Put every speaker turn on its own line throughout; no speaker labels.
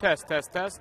Test, test, test.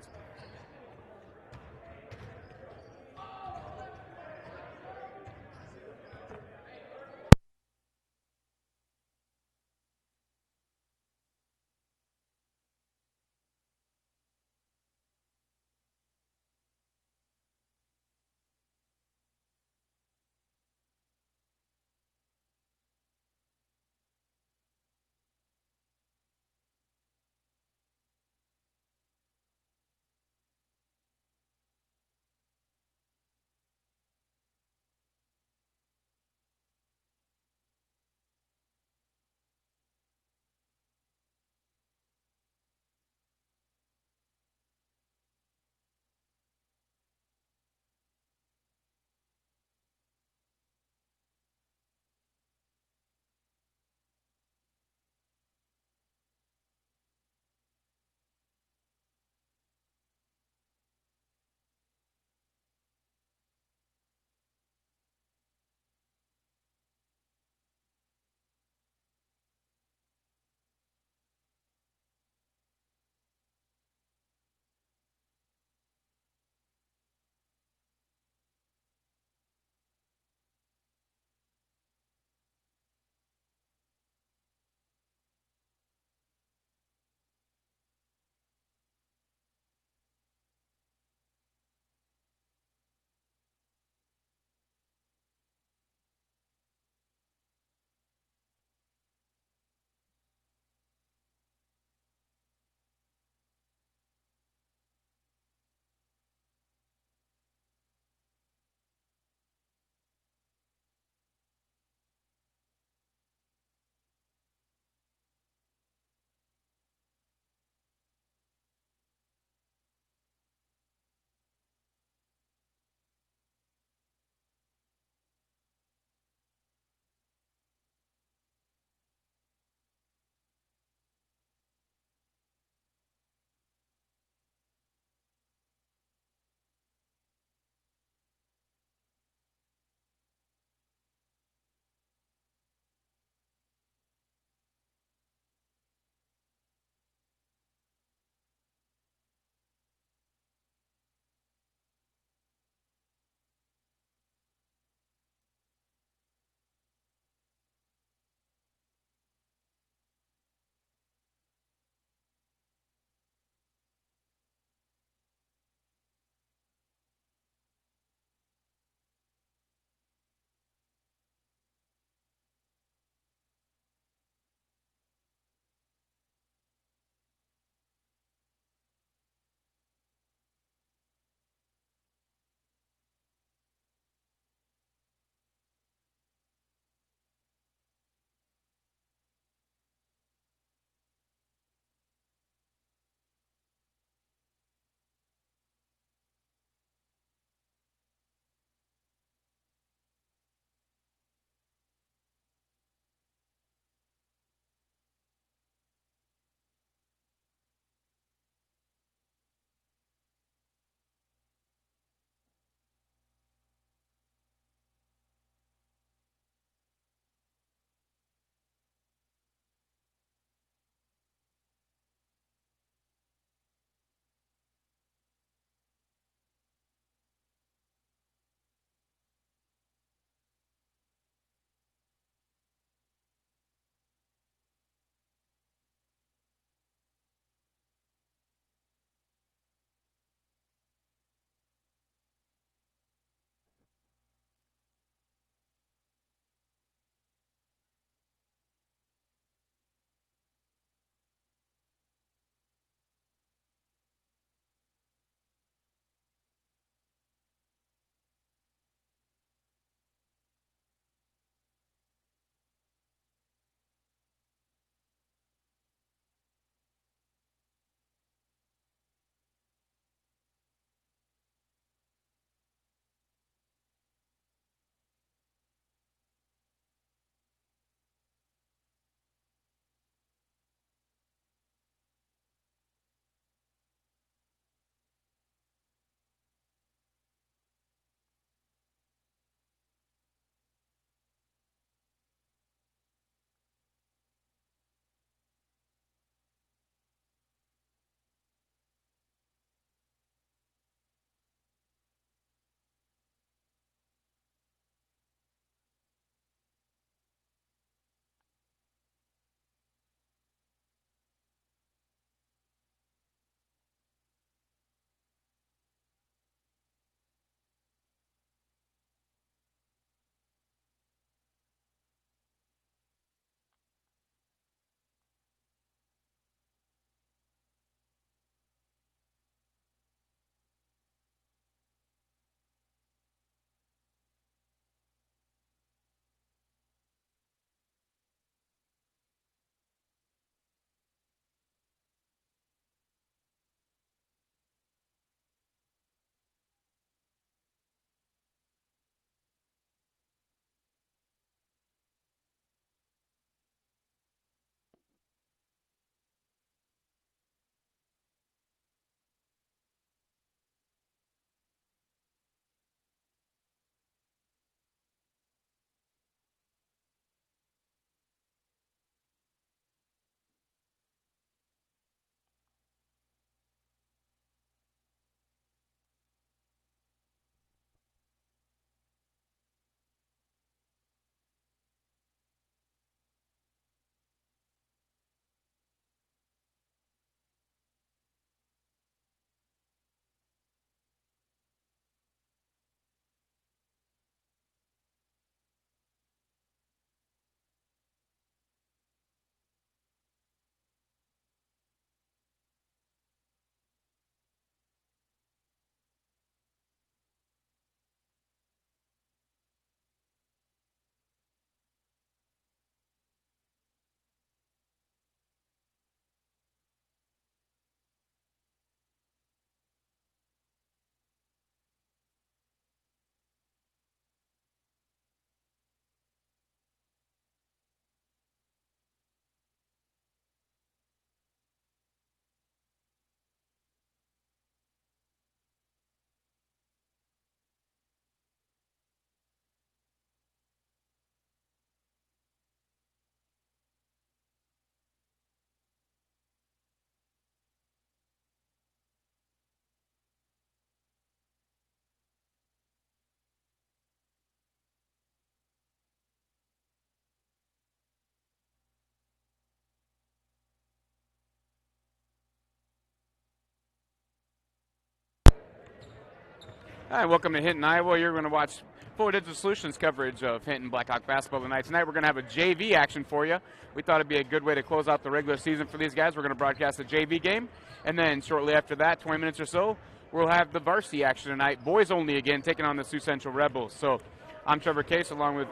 Hi, welcome to Hinton, Iowa. You're going to watch full digital solutions coverage of Hinton Blackhawk basketball tonight. Tonight we're going to have a JV action for you. We thought it'd be a good way to close out the regular season for these guys. We're going to broadcast a JV game, and then shortly after that, 20 minutes or so, we'll have the varsity action tonight. Boys only again, taking on the Sioux Central Rebels. So I'm Trevor Case, along with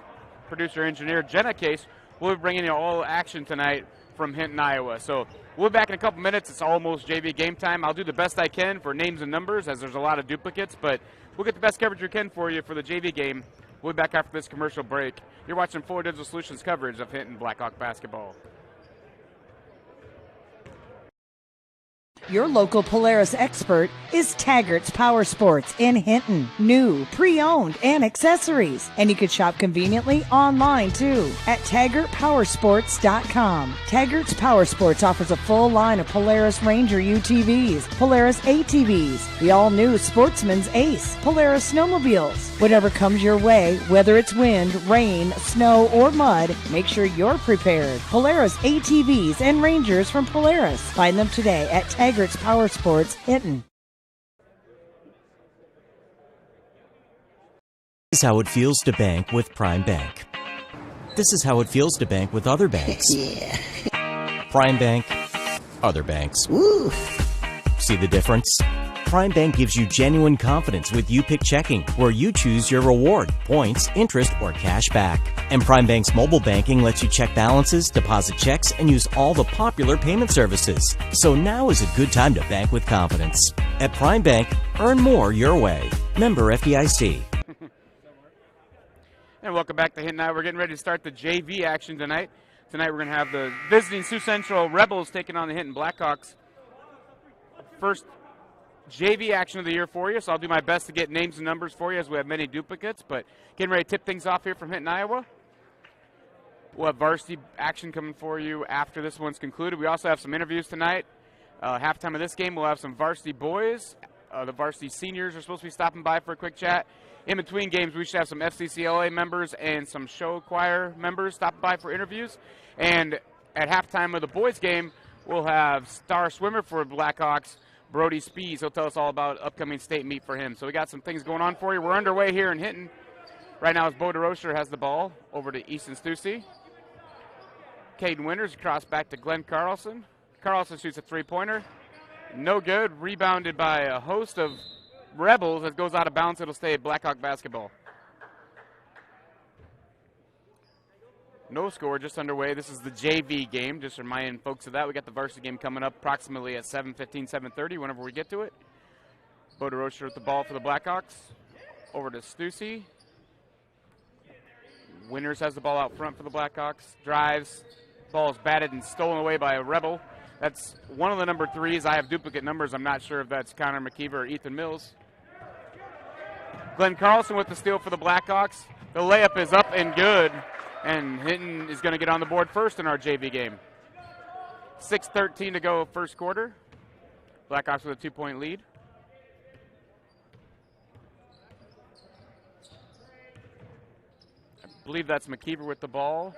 producer-engineer Jenna Case. We'll be bringing you all action tonight from Hinton, Iowa. So we'll be back in a couple minutes. It's almost JV game time. I'll do the best I can for names and numbers, as there's a lot of duplicates, but we'll get the best coverage we can for you for the JV game. We'll be back after this commercial break. You're watching Full Digital Solutions coverage of Hinton Blackhawk basketball.
Your local Polaris expert is Taggart's Power Sports in Hinton. New, pre-owned, and accessories. And you can shop conveniently online too at TaggartPowersports.com. Taggart's Power Sports offers a full line of Polaris Ranger UTVs, Polaris ATVs, the all-new Sportsman's Ace, Polaris snowmobiles. Whatever comes your way, whether it's wind, rain, snow, or mud, make sure you're prepared. Polaris ATVs and Rangers from Polaris. Find them today at Taggart's Power Sports, Hinton.
This is how it feels to bank with Prime Bank. This is how it feels to bank with other banks.
Yeah.
Prime Bank, other banks.
Woo.
See the difference? Prime Bank gives you genuine confidence with You Pick Checking, where you choose your reward, points, interest, or cash back. And Prime Bank's mobile banking lets you check balances, deposit checks, and use all the popular payment services. So now is a good time to bank with confidence. At Prime Bank, earn more your way. Member FDIC.
And welcome back to Hinton. We're getting ready to start the JV action tonight. Tonight we're going to have the visiting Sioux Central Rebels taking on the Hinton Blackhawks. First JV action of the year for you, so I'll do my best to get names and numbers for you as we have many duplicates, but getting ready to tip things off here from Hinton, Iowa. We'll have varsity action coming for you after this one's concluded. We also have some interviews tonight. Halftime of this game, we'll have some varsity boys. The varsity seniors are supposed to be stopping by for a quick chat. In between games, we should have some FCCLA members and some show choir members stopping by for interviews. And at halftime of the boys game, we'll have star swimmer for Blackhawks, Brody Spees. He'll tell us all about upcoming state meet for him. So we got some things going on for you. We're underway here in Hinton. Right now, as Bo DeRocher has the ball over to Easton Stussy. Caden Winters across back to Glenn Carlson. Carlson shoots a three-pointer. No good. Rebounded by a host of Rebels. It goes out of bounds. It'll stay Blackhawk basketball. No score, just underway. This is the JV game. Just reminding folks of that. We got the varsity game coming up approximately at 7:15, 7:30, whenever we get to it. Bo DeRocher with the ball for the Blackhawks. Over to Stussy. Winters has the ball out front for the Blackhawks. Drives. Ball is batted and stolen away by a Rebel. That's one of the number threes. I have duplicate numbers. I'm not sure if that's Connor McKeever or Ethan Mills. Glenn Carlson with the steal for the Blackhawks. The layup is up and good. And Hinton is going to get on the board first in our JV game. 6:13 to go first quarter. Blackhawks with a 2-point lead. I believe that's McKeever with the ball.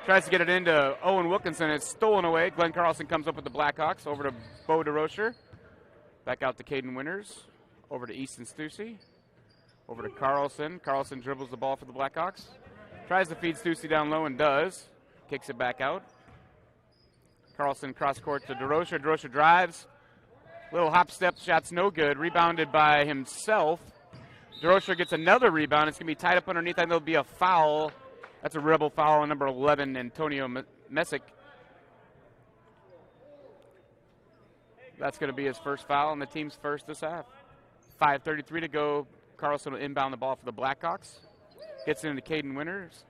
Tries to get it into Owen Wilkinson. It's stolen away. Glenn Carlson comes up with the Blackhawks. Over to Bo DeRocher. Back out to Caden Winters. Over to Easton Stussy. Over to Carlson. Carlson dribbles the ball for the Blackhawks. Tries to feed Stussy down low and does. Kicks it back out. Carlson cross court to DeRocher. DeRocher drives. Little hop step shot's no good. Rebounded by himself. DeRocher gets another rebound. It's going to be tied up underneath. I think there'll be a foul. That's a Rebel foul on number 11, Antonio Messick. That's going to be his first foul and the team's first this half. 5:33 to go. Carlson will inbound the ball for the Blackhawks. Gets it into Caden Winters.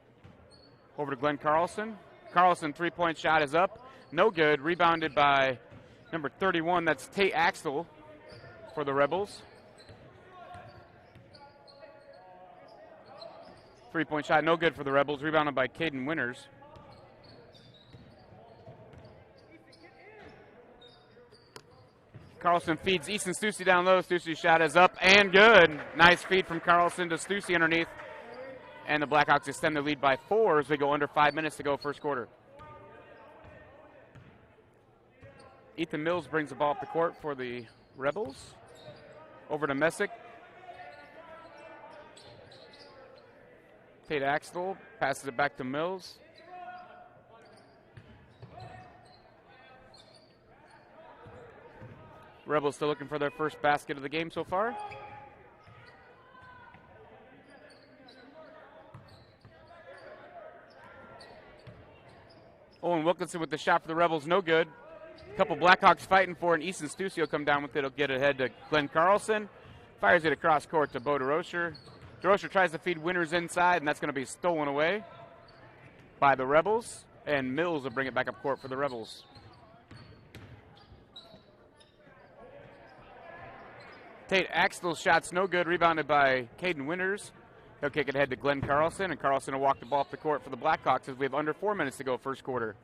Over to Glenn Carlson. Carlson, three-point shot is up. No good. Rebounded by number 31. That's Tate Axel for the Rebels. Three-point shot, no good for the Rebels. Rebounded by Caden Winters. Carlson feeds Easton Stussy down low. Stussy's shot is up and good. Nice feed from Carlson to Stussy underneath. And the Blackhawks extend their lead by 4 as we go under 5 minutes to go first quarter. Ethan Mills brings the ball up the court for the Rebels. Over to Messick. Tate Axtell passes it back to Mills. Rebels still looking for their first basket of the game so far. Owen Wilkinson with the shot for the Rebels, no good. A couple Blackhawks fighting for it, and Easton Stussy will come down with it. He'll get it ahead to Glenn Carlson. Fires it across court to Bo DeRocher. DeRocher tries to feed Winters inside, and that's going to be stolen away by the Rebels. And Mills will bring it back up court for the Rebels. Tate Axtell's shot's no good, rebounded by Caden Winters. He'll kick it ahead to Glenn Carlson, and Carlson will walk the ball up the court for the Blackhawks as we have under 4 minutes to go first quarter.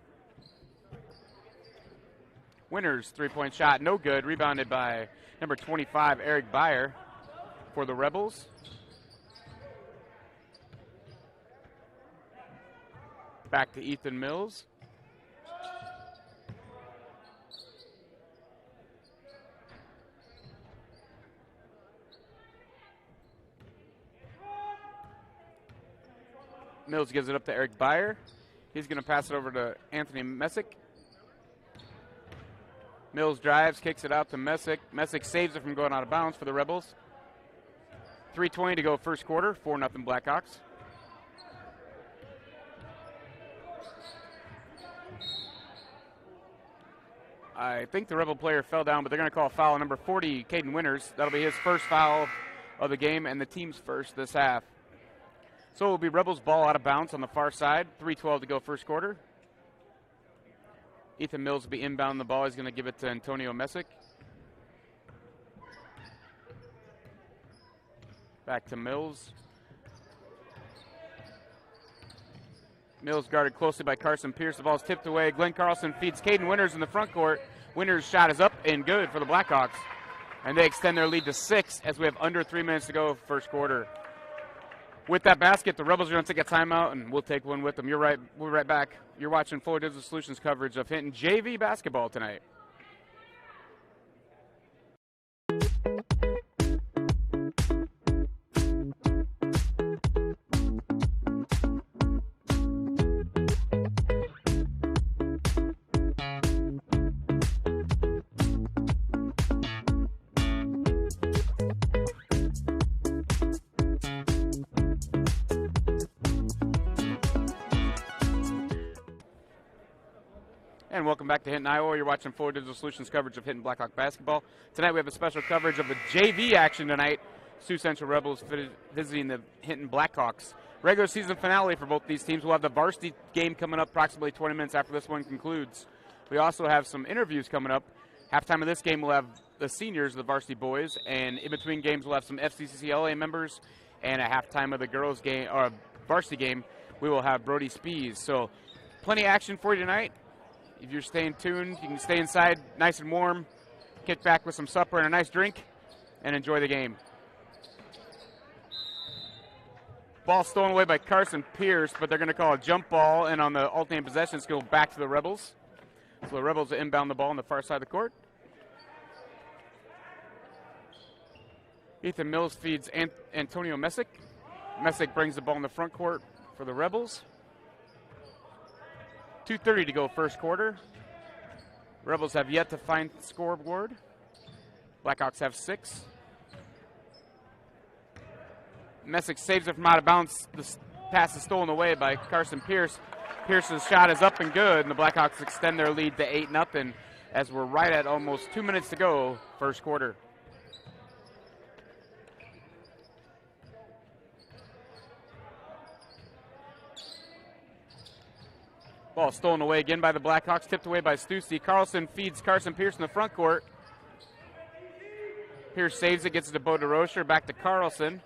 Winters, three-point shot, no good, rebounded by number 25, Eric Beyer, for the Rebels. Back to Ethan Mills. Mills gives it up to Eric Beyer. He's going to pass it over to Anthony Messick. Mills drives, kicks it out to Messick. Messick saves it from going out of bounds for the Rebels. 3:20 to go first quarter, 4-0 Blackhawks. I think the Rebel player fell down, but they're going to call a foul on number 40, Caden Winters. That'll be his first foul of the game and the team's first this half. So it will be Rebels ball out of bounds on the far side. 3:12 to go first quarter. Ethan Mills will be inbound the ball. He's going to give it to Antonio Messick. Back to Mills. Mills guarded closely by Carson Pierce. The ball's tipped away. Glenn Carlson feeds Caden Winters in the front court. Winters' shot is up and good for the Blackhawks. And they extend their lead to 6 as we have under 3 minutes to go first quarter. With that basket, the Rebels are going to take a timeout, and we'll take one with them. You're right. We're right back. You're watching Fuller Digital Solutions coverage of Hinton JV basketball tonight. And welcome back to Hinton, Iowa. You're watching Fuller Digital Solutions coverage of Hinton Blackhawk basketball. Tonight we have a special coverage of the JV action tonight. Sioux Central Rebels visiting the Hinton Blackhawks. Regular season finale for both these teams. We'll have the Varsity game coming up approximately 20 minutes after this one concludes. We also have some interviews coming up. Halftime of this game we'll have the seniors, the Varsity boys, and in between games we'll have some FCCLA members. And at halftime of the girls game or Varsity game, we will have Brody Spees. So plenty of action for you tonight. If you're staying tuned, you can stay inside nice and warm, kick back with some supper and a nice drink, and enjoy the game. Ball stolen away by Carson Pierce, but they're going to call a jump ball, and on the alternating possession, it's going to go back to the Rebels. So the Rebels will inbound the ball on the far side of the court. Ethan Mills feeds Antonio Messick. Messick brings the ball in the front court for the Rebels. 2:30 to go first quarter. Rebels have yet to find the scoreboard. Blackhawks have 6. Messick saves it from out of bounds. The pass is stolen away by Carson Pierce. Pierce's shot is up and good, and the Blackhawks extend their lead to 8-0 as we're right at almost 2 minutes to go first quarter. Ball stolen away again by the Blackhawks, tipped away by Stussy. Carlson feeds Carson Pierce in the front court. Pierce saves it, gets it to Bo DeRocher, back to Carlson.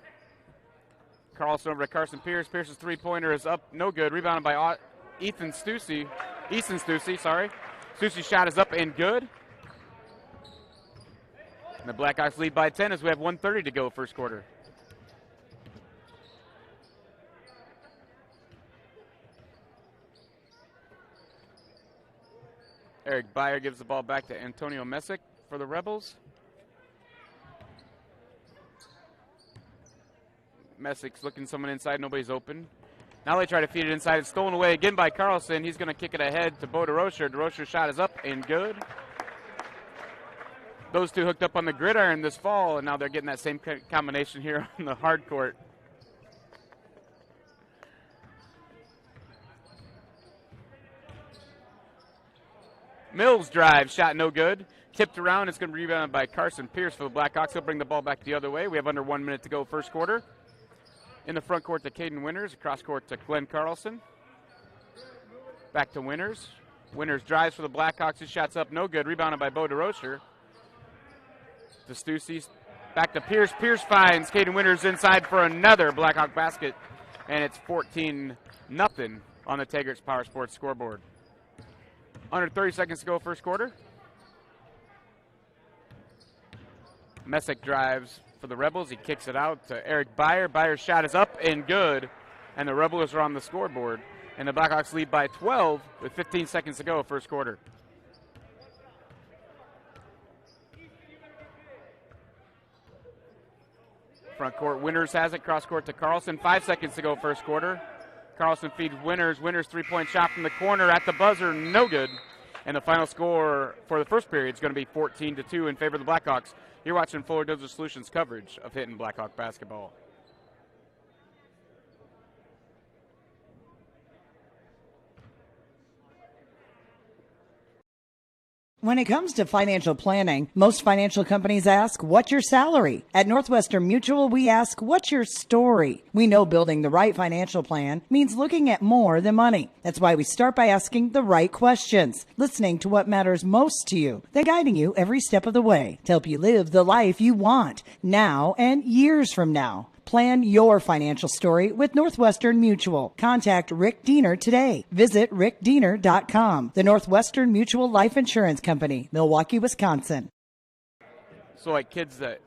Carlson over to Carson Pierce. Pierce's three-pointer is up, no good. Rebounded by Easton Stussy, sorry. Stussy's shot is up and good. And the Blackhawks lead by 10 as we have 1:30 to go first quarter. Eric Beyer gives the ball back to Antonio Messick for the Rebels. Messick's looking someone inside, nobody's open. Now they try to feed it inside. It's stolen away again by Carlson. He's going to kick it ahead to Bo DeRocher. DeRocher's shot is up and good. Those two hooked up on the gridiron this fall, and now they're getting that same combination here on the hard court. Mills drive, shot no good. Tipped around, it's going to be rebounded by Carson Pierce for the Blackhawks. He'll bring the ball back the other way. We have under 1 minute to go first quarter. In the front court to Caden Winters, across court to Glenn Carlson. Back to Winters. Winters drives for the Blackhawks. His shot's up, no good. Rebounded by Bo DeRocher. To Stussy. Back to Pierce. Pierce finds Caden Winters inside for another Blackhawk basket. And it's 14-0 on the Tagert's Power Sports scoreboard. Under 30 seconds to go first quarter. Messick drives for the Rebels. He kicks it out to Eric Byer. Byer's shot is up and good, and the Rebels are on the scoreboard. And the Blackhawks lead by 12 with 15 seconds to go first quarter. Front court, Winters has it. Cross court to Carlson. 5 seconds to go first quarter. Carlson feeds Winters. Winters three-point shot from the corner at the buzzer, no good. And the final score for the first period is going to be 14-2 in favor of the Blackhawks. You're watching Fuller Digital Solutions coverage of Hinton Blackhawk basketball.
When it comes to financial planning, most financial companies ask, what's your salary? At Northwestern Mutual, we ask, what's your story? We know building the right financial plan means looking at more than money. That's why we start by asking the right questions, listening to what matters most to you, then guiding you every step of the way to help you live the life you want now and years from now. Plan your financial story with Northwestern Mutual. Contact Rick Diener today. Visit rickdiener.com. The Northwestern Mutual Life Insurance Company, Milwaukee, Wisconsin.
So like kids that...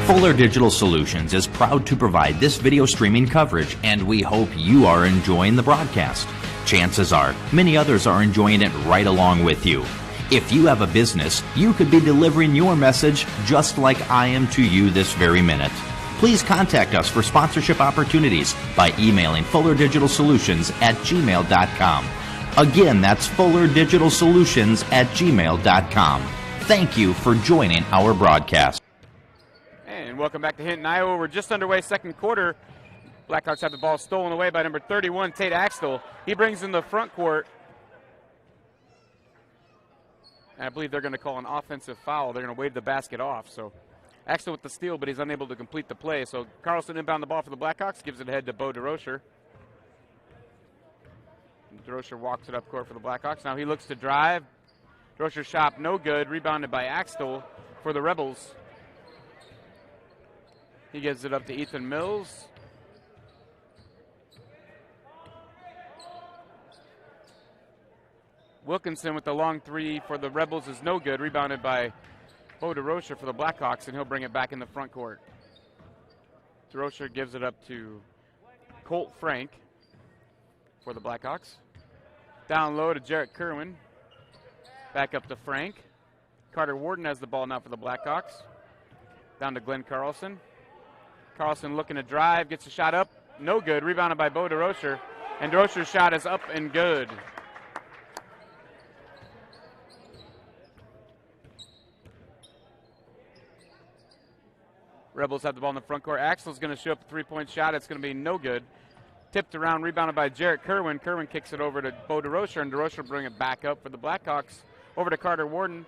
Fuller Digital Solutions is proud to provide this video streaming coverage, and we hope you are enjoying the broadcast. Chances are, many others are enjoying it right along with you. If you have a business, you could be delivering your message just like I am to you this very minute. Please contact us for sponsorship opportunities by emailing fullerdigitalsolutions@gmail.com. Again, that's fullerdigitalsolutions@gmail.com. Thank you for joining our broadcast.
And welcome back to Hinton, Iowa. We're just underway second quarter. Blackhawks have the ball stolen away by number 31, Tate Axtell. He brings in the front court. And I believe they're going to call an offensive foul. They're going to wave the basket off. So Axtell with the steal, but he's unable to complete the play. So Carlson inbound the ball for the Blackhawks, gives it ahead to Bo DeRocher. DeRocher walks it up court for the Blackhawks. Now he looks to drive. DeRocher's shot no good, rebounded by Axtell for the Rebels. He gives it up to Ethan Mills. Wilkinson with the long three for the Rebels is no good. Rebounded by Bo DeRocher for the Blackhawks, and he'll bring it back in the front court. DeRocher gives it up to Colt Frank for the Blackhawks. Down low to Jarrett Kerwin. Back up to Frank. Carter Warden has the ball now for the Blackhawks. Down to Glenn Carlson. Carlson looking to drive, gets a shot up. No good. Rebounded by Bo DeRocher. And DeRocher's shot is up and good. Rebels have the ball in the front court. Axel's going to show up a three-point shot. It's going to be no good. Tipped around, rebounded by Jarrett Kerwin. Kerwin kicks it over to Bo DeRocher, and DeRocher will bring it back up for the Blackhawks. Over to Carter Warden.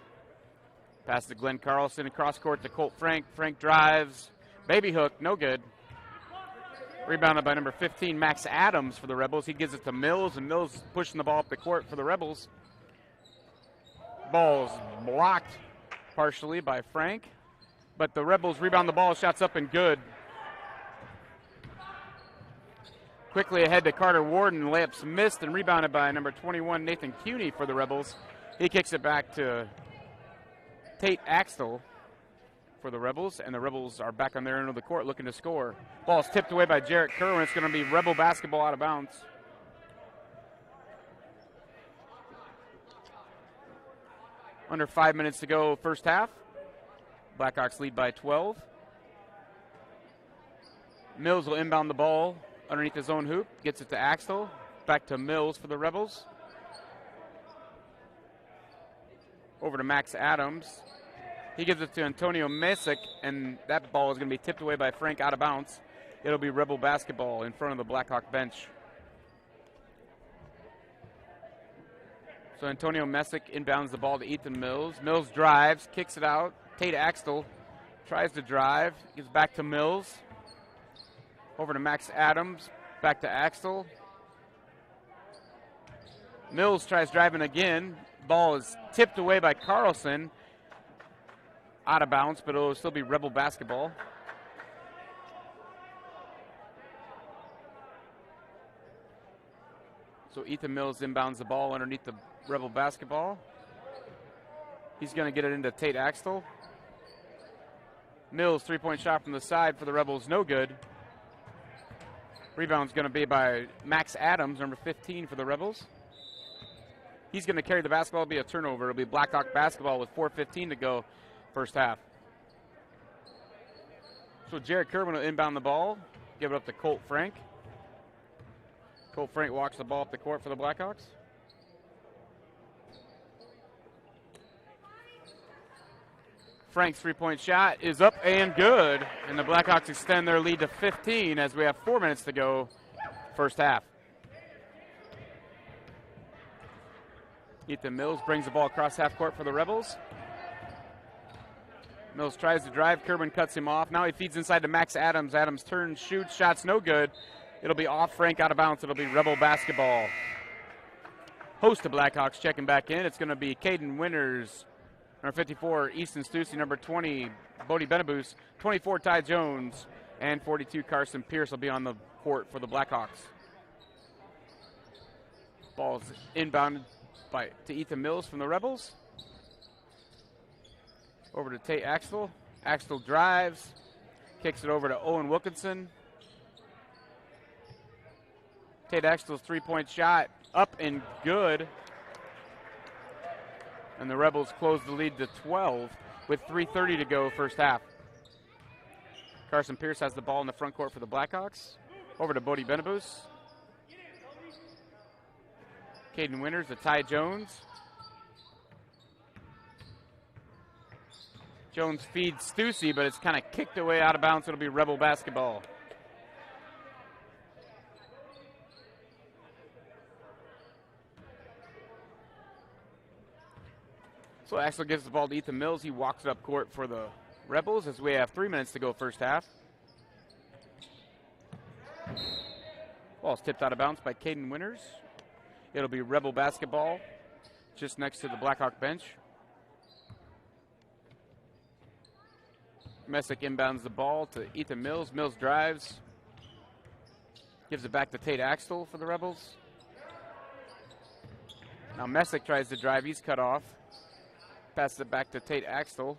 Pass to Glenn Carlson. Across court to Colt Frank. Frank drives. Baby hook, no good. Rebounded by number 15, Max Adams for the Rebels. He gives it to Mills, and Mills pushing the ball up the court for the Rebels. Ball's blocked partially by Frank. But the Rebels rebound the ball, shots up and good. Quickly ahead to Carter Warden, layups missed and rebounded by number 21, Nathan Cuney for the Rebels. He kicks it back to Tate Axtell for the Rebels, and the Rebels are back on their end of the court looking to score. Ball's tipped away by Jarrett Kerwin. It's going to be Rebel basketball out of bounds. Under 5 minutes to go first half. Blackhawks lead by 12. Mills will inbound the ball underneath his own hoop. Gets it to Axtell. Back to Mills for the Rebels. Over to Max Adams. He gives it to Antonio Mesick, and that ball is going to be tipped away by Frank out of bounds. It'll be Rebel basketball in front of the Blackhawk bench. So Antonio Mesick inbounds the ball to Ethan Mills. Mills drives, kicks it out. Tate Axtell tries to drive, gives back to Mills. Over to Max Adams, back to Axtell. Mills tries driving again. Ball is tipped away by Carlson. Out of bounds, but it'll still be Rebel basketball. So Ethan Mills inbounds the ball underneath the Rebel basketball. He's going to get it into Tate Axtell. Mills, three-point shot from the side for the Rebels, no good. Rebound's going to be by Max Adams, number 15 for the Rebels. He's going to carry the basketball. It'll be a turnover. It'll be Blackhawk basketball with 4:15 to go first half. So Jared Kerwin will inbound the ball, give it up to Colt Frank. Colt Frank walks the ball up the court for the Blackhawks. Frank's three-point shot is up and good, and the Blackhawks extend their lead to 15 as we have 4 minutes to go first half. Ethan Mills brings the ball across half court for the Rebels. Mills tries to drive. Kerwin cuts him off. Now he feeds inside to Max Adams. Adams turns, shoots, shots no good. It'll be off Frank, out of bounds. It'll be Rebel basketball. Host of Blackhawks checking back in. It's going to be Caden Winters, number 54, Easton Stussy, number 20, Bodie Benabus, 24, Ty Jones, and 42, Carson Pierce will be on the court for the Blackhawks. Ball's inbounded to Ethan Mills from the Rebels. Over to Tate Axtell. Axtell drives, kicks it over to Owen Wilkinson. Tate Axtell's three-point shot up and good. And the Rebels close the lead to 12 with 3:30 to go first half. Carson Pierce has the ball in the front court for the Blackhawks. Over to Bodie Benabus. Caden Winters to Ty Jones. Jones feeds Stussy, but it's kind of kicked away out of bounds. It'll be Rebel basketball. So Axtell gives the ball to Ethan Mills. He walks it up court for the Rebels as we have 3 minutes to go first half. Ball's tipped out of bounds by Caden Winters. It'll be Rebel basketball just next to the Blackhawk bench. Messick inbounds the ball to Ethan Mills. Mills drives. Gives it back to Tate Axtell for the Rebels. Now Messick tries to drive. He's cut off. Passes it back to Tate Axtell.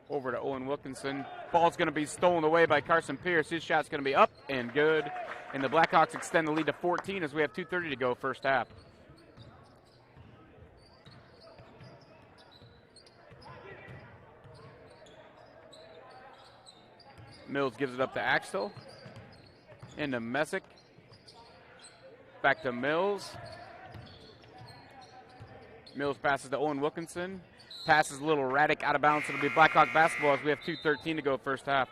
Over to Owen Wilkinson. Ball's going to be stolen away by Carson Pierce. His shot's going to be up and good. And the Blackhawks extend the lead to 14 as we have 2:30 to go first half. Mills gives it up to Axtell. Into Messick. Back to Mills. Mills passes to Owen Wilkinson. Passes a little erratic, out of bounds. It'll be Blackhawk basketball as we have 2:13 to go first half.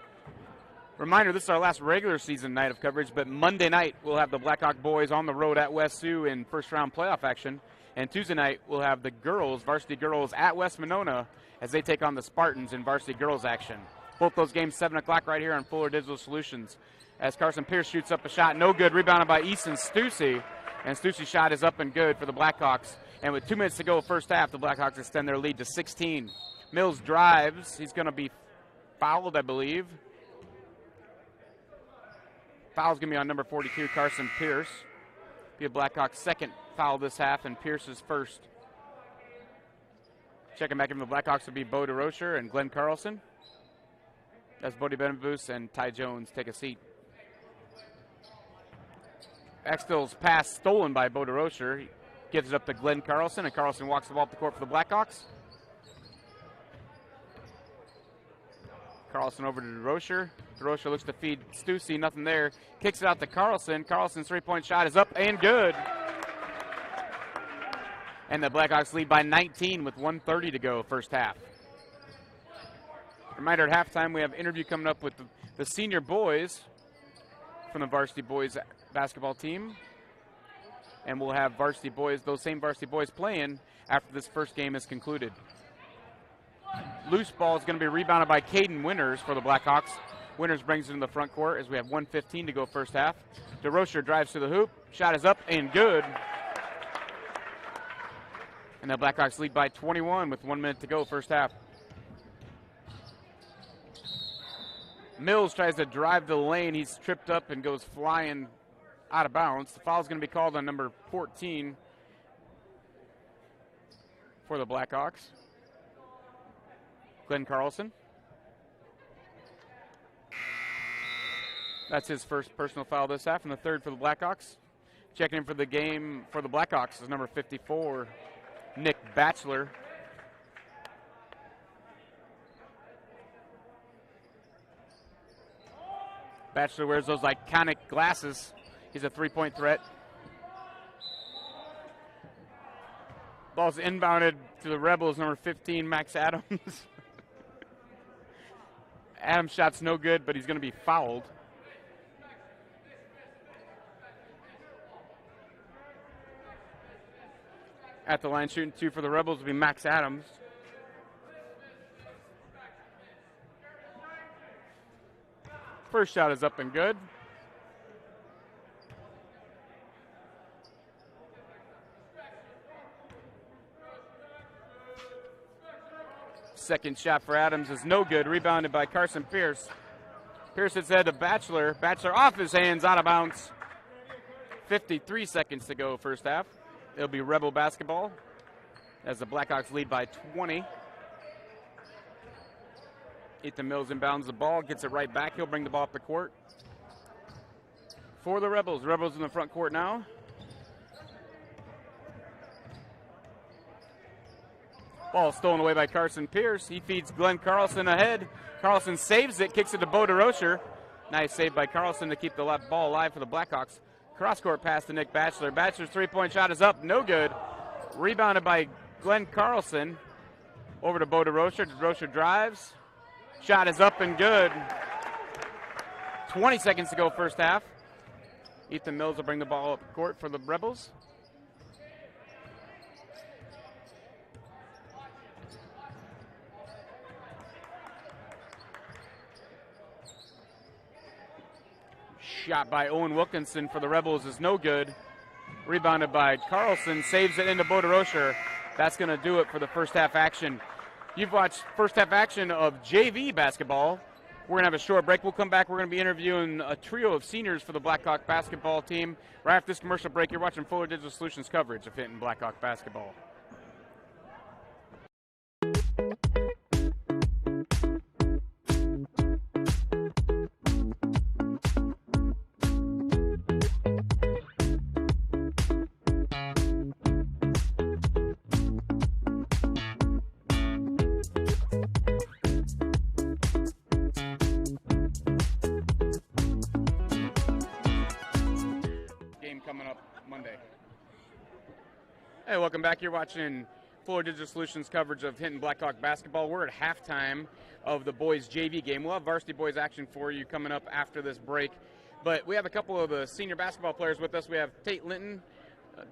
Reminder, this is our last regular season night of coverage, but Monday night we'll have the Blackhawk boys on the road at West Sioux in first round playoff action. And Tuesday night we'll have the girls, varsity girls, at West Monona as they take on the Spartans in varsity girls action. Both those games 7 o'clock right here on Fuller Digital Solutions. As Carson Pierce shoots up a shot, no good, rebounded by Easton Stussy. And Stussy's shot is up and good for the Blackhawks. And with 2 minutes to go first half, the Blackhawks extend their lead to 16. Mills drives. He's going to be fouled, I believe. Foul's going to be on number 42, Carson Pierce. Be a Blackhawks' second foul this half and Pierce's first. Checking back in the Blackhawks will be Bo DeRocher and Glenn Carlson. As Bodie Benabus and Ty Jones take a seat. Axtell's pass stolen by Bo DeRocher. He gives it up to Glenn Carlson, and Carlson walks the ball up the court for the Blackhawks. Carlson over to DeRocher. DeRocher looks to feed Stussy, nothing there. Kicks it out to Carlson. Carlson's three-point shot is up and good. And the Blackhawks lead by 19 with 1:30 to go first half. Reminder at halftime, we have an interview coming up with the senior boys from the Varsity boys basketball team. And we'll have varsity boys, those same varsity boys playing after this first game is concluded. Loose ball is going to be rebounded by Caden Winters for the Blackhawks. Winters brings it in the front court as we have 1:15 to go first half. DeRocher drives to the hoop. Shot is up and good. And the Blackhawks lead by 21 with 1 minute to go first half. Mills tries to drive the lane. He's tripped up and goes flying out of bounds. The foul is going to be called on number 14 for the Blackhawks. Glenn Carlson. That's his first personal foul this half, and the third for the Blackhawks. Checking in for the game for the Blackhawks is number 54, Nick Batchelor. Batchelor wears those iconic glasses. He's a three-point threat. Ball's inbounded to the Rebels, number 15, Max Adams. Adams' shot's no good, but he's going to be fouled. At the line shooting two for the Rebels will be Max Adams. First shot is up and good. Second shot for Adams is no good. Rebounded by Carson Pierce. Pierce hits head to Batchelor. Batchelor off his hands, out of bounds. 53 seconds to go first half. It'll be Rebel basketball as the Blackhawks lead by 20. Ethan Mills inbounds the ball, gets it right back. He'll bring the ball up the court for the Rebels. Rebels in the front court now. Ball stolen away by Carson Pierce. He feeds Glenn Carlson ahead. Carlson saves it, kicks it to Bo DeRocher. Nice save by Carlson to keep the left ball alive for the Blackhawks. Cross-court pass to Nick Batchelor. Batchelor's three-point shot is up, no good. Rebounded by Glenn Carlson. Over to Bo DeRocher. DeRocher drives. Shot is up and good. 20 seconds to go first half. Ethan Mills will bring the ball up court for the Rebels. Shot by Owen Wilkinson for the Rebels is no good. Rebounded by Carlson, saves it into Bo DeRocher. That's going to do it for the first half action. You've watched first half action of JV basketball. We're going to have a short break. We'll come back. We're going to be interviewing a trio of seniors for the Blackhawk basketball team. Right after this commercial break, you're watching Fuller Digital Solutions coverage of Hinton Blackhawk basketball. Hey, welcome back. You're watching Fuller Digital Solutions coverage of Hinton Blackhawk basketball. We're at halftime of the boys JV game. We'll have varsity boys action for you coming up after this break. But we have a couple of the senior basketball players with us. We have Tate Linton,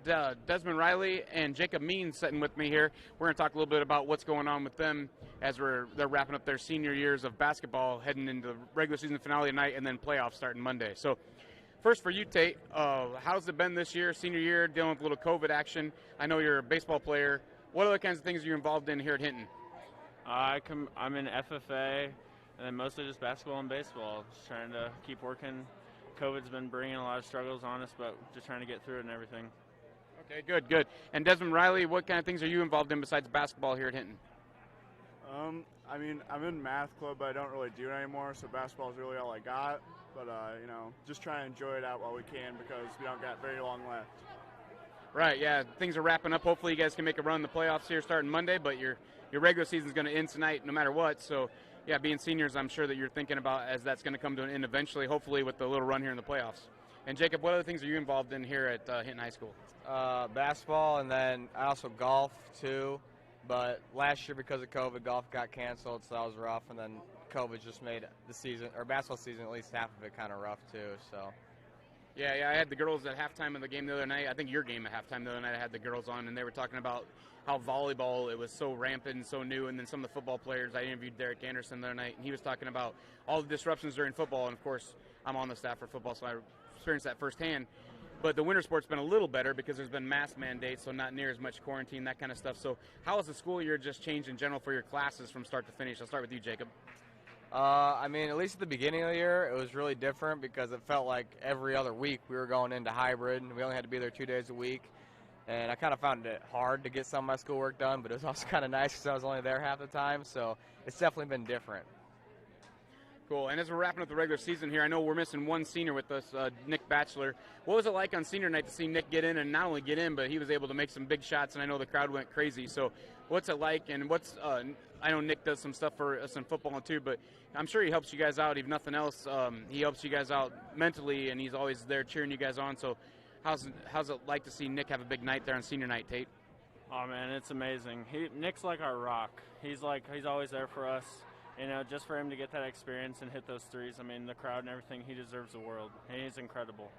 Desmond Riley, and Jacob Means sitting with me here. We're going to talk a little bit about what's going on with them as they're wrapping up their senior years of basketball, heading into the regular season finale tonight and then playoffs starting Monday. So first for you, Tate, how's it been this year, senior year, dealing with a little COVID action? I know you're a baseball player. What other kinds of things are you involved in here at Hinton?
I'm in FFA, and then mostly just basketball and baseball. Just trying to keep working. COVID's been bringing a lot of struggles on us, but just trying to get through it and everything.
Okay, good. And Desmond Riley, what kind of things are you involved in besides basketball here at Hinton?
I'm in math club, but I don't really do it anymore, so basketball is really all I got. But, just trying to enjoy it out while we can because we don't got very long left.
Right, yeah. Things are wrapping up. Hopefully you guys can make a run in the playoffs here starting Monday, but your regular season is going to end tonight no matter what. So Yeah, being seniors, I'm sure that you're thinking about as that's going to come to an end eventually, hopefully with the little run here in the playoffs. And Jacob, what other things are you involved in here at Hinton High School?
Basketball, and then I also golf too. But last year, because of COVID, golf got canceled, so that was rough. And then COVID just made the season, or basketball season, at least half of it, kind of rough too. So.
Yeah, I had the girls at halftime of the game the other night. I think your game at halftime the other night I had the girls on, and they were talking about how volleyball, it was so rampant and so new, and then some of the football players, I interviewed Derek Anderson the other night, and he was talking about all the disruptions during football, and of course, I'm on the staff for football, so I experienced that firsthand. But the winter sport's been a little better because there's been mask mandates, so not near as much quarantine, that kind of stuff. So how has the school year just changed in general for your classes from start to finish? I'll start with you, Jacob.
I mean, at least at the beginning of the year, it was really different because it felt like every other week we were going into hybrid, and we only had to be there 2 days a week. And I kind of found it hard to get some of my schoolwork done, but it was also kind of nice because I was only there half the time, so it's definitely been different.
Cool. And as we're wrapping up the regular season here, I know we're missing one senior with us, Nick Batchelor. What was it like on senior night to see Nick get in, and not only get in, but he was able to make some big shots, and I know the crowd went crazy. So what's it like, and what's I know Nick does some stuff for us in football too, but I'm sure he helps you guys out, if nothing else. He helps you guys out mentally, and he's always there cheering you guys on. So how's it like to see Nick have a big night there on senior night, Tate?
Oh man, it's amazing. Nick's like our rock. He's always there for us. You know, just for him to get that experience and hit those threes, I mean, the crowd and everything, he deserves the world. He's incredible.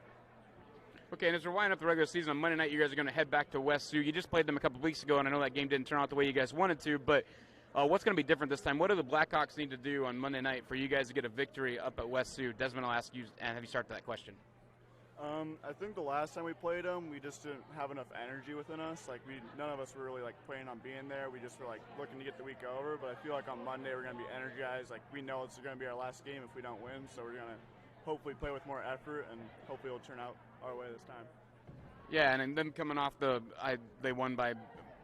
Okay, and as we're winding up the regular season on Monday night, you guys are going to head back to West Sioux. You just played them a couple weeks ago, and I know that game didn't turn out the way you guys wanted to, but what's going to be different this time? What do the Blackhawks need to do on Monday night for you guys to get a victory up at West Sioux? Desmond, I'll ask you, and have you start that question.
I think the last time we played them, we just didn't have enough energy within us. Like, none of us were really like planning on being there. We just were like looking to get the week over. But I feel like on Monday we're going to be energized. Like, we know it's going to be our last game if we don't win. So we're going to hopefully play with more effort, and hopefully it'll turn out our way this time.
Yeah, and then coming off they won by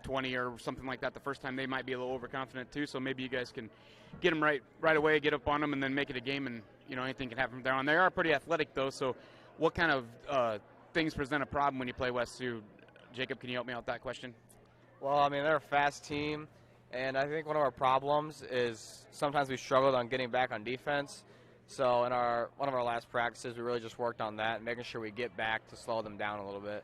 20 or something like that the first time. They might be a little overconfident too. So maybe you guys can get them right away, get up on them, and then make it a game. And anything can happen from there on. They are pretty athletic though, so. What kind of things present a problem when you play West Sioux? Jacob, can you help me out with that question?
Well, I mean, they're a fast team, and I think one of our problems is sometimes we struggled on getting back on defense. So in one of our last practices, we really just worked on that, making sure we get back to slow them down a little bit.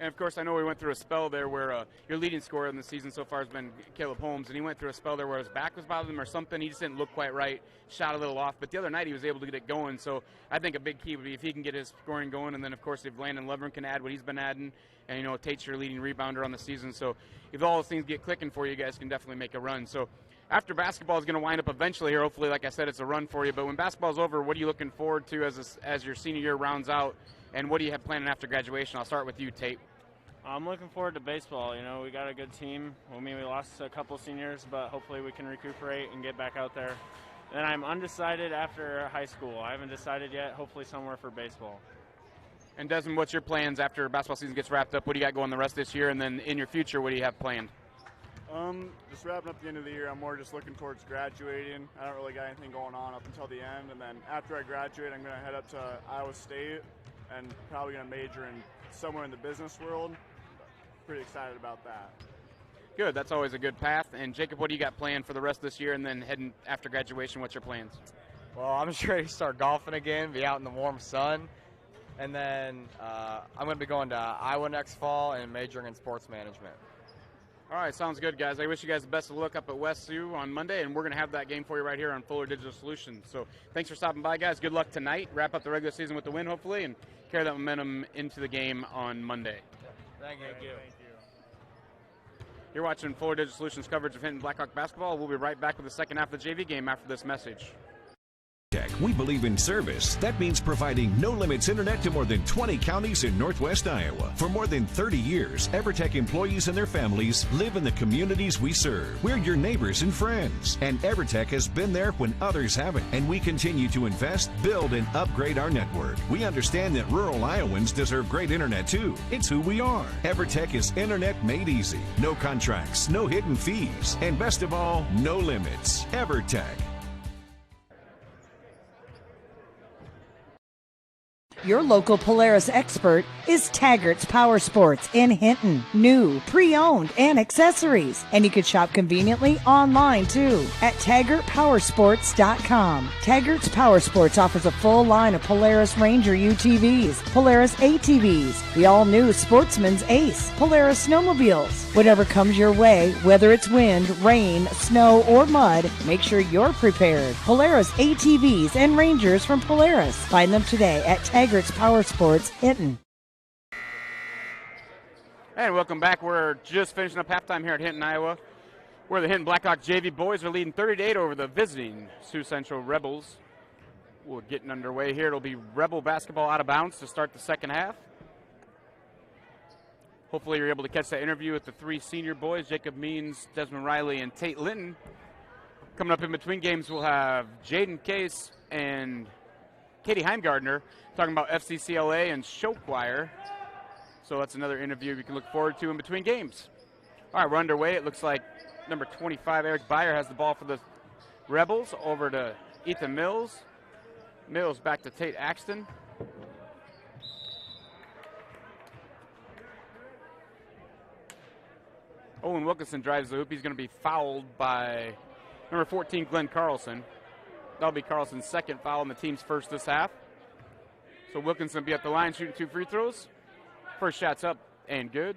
And, of course, I know we went through a spell there where your leading scorer in the season so far has been Caleb Holmes, and he went through a spell there where his back was bothering him or something. He just didn't look quite right, shot a little off. But the other night he was able to get it going. So I think a big key would be if he can get his scoring going. And then, of course, if Landon Levering can add what he's been adding. And, Tate's your leading rebounder on the season. So if all those things get clicking for you, guys can definitely make a run. So after basketball is going to wind up eventually here, hopefully, like I said, it's a run for you. But when basketball's over, what are you looking forward to as your senior year rounds out? And what do you have planning after graduation? I'll start with you, Tate.
I'm looking forward to baseball. We got a good team. We lost a couple seniors, but hopefully we can recuperate and get back out there. And I'm undecided after high school. I haven't decided yet. Hopefully somewhere for baseball.
And Desmond, what's your plans after basketball season gets wrapped up? What do you got going the rest of this year? And then in your future, what do you have planned?
Just wrapping up the end of the year, I'm more just looking towards graduating. I don't really got anything going on up until the end. And then after I graduate, I'm going to head up to Iowa State and probably going to major in somewhere in the business world. Pretty excited about that.
Good. That's always a good path. And Jacob, what do you got planned for the rest of this year and then heading after graduation? What's your plans?
Well, I'm just ready to start golfing again, be out in the warm sun. And then I'm going to be going to Iowa next fall and majoring in sports management.
All right, sounds good, guys. I wish you guys the best of luck up at West Sioux on Monday, and we're going to have that game for you right here on Fuller Digital Solutions. So thanks for stopping by, guys. Good luck tonight. Wrap up the regular season with the win, hopefully, and carry that momentum into the game on Monday.
Thank you.
You're watching Fuller Digital Solutions coverage of Hinton Blackhawk basketball. We'll be right back with the second half of the JV game after this message.
We believe in service. That means providing no-limits internet to more than 20 counties in northwest Iowa. For more than 30 years, EverTech employees and their families live in the communities we serve. We're your neighbors and friends. And EverTech has been there when others haven't. And we continue to invest, build, and upgrade our network. We understand that rural Iowans deserve great internet too. It's who we are. EverTech is internet made easy. No contracts, no hidden fees, and best of all, no limits. EverTech.
Your local Polaris expert is Taggart's Power Sports in Hinton. New, pre-owned, and accessories. And you can shop conveniently online too at TaggartPowersports.com. Taggart's Power Sports offers a full line of Polaris Ranger UTVs, Polaris ATVs, the all-new Sportsman's Ace, Polaris snowmobiles. Whatever comes your way, whether it's wind, rain, snow, or mud, make sure you're prepared. Polaris ATVs and Rangers from Polaris. Find them today at Taggart's Power Sports, Hinton.
And welcome back. We're just finishing up halftime here at Hinton, Iowa, where the Hinton Blackhawk JV boys are leading 30-8 over the visiting Sioux Central Rebels. We're getting underway here. It'll be Rebel basketball out of bounds to start the second half. Hopefully you're able to catch that interview with the three senior boys, Jacob Means, Desmond Riley, and Tate Linton. Coming up in between games, we'll have Jaden Case and Katie Heimgardner talking about FCCLA and show choir. So that's another interview you can look forward to in between games. All right, we're underway. It looks like number 25, Eric Beyer, has the ball for the Rebels. Over to Ethan Mills. Mills back to Tate Axton. Owen Wilkinson drives the hoop. He's going to be fouled by number 14, Glenn Carlson. That'll be Carlson's second foul and the team's first this half. So Wilkinson will be at the line shooting 2 free throws. First shot's up and good.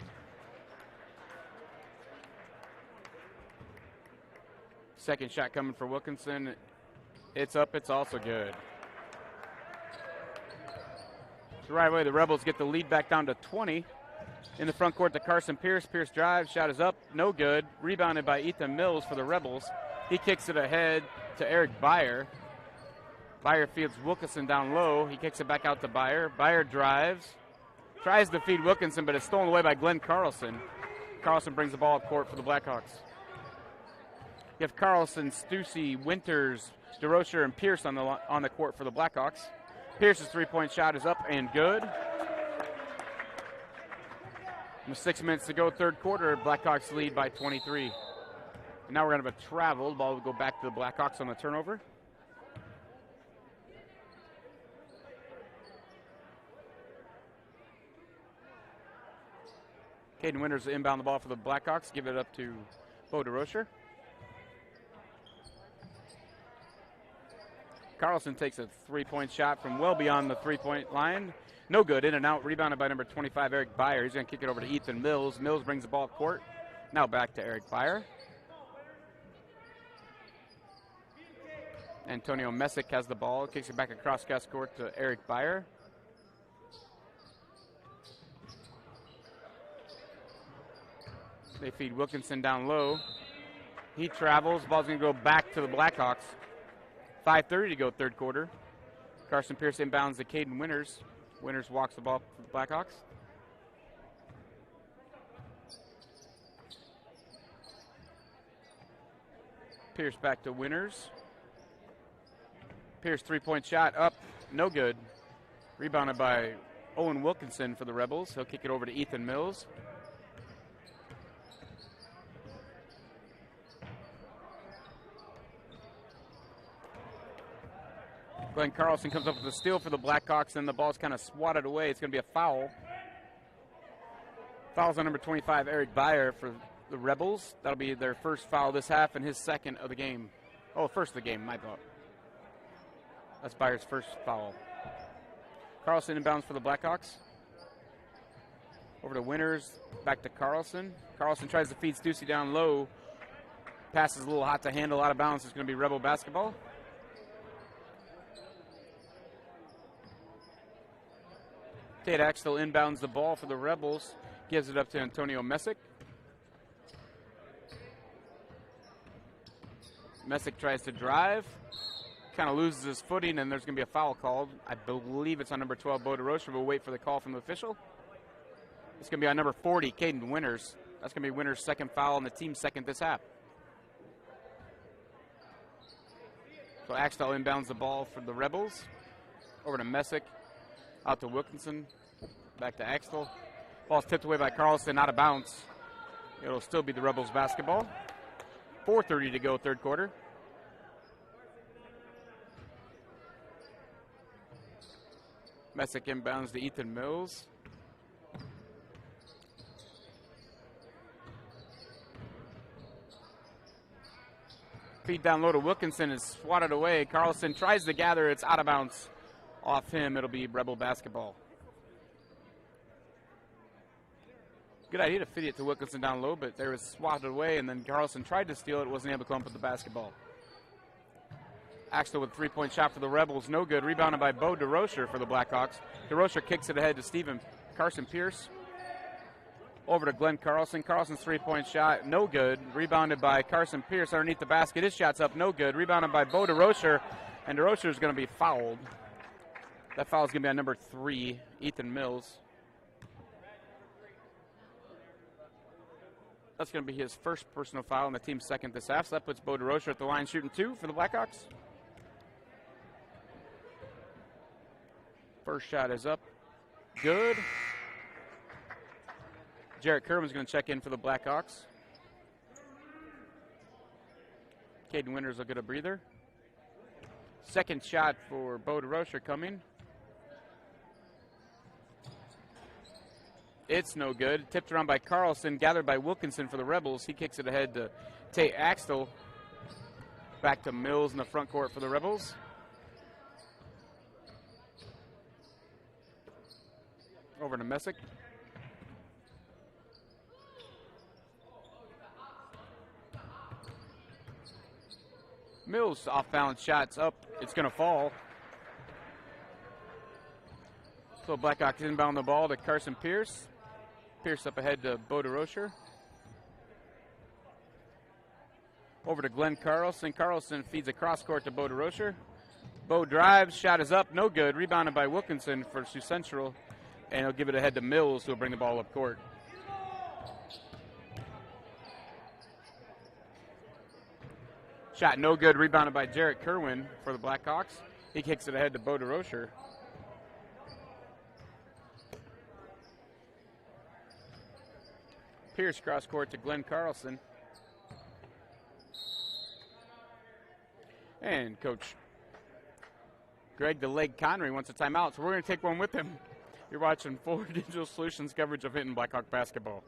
Second shot coming for Wilkinson. It's up, it's also good. So right away the Rebels get the lead back down to 20. In the front court to Carson Pierce. Pierce drives, shot is up, no good. Rebounded by Ethan Mills for the Rebels. He kicks it ahead to Eric Beyer. Beyer feeds Wilkinson down low. He kicks it back out to Beyer. Beyer drives, tries to feed Wilkinson, but it's stolen away by Glenn Carlson. Carlson brings the ball up court for the Blackhawks. You have Carlson, Stussy, Winters, DeRocher, and Pierce on the court for the Blackhawks. Pierce's three-point shot is up and good. With 6 minutes to go, third quarter, Blackhawks lead by 23. And now we're going to have a travel. The ball will go back to the Blackhawks on the turnover. Caden Winters will inbound the ball for the Blackhawks. Give it up to Bo DeRocher. Carlson takes a three-point shot from well beyond the three-point line. No good, in and out, rebounded by number 25, Eric Beyer. He's going to kick it over to Ethan Mills. Mills brings the ball up court. Now back to Eric Beyer. Antonio Messick has the ball, kicks it back across grass court to Eric Beyer. They feed Wilkinson down low. He travels, ball's going to go back to the Blackhawks. 5:30 to go, third quarter. Carson Pierce inbounds to Caden Winters. Winters walks the ball for the Blackhawks. Pierce back to Winters. Pierce three-point shot up, no good. Rebounded by Owen Wilkinson for the Rebels. He'll kick it over to Ethan Mills. Glenn Carlson comes up with a steal for the Blackhawks, and the ball's kind of swatted away. It's going to be a foul. Foul's on number 25, Eric Beyer for the Rebels. That'll be their first foul this half and his second of the game. Oh, first of the game, my fault. That's Beyer's first foul. Carlson inbounds for the Blackhawks. Over to Winters, back to Carlson. Carlson tries to feed Stussy down low. Pass is a little hot to handle, out of bounds. It's going to be Rebel basketball. Tate Axtell inbounds the ball for the Rebels. Gives it up to Antonio Messick. Messick tries to drive. Kind of loses his footing, and there's going to be a foul called. I believe it's on number 12, Bo DeRocher. We'll wait for the call from the official. It's going to be on number 40, Caden Winters. That's going to be Winters' second foul and the team's second this half. So Axtell inbounds the ball for the Rebels. Over to Messick. Out to Wilkinson, back to Axtell. Ball's tipped away by Carlson, out of bounds. It'll still be the Rebels basketball. 4:30 to go, third quarter. Messick inbounds to Ethan Mills. Feed down low to Wilkinson is swatted away. Carlson tries to gather. It's out of bounds off him. It'll be Rebel basketball. Good idea to feed it to Wilkinson down low, but there was swatted away, and then Carlson tried to steal it. Wasn't able to come up with the basketball. Axtell with a three-point shot for the Rebels. No good. Rebounded by Bo DeRocher for the Blackhawks. DeRocher kicks it ahead to Carson Pierce. Over to Glenn Carlson. Carlson's three-point shot, no good. Rebounded by Carson Pierce underneath the basket. His shot's up, no good. Rebounded by Bo DeRocher, and DeRocher is going to be fouled. That foul is going to be on number 3, Ethan Mills. That's going to be his first personal foul and the team's second this half. So that puts Bo DeRocher at the line shooting 2 for the Blackhawks. First shot is up, good. Jarrett Kerwin's going to check in for the Blackhawks. Caden Winters will get a breather. Second shot for Bo DeRocher coming. It's no good. Tipped around by Carlson, gathered by Wilkinson for the Rebels. He kicks it ahead to Tate Axtell. Back to Mills in the front court for the Rebels. Over to Messick. Mills off-balance shots up. It's going to fall. So Blackhawks inbound the ball to Carson Pierce. Pierce up ahead to Bo DeRocher. Over to Glenn Carlson. Carlson feeds across court to Bo DeRocher. Bo drives. Shot is up. No good. Rebounded by Wilkinson for Sioux Central. And he'll give it ahead to Mills, who will bring the ball up court. Shot no good, rebounded by Jarrett Kerwin for the Blackhawks. He kicks it ahead to Bo DeRocher. Pierce cross court to Glenn Carlson. And Coach Greg the Leg Connery wants a timeout, so we're going to take one with him. You're watching Forward Digital Solutions coverage of Hinton Blackhawk basketball.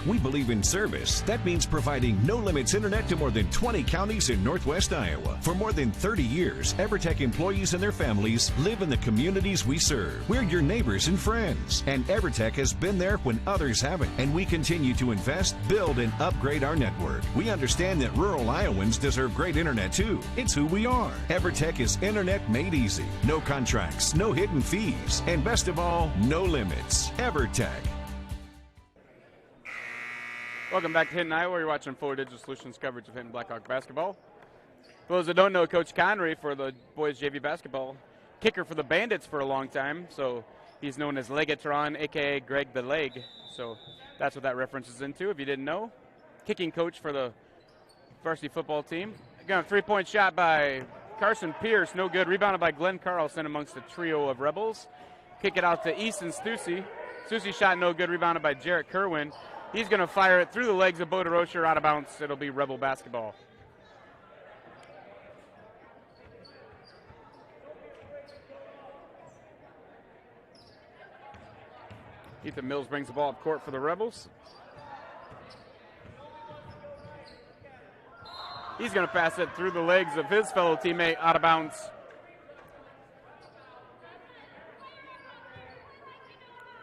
We believe in service. That means providing no-limits internet to more than 20 counties in Northwest Iowa. For more than 30 years, EverTech employees and their families live in the communities we serve. We're your neighbors and friends, and EverTech has been there when others haven't, and we continue to invest, build, and upgrade our network. We understand that rural Iowans deserve great internet too. It's who we are. EverTech is internet made easy. No contracts, no hidden fees, and best of all, no limits. EverTech.
Welcome back to Hinton, Iowa. You're watching Forward Digital Solutions coverage of Hinton Blackhawk basketball. For those that don't know, Coach Connery for the boys JV basketball, kicker for the Bandits for a long time, so he's known as Legatron, a.k.a. Greg the Leg. So that's what that reference is into, if you didn't know. Kicking coach for the varsity football team. Again, a three-point shot by Carson Pierce, no good. Rebounded by Glenn Carlson amongst the trio of Rebels. Kick it out to Easton Stussy. Stussy shot no good, rebounded by Jarrett Kerwin. He's going to fire it through the legs of Bo DeRocher, out of bounds. It'll be Rebel basketball. Ethan Mills brings the ball up court for the Rebels. He's going to pass it through the legs of his fellow teammate, out of bounds.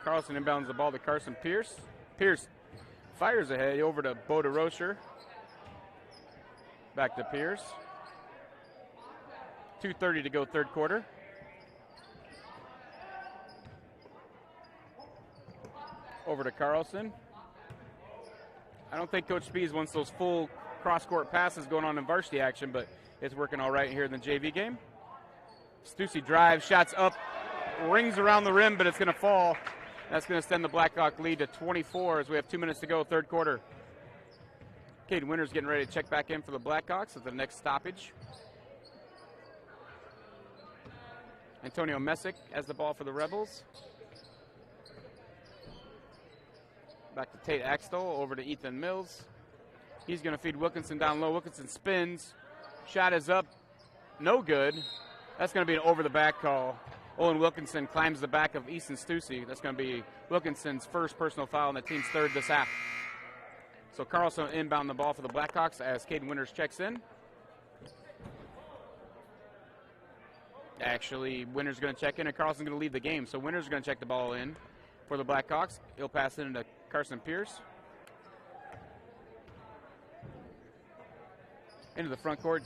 Carlson inbounds the ball to Carson Pierce. Pierce fires ahead over to Bo DeRocher. Back to Pierce. 2:30 to go, third quarter. Over to Carlson. I don't think Coach Spees wants those full cross-court passes going on in varsity action, but it's working all right here in the JV game. Stussy drives, shots up, rings around the rim, but it's going to fall. That's going to extend the Blackhawk lead to 24 as we have 2 minutes to go, third quarter. Caden Winters getting ready to check back in for the Blackhawks at the next stoppage. Antonio Messick has the ball for the Rebels. Back to Tate Axtell, over to Ethan Mills. He's going to feed Wilkinson down low. Wilkinson spins. Shot is up. no good. That's going to be an over-the-back call. Owen Wilkinson climbs the back of Easton Stussy. That's going to be Wilkinson's first personal foul and the team's third this half. So Carlson inbound the ball for the Blackhawks as Caden Winters checks in. Actually, Winters going to check in and Carlson's going to leave the game. So Winters is going to check the ball in for the Blackhawks. He'll pass it into Carson Pierce. Into the front court.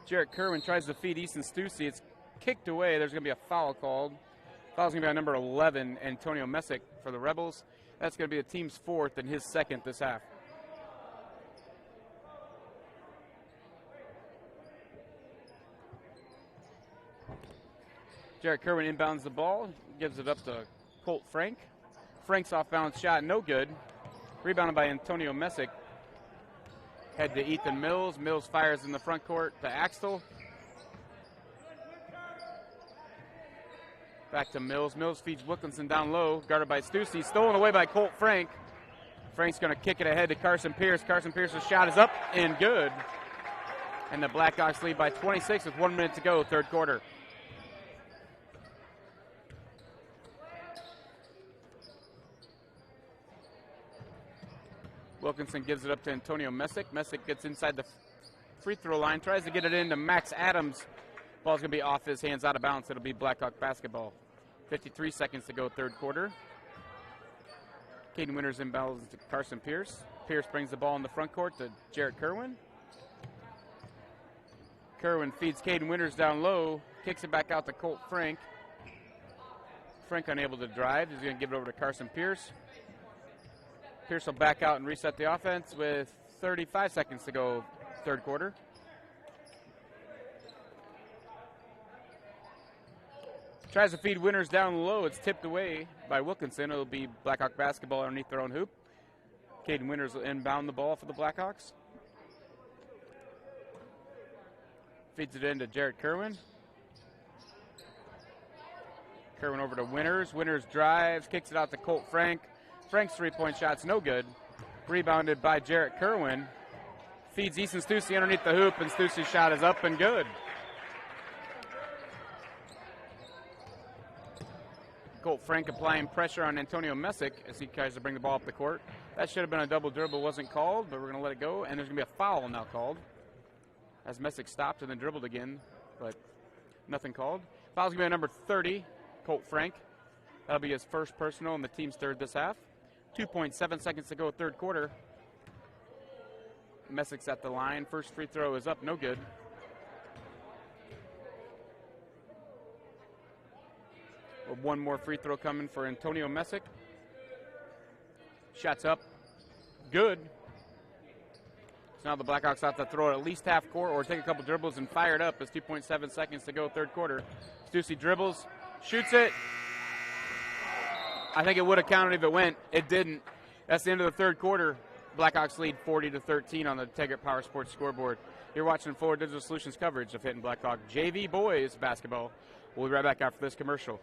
Jarrett Kerwin tries to feed Easton Stussy. It's kicked away. There's going to be a foul called. Foul's going to be on number 11, Antonio Messick for the Rebels. That's going to be the team's fourth and his second this half. Jarrett Kerwin inbounds the ball, gives it up to Colt Frank. Frank's off-balance shot, no good. Rebounded by Antonio Messick. Head to Ethan Mills. Mills fires in the front court to Axtell. Back to Mills. Mills feeds Wilkinson down low, guarded by Stussy. Stolen away by Colt Frank. Frank's going to kick it ahead to Carson Pierce. Carson Pierce's shot is up and good. And the Blackhawks lead by 26 with 1 minute to go, third quarter. Wilkinson gives it up to Antonio Messick. Messick gets inside the free throw line, tries to get it into Max Adams. Ball's going to be off his hands, out of bounds. It'll be Blackhawk basketball. 53 seconds to go, third quarter. Caden Winters inbounds to Carson Pierce. Pierce brings the ball in the front court to Jarrett Kerwin. Kerwin feeds Caden Winters down low, kicks it back out to Colt Frank. Frank unable to drive. He's going to give it over to Carson Pierce. Pierce will back out and reset the offense with 35 seconds to go, third quarter. Tries to feed Winters down low. It's tipped away by Wilkinson. It'll be Blackhawk basketball underneath their own hoop. Caden Winters will inbound the ball for the Blackhawks. Feeds it into Jarrett Kerwin. Kerwin over to Winters. Winters drives, kicks it out to Colt Frank. Frank's three-point shot's no good. Rebounded by Jarrett Kerwin. Feeds Easton Stussy underneath the hoop, and Stussy's shot is up and good. Colt Frank applying pressure on Antonio Messick as he tries to bring the ball up the court. That should have been a double dribble, wasn't called, but we're going to let it go, and there's going to be a foul now called as Messick stopped and then dribbled again, but nothing called. Foul's going to be on number 30, Colt Frank. That'll be his first personal and the team's third this half. 2.7 seconds to go, third quarter. Messick's at the line. First free throw is up, no good. One more free throw coming for Antonio Messick. Shots up, good. So now the Blackhawks have to throw it at least half court or take a couple dribbles and fire it up. It's 2.7 seconds to go, third quarter. Stussy dribbles, shoots it. I think it would have counted if it went. It didn't. That's the end of the third quarter. Blackhawks lead 40-13 on the Taggart Power Sports scoreboard. You're watching Fuller Digital Solutions coverage of Hinton Blackhawk JV boys basketball. We'll be right back after this commercial.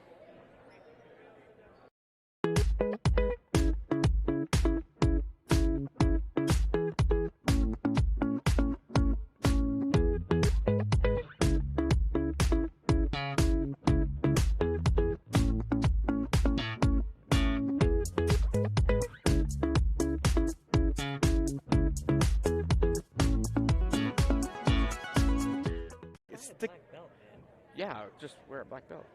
Yeah, just wear a black belt.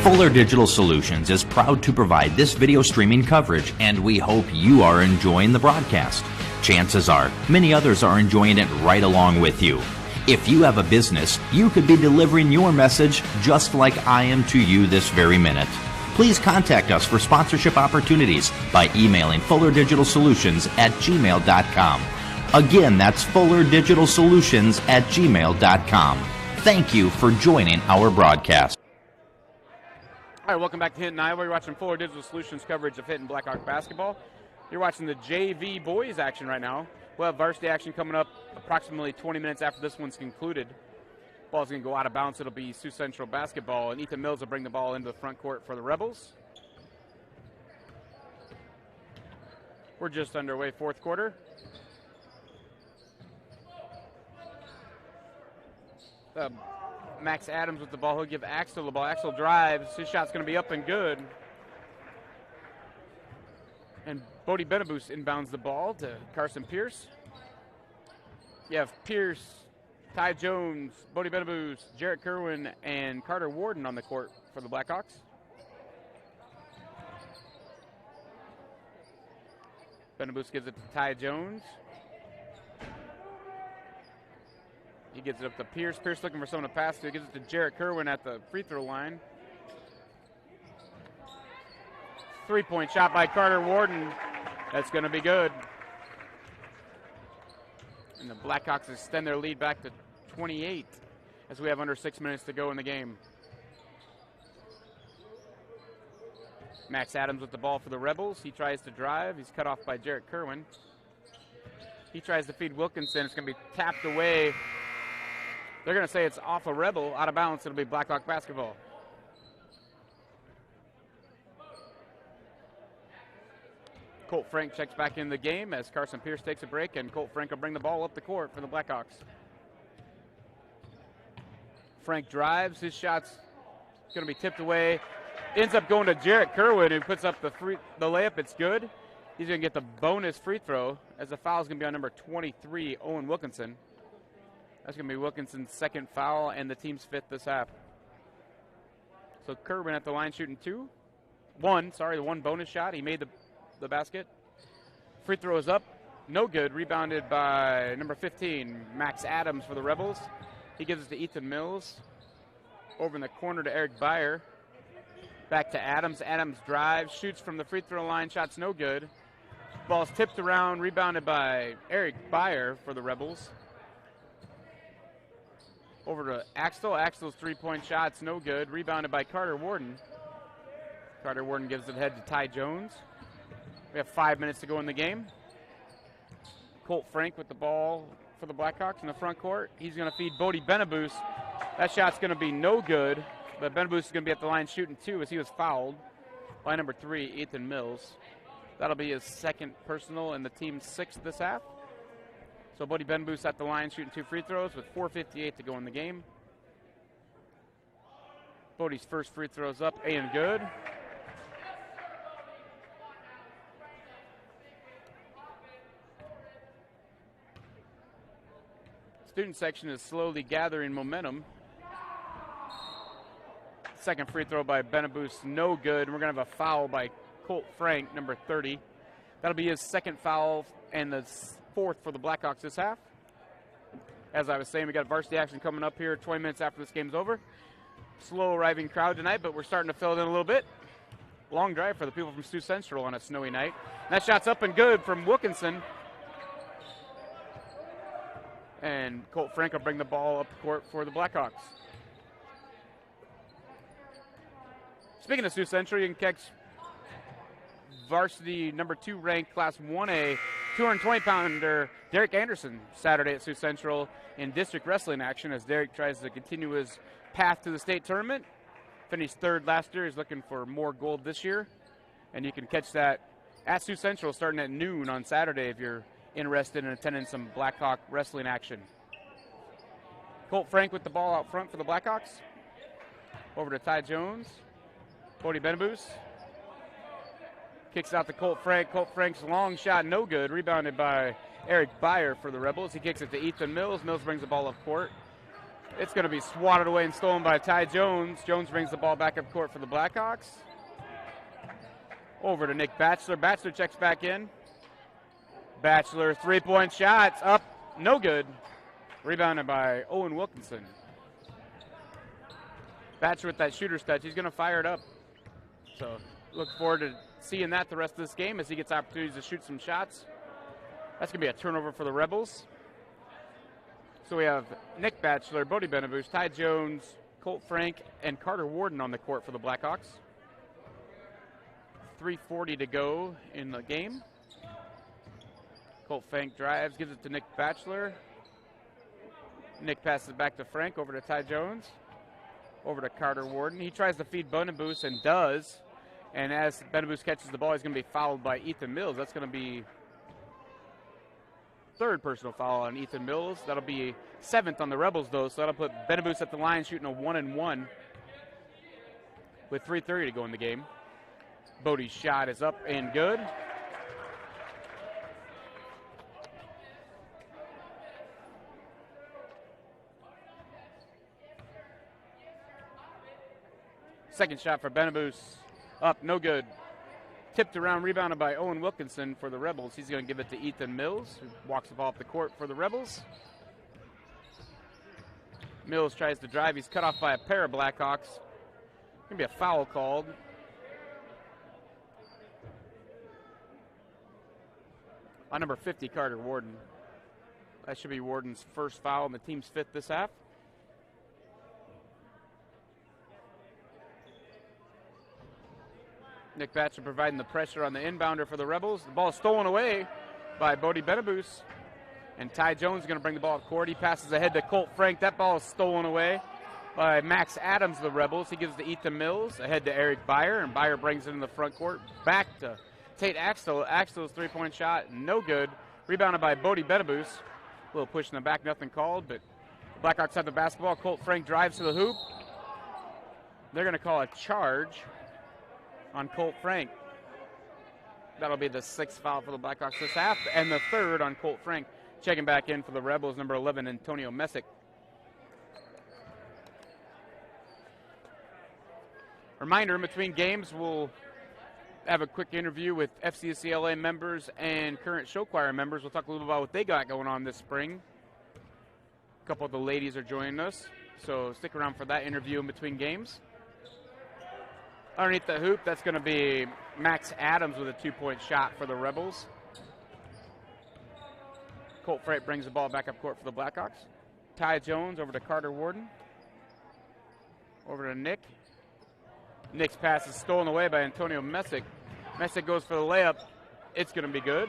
Fuller Digital Solutions is proud to provide this video streaming coverage, and we hope you are enjoying the broadcast. Chances are, many others are enjoying it right along with you. If you have a business, you could be delivering your message just like I am to you this very minute. Please contact us for sponsorship opportunities by emailing fullerdigitalsolutions@gmail.com. Again, that's fullerdigitalsolutions@gmail.com. Thank you for joining our broadcast.
All right, welcome back to Hinton, Iowa. You're watching Fuller Digital Solutions coverage of Hinton Blackhawk basketball. You're watching the JV boys action right now. We'll have varsity action coming up approximately 20 minutes after this one's concluded. Ball's going to go out of bounds. It'll be Sioux Central basketball, and Ethan Mills will bring the ball into the front court for the Rebels. We're just underway, fourth quarter. Max Adams with the ball. He'll give Axel the ball. Axel drives. His shot's going to be up and good. And Bodie Benabus inbounds the ball to Carson Pierce. You have Pierce, Ty Jones, Bodie Benabus, Jarrett Kerwin, and Carter Warden on the court for the Blackhawks. Benabus gives it to Ty Jones. He gives it up to Pierce. Pierce looking for someone to pass to. He gives it to Jarrett Kerwin at the free throw line. 3-point shot by Carter Warden. That's going to be good. And the Blackhawks extend their lead back to 28 as we have under 6 minutes to go in the game. Max Adams with the ball for the Rebels. He tries to drive. He's cut off by Jarrett Kerwin. He tries to feed Wilkinson. It's going to be tapped away. They're going to say it's off a Rebel. Out of bounds. It'll be Blackhawk basketball. Colt Frank checks back in the game as Carson Pierce takes a break, and Colt Frank will bring the ball up the court for the Blackhawks. Frank drives. His shot's going to be tipped away. Ends up going to Jarrett Kerwin, who puts up the layup. It's good. He's going to get the bonus free throw as the foul is going to be on number 23, Owen Wilkinson. That's going to be Wilkinson's second foul and the team's fifth this half. So Kerwin at the line shooting the one bonus shot. He made the basket. Free throw is up. No good. Rebounded by number 15, Max Adams for the Rebels. He gives it to Ethan Mills. Over in the corner to Eric Byer. Back to Adams. Adams drives, shoots from the free throw line. Shot's no good. Ball's tipped around, rebounded by Eric Byer for the Rebels. Over to Axel. Axel's three-point shot's no good. Rebounded by Carter Warden. Carter Warden gives it ahead to Ty Jones. We have 5 minutes to go in the game. Colt Frank with the ball for the Blackhawks in the front court. He's going to feed Bodie Benabus. That shot's going to be no good, but Benabus is going to be at the line shooting two as he was fouled by number 3, Ethan Mills. That'll be his second personal and the team's sixth this half. So Bodie Benabus at the line shooting 2 free throws with 4:58 to go in the game. Bodie's first free throw's up and good. Student section is slowly gathering momentum. Second free throw by Benabus, no good. We're going to have a foul by Colt Frank, number 30. That'll be his second foul and the fourth for the Blackhawks this half. As I was saying, we got varsity action coming up here 20 minutes after this game's over. Slow arriving crowd tonight, but we're starting to fill it in a little bit. Long drive for the people from Sioux Central on a snowy night. And that shot's up and good from Wilkinson. And Colt Frank will bring the ball up the court for the Blackhawks. Speaking of Sioux Central, you can catch varsity number 2 ranked Class 1A 220-pounder Derek Anderson Saturday at Sioux Central in district wrestling action as Derek tries to continue his path to the state tournament. Finished third last year. He's looking for more gold this year. And you can catch that at Sioux Central starting at noon on Saturday if you're interested in attending some Blackhawk wrestling action. Colt Frank with the ball out front for the Blackhawks. Over to Ty Jones. Bodie Benabus. Kicks out to Colt Frank. Colt Frank's long shot, no good. Rebounded by Eric Byer for the Rebels. He kicks it to Ethan Mills. Mills brings the ball up court. It's going to be swatted away and stolen by Ty Jones. Jones brings the ball back up court for the Blackhawks. Over to Nick Batchelor. Batchelor checks back in. Batchelor, three-point shots up, no good. Rebounded by Owen Wilkinson. Batchelor with that shooter's touch. He's going to fire it up. So look forward to seeing that the rest of this game as he gets opportunities to shoot some shots. That's going to be a turnover for the Rebels. So we have Nick Batchelor, Bodie Benabus, Ty Jones, Colt Frank, and Carter Warden on the court for the Blackhawks. 3:40 to go in the game. Colt Frank drives, gives it to Nick Batchelor. Nick passes it back to Frank, over to Ty Jones. Over to Carter Warden. He tries to feed Benabus and does. And as Benabus catches the ball, he's going to be fouled by Ethan Mills. That's going to be third personal foul on Ethan Mills. That'll be 7th on the Rebels, though, so that'll put Benabus at the line shooting a 1-and-1 with 3:30 to go in the game. Bodie's shot is up and good. Second shot for Benabus. Up, no good. Tipped around, rebounded by Owen Wilkinson for the Rebels. He's going to give it to Ethan Mills, who walks the ball up the court for the Rebels. Mills tries to drive. He's cut off by a pair of Blackhawks. Going to be a foul called. On number 50, Carter Warden. That should be Warden's first foul and the team's 5th this half. Nick Batcher providing the pressure on the inbounder for the Rebels. The ball is stolen away by Bodie Benabus. And Ty Jones is going to bring the ball up court. He passes ahead to Colt Frank. That ball is stolen away by Max Adams of the Rebels. He gives it to Ethan Mills. Ahead to Eric Byer. And Byer brings it in the front court. Back to Tate Axtell. Axtell's three-point shot, no good. Rebounded by Bodie Benabus. A little push in the back, nothing called. But the Blackhawks have the basketball. Colt Frank drives to the hoop. They're going to call a charge on Colt Frank. That'll be the 6th foul for the Blackhawks this half, and the 3rd on Colt Frank. Checking back in for the Rebels, number 11, Antonio Messick. Reminder, in between games, we'll have a quick interview with FCSCLA members and current show choir members. We'll talk a little about what they got going on this spring. A couple of the ladies are joining us, so stick around for that interview in between games. Underneath the hoop, that's going to be Max Adams with a 2-point shot for the Rebels. Colt Frank brings the ball back up court for the Blackhawks. Ty Jones over to Carter Warden. Over to Nick. Nick's pass is stolen away by Antonio Messick. Messick goes for the layup. It's going to be good.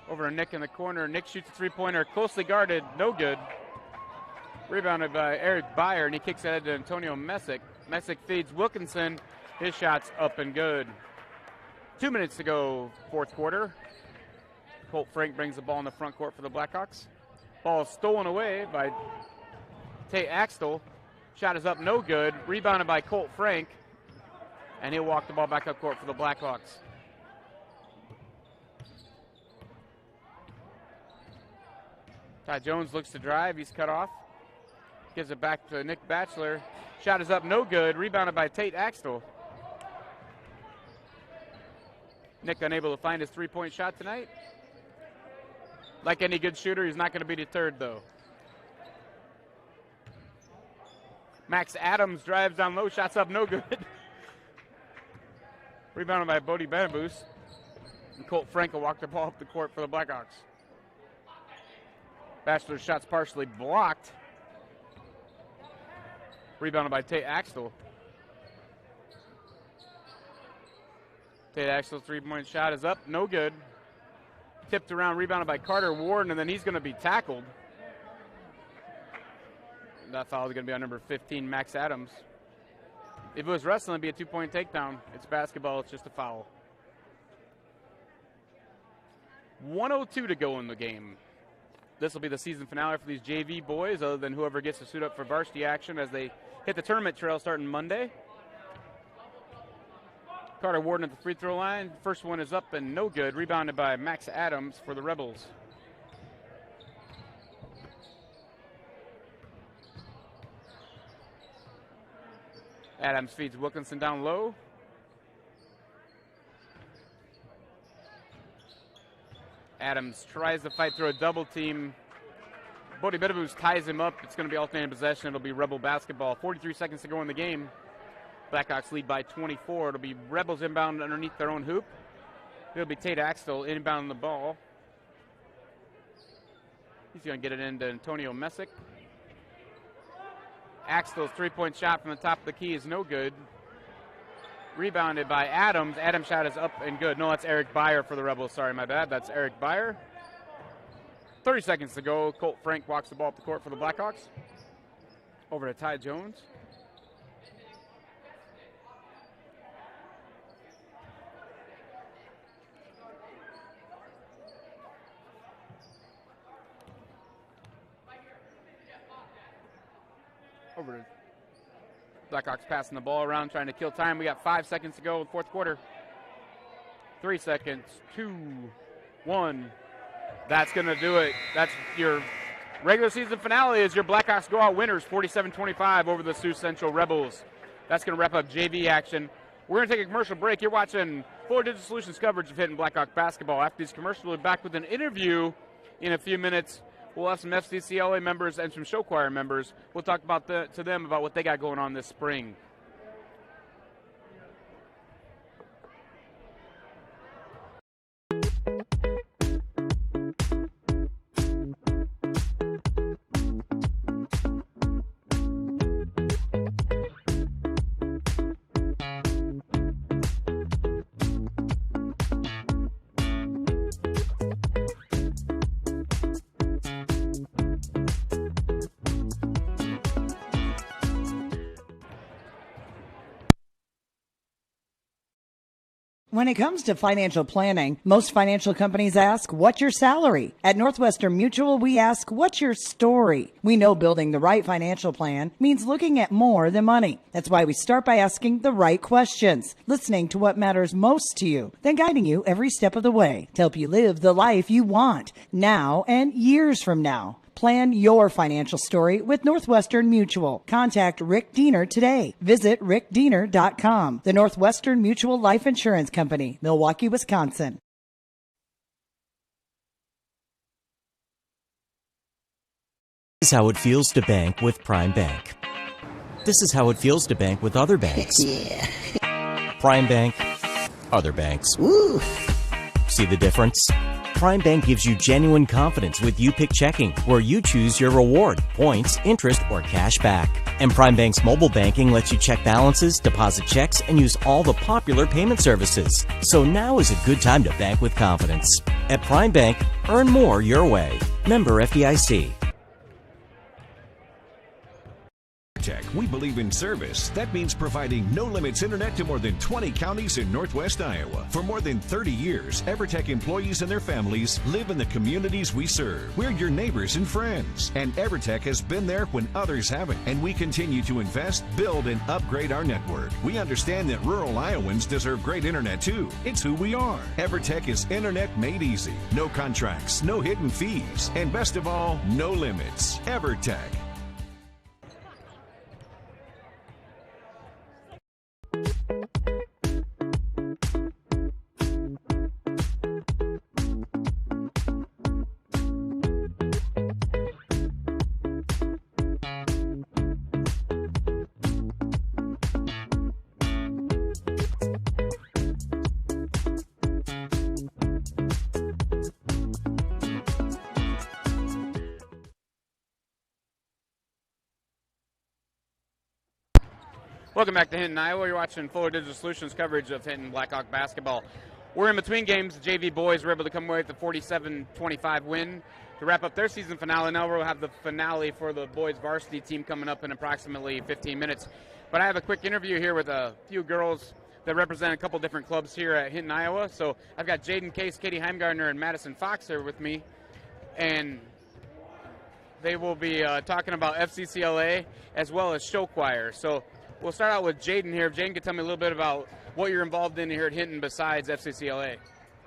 Over to Nick in the corner. Nick shoots a three-pointer, closely guarded, no good. Rebounded by Eric Byer, and he kicks ahead to Antonio Messick. Messick feeds Wilkinson. His shot's up and good. 2 minutes to go, fourth quarter. Colt Frank brings the ball in the front court for the Blackhawks. Ball stolen away by Tate Axtell. Shot is up, no good. Rebounded by Colt Frank, and he'll walk the ball back up court for the Blackhawks. Ty Jones looks to drive. He's cut off. Gives it back to Nick Batchelor. Shot is up, no good. Rebounded by Tate Axtell. Nick unable to find his three-point shot tonight. Like any good shooter, he's not going to be deterred, though. Max Adams drives down low. Shots up, no good. Rebounded by Bodie Benabus. And Colt Frank will walk the ball up the court for the Blackhawks. Batchelor's shot's partially blocked. Rebounded by Tate Axtell. Tate Axtell's three-point shot is up, no good. Tipped around, rebounded by Carter Warden, and then he's going to be tackled. That foul is going to be on number 15, Max Adams. If it was wrestling, it'd be a two-point takedown. It's basketball, it's just a foul. 1:02 to go in the game. This will be the season finale for these JV boys, other than whoever gets to suit up for varsity action as they hit the tournament trail starting Monday. Carter Warden at the free throw line. First one is up and no good. Rebounded by Max Adams for the Rebels. Adams feeds Wilkinson down low. Adams tries to fight through a double team. Bodie Benabus ties him up. It's going to be alternating possession. It'll be Rebel basketball. 43 seconds to go in the game. Blackhawks lead by 24. It'll be Rebels inbound underneath their own hoop. It'll be Tate Axtell inbounding the ball. He's going to get it into Antonio Messick. Axtell's three-point shot from the top of the key is no good. Rebounded by Adams. Adams' shot is up and good. No, that's Eric Byer for the Rebels. Sorry, my bad. That's Eric Byer. 30 seconds to go. Colt Frank walks the ball up the court for the Blackhawks. Over to Ty Jones. Over to Blackhawks passing the ball around, trying to kill time. We got 5 seconds to go in the fourth quarter. 3 seconds, 2, 1. That's going to do it. That's your regular season finale as your Blackhawks go out winners, 47-25 over the Sioux Central Rebels. That's going to wrap up JV action. We're going to take a commercial break. You're watching Fuller Digital Solutions coverage of Hinton Blackhawk basketball. After these commercials, we'll be back with an interview in a few minutes. We'll have some FCCLA members and some show choir members. We'll talk about to them about what they got going on this spring.
When it comes to financial planning, most financial companies ask, what's your salary? At Northwestern Mutual, we ask, what's your story? We know building the right financial plan means looking at more than money. That's why we start by asking the right questions, listening to what matters most to you, then guiding you every step of the way to help you live the life you want now and years from now. Plan your financial story with Northwestern Mutual. Contact Rick Diener today. Visit rickdiener.com. The Northwestern Mutual Life Insurance Company, Milwaukee, Wisconsin.
This is how it feels to bank with Prime Bank. This is how it feels to bank with other banks.
Yeah.
Prime Bank, other banks.
Woo.
See the difference? Prime Bank gives you genuine confidence with You-Pick Checking, where you choose your reward, points, interest, or cash back. And Prime Bank's mobile banking lets you check balances, deposit checks, and use all the popular payment services. So now is a good time to bank with confidence. At Prime Bank, earn more your way. Member FDIC.
We believe in service. That means providing no-limits internet to more than 20 counties in Northwest Iowa. For more than 30 years, EverTech employees and their families live in the communities we serve. We're your neighbors and friends. And EverTech has been there when others haven't. And we continue to invest, build, and upgrade our network. We understand that rural Iowans deserve great internet too. It's who we are. EverTech is internet made easy. No contracts, no hidden fees, and best of all, no limits. EverTech.
Welcome back to Hinton, Iowa. You're watching Fuller Digital Solutions coverage of Hinton Blackhawk basketball. We're in between games. The JV boys were able to come away with the 47-25 win to wrap up their season finale. Now we'll have the finale for the boys varsity team coming up in approximately 15 minutes. But I have a quick interview here with a few girls that represent a couple different clubs here at Hinton, Iowa. So I've got Jaden Case, Katie Heimgardner, and Madison Fox here with me. And they will be talking about FCCLA as well as show choir. So we'll start out with Jaden here. If Jaden could tell me a little bit about what you're involved in here at Hinton besides FCCLA.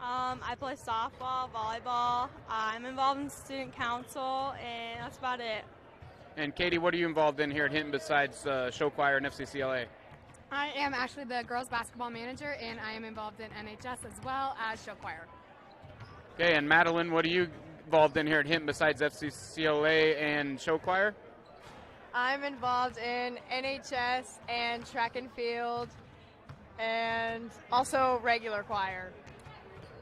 I play softball, volleyball. I'm involved in student council, and that's about it.
And Katie, what are you involved in here at Hinton besides show choir and FCCLA?
I am actually the girls basketball manager, and I am involved in NHS as well as show choir.
Okay, and Madeline, what are you involved in here at Hinton besides FCCLA and show choir?
I'm involved in NHS and track and field and also regular choir.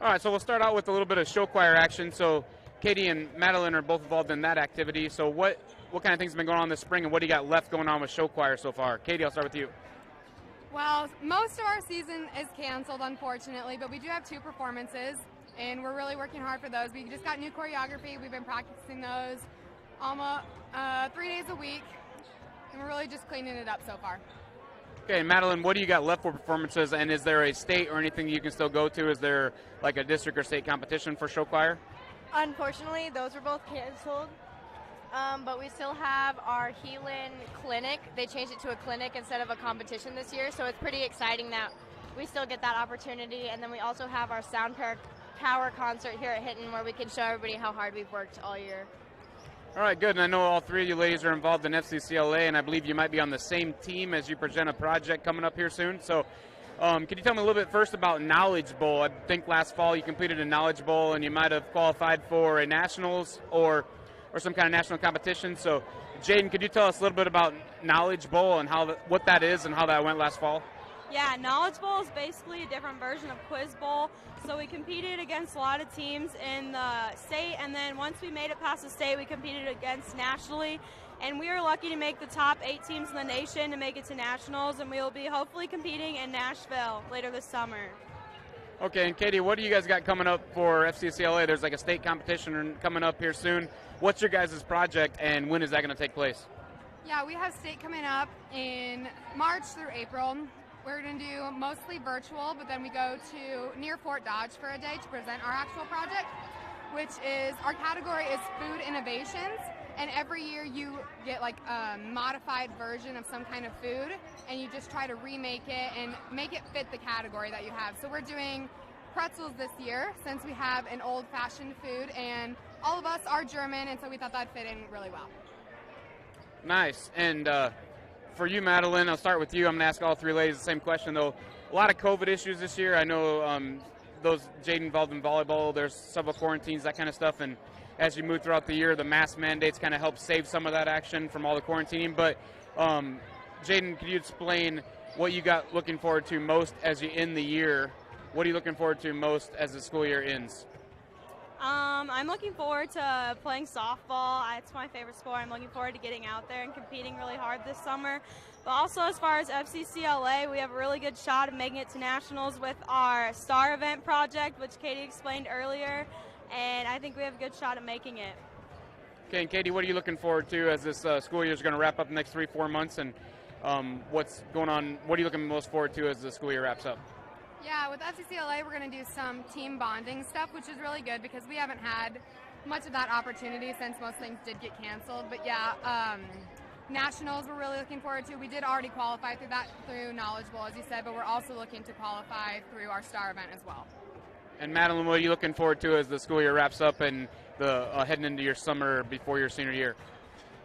All right, so we'll start out with a little bit of show choir action. So Katie and Madeline are both involved in that activity. So what kind of things have been going on this spring, and what do you got left going on with show choir so far? Katie, I'll start with you.
Well, most of our season is canceled, unfortunately, but we do have 2 performances. and we're really working hard for those. We just got new choreography. We've been practicing those almost 3 days a week, and we're really just cleaning it up so far.
Okay, Madeline, what do you got left for performances, and is there a state or anything you can still go to? Is there like a district or state competition for show choir?
Unfortunately, those were both canceled, but we still have our Heelan clinic. They changed it to a clinic instead of a competition this year, so it's pretty exciting that we still get that opportunity. And then we also have our Sound Power concert here at Hinton, where we can show everybody how hard we've worked all year.
All right, good. And I know all three of you ladies are involved in FCCLA, and I believe you might be on the same team as you present a project coming up here soon. So can you tell me a little bit first about Knowledge Bowl? I think last fall you completed a Knowledge Bowl, and you might have qualified for a nationals or some kind of national competition. So, Jaden, could you tell us a little bit about Knowledge Bowl and what that is and how that went last fall?
Yeah, Knowledge Bowl is basically a different version of Quiz Bowl. So we competed against a lot of teams in the state, and then once we made it past the state, we competed against nationally. And we were lucky to make the top 8 teams in the nation to make it to nationals, and we will be hopefully competing in Nashville later this summer.
Okay, and Katie, what do you guys got coming up for FCCLA? There's like a state competition coming up here soon. What's your guys' project, and when is that going to take place?
Yeah, we have state coming up in March through April. We're going to do mostly virtual, but then we go to near Fort Dodge for a day to present our actual project, which is, our category is food innovations, and every year you get like a modified version of some kind of food, and you just try to remake it and make it fit the category that you have. So we're doing pretzels this year, since we have an old-fashioned food, and all of us are German, and so we thought that'd fit in really well.
Nice. And for you, Madeline, I'll start with you. I'm going to ask all three ladies the same question, though. A lot of COVID issues this year. I know those Jaden involved in volleyball, there's several quarantines, that kind of stuff, and as you move throughout the year, the mask mandates kind of help save some of that action from all the quarantining. But Jaden, could you explain what you got looking forward to most as you end the year? What are you looking forward to most as the school year ends?
I'm looking forward to playing softball. It's my favorite sport. I'm looking forward to getting out there and competing really hard this summer. But also, as far as FCCLA, we have a really good shot of making it to nationals with our STAR event project, which Katie explained earlier, and I think we have a good shot at making it.
Okay, and Katie, what are you looking forward to as this school year is going to wrap up the next 3-4 months, and what's going on? What are you looking most forward to as the school year wraps up?
Yeah, with FCCLA, we're going to do some team bonding stuff, which is really good because we haven't had much of that opportunity since most things did get canceled. But yeah, nationals we're really looking forward to. We did already qualify through Knowledge Bowl, as you said, but we're also looking to qualify through our STAR event as well.
And Madeline, what are you looking forward to as the school year wraps up and heading into your summer before your senior year?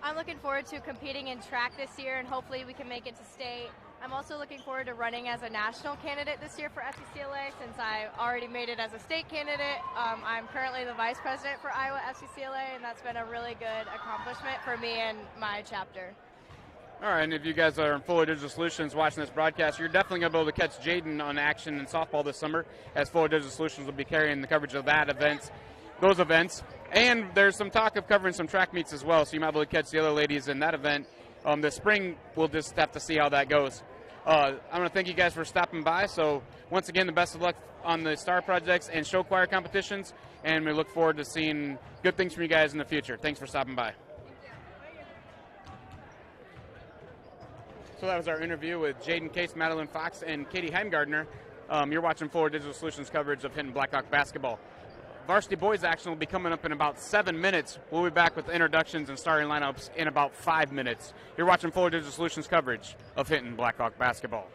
I'm looking forward to competing in track this year, and hopefully we can make it to state. I'm also looking forward to running as a national candidate this year for FCCLA, since I already made it as a state candidate. I'm currently the vice president for Iowa FCCLA, and that's been a really good accomplishment for me and my chapter.
All right, and if you guys are in Fuller Digital Solutions watching this broadcast, you're definitely going to be able to catch Jaden on action in softball this summer, as Fuller Digital Solutions will be carrying the coverage of those events. And there's some talk of covering some track meets as well, so you might be able to catch the other ladies in that event. This spring, we'll just have to see how that goes. I want to thank you guys for stopping by. So once again, the best of luck on the STAR projects and show choir competitions, and we look forward to seeing good things from you guys in the future. Thanks for stopping by. So that was our interview with Jaden Case, Madeline Fox, and Katie Heimgardner. You're watching Fuller Digital Solutions coverage of Hinton Blackhawk basketball. Varsity boys action will be coming up in about 7 minutes. We'll be back with introductions and starting lineups in about 5 minutes. You're watching Fuller Digital Solutions coverage of Hinton Blackhawk basketball.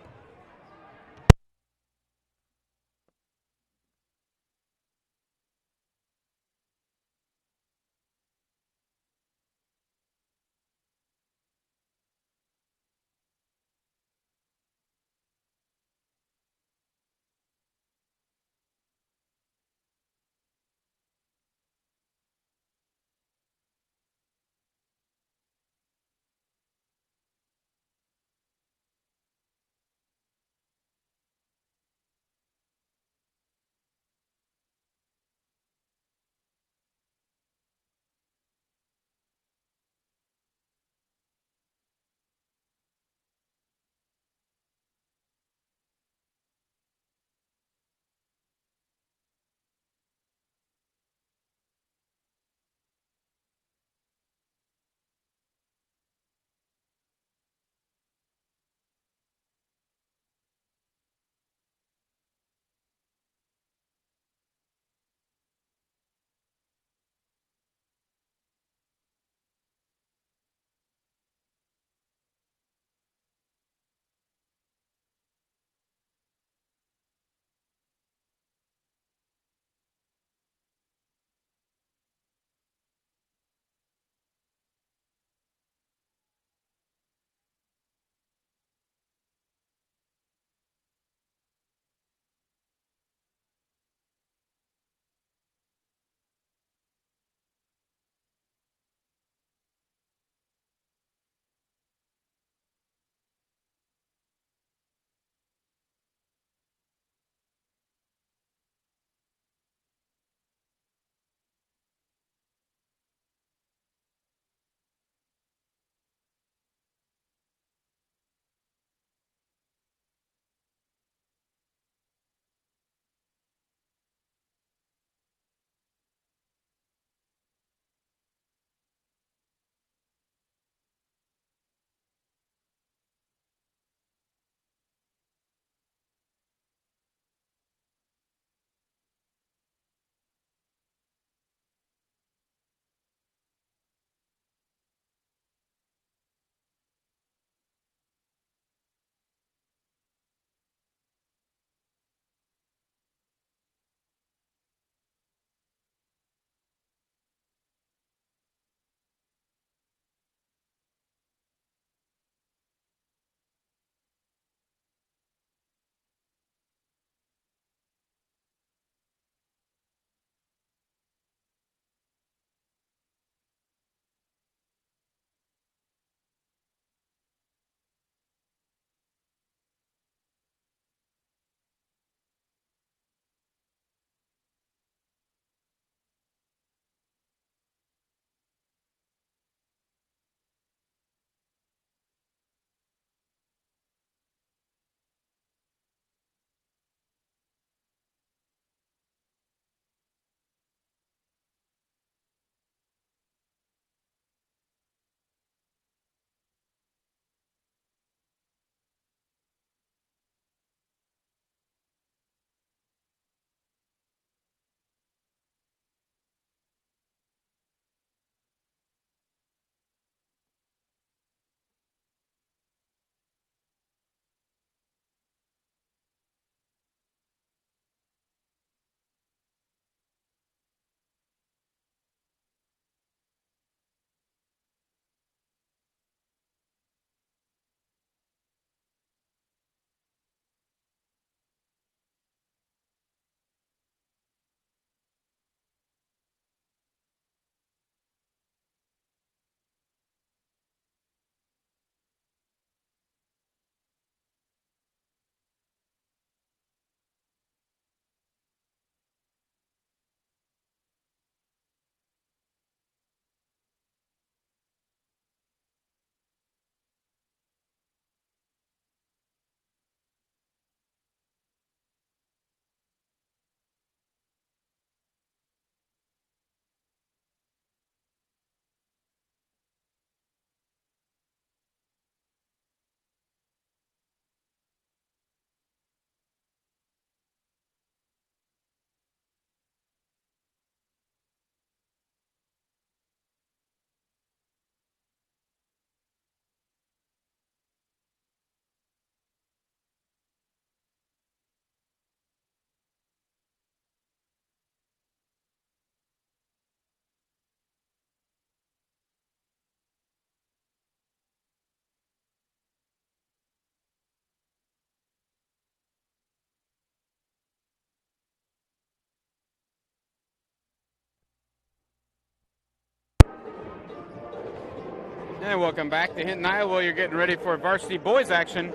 And welcome back to Hinton, Iowa. You're getting ready for varsity boys action.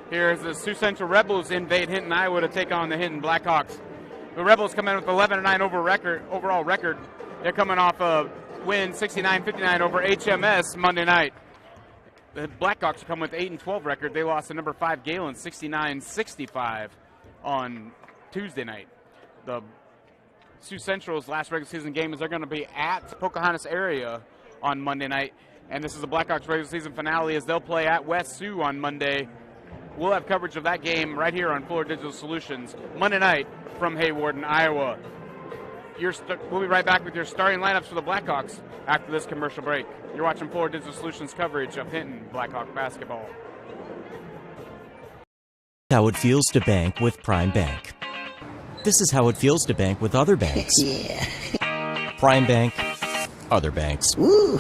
Here's the Sioux Central Rebels invade Hinton, Iowa to take on the Hinton Blackhawks. The Rebels come in with 11-9 overall record. They're coming off a win 69-59 over HMS Monday night. The Blackhawks come with 8-12 record. They lost to number 5 Galen 69-65 on Tuesday night. The Sioux Central's last regular season game is they're going to be at Pocahontas area on Monday night. And this is the Blackhawks regular season finale as they'll play at West Sioux on Monday. We'll have coverage of that game right here on Fuller Digital Solutions Monday night from Haywarden, Iowa. We'll be right back with your starting lineups for the Blackhawks after this commercial break. You're watching Fuller Digital Solutions coverage of Hinton Blackhawk basketball.
How it feels to bank with Prime Bank. This is how it feels to bank with other banks.
Yeah.
Prime Bank, other banks.
Woo.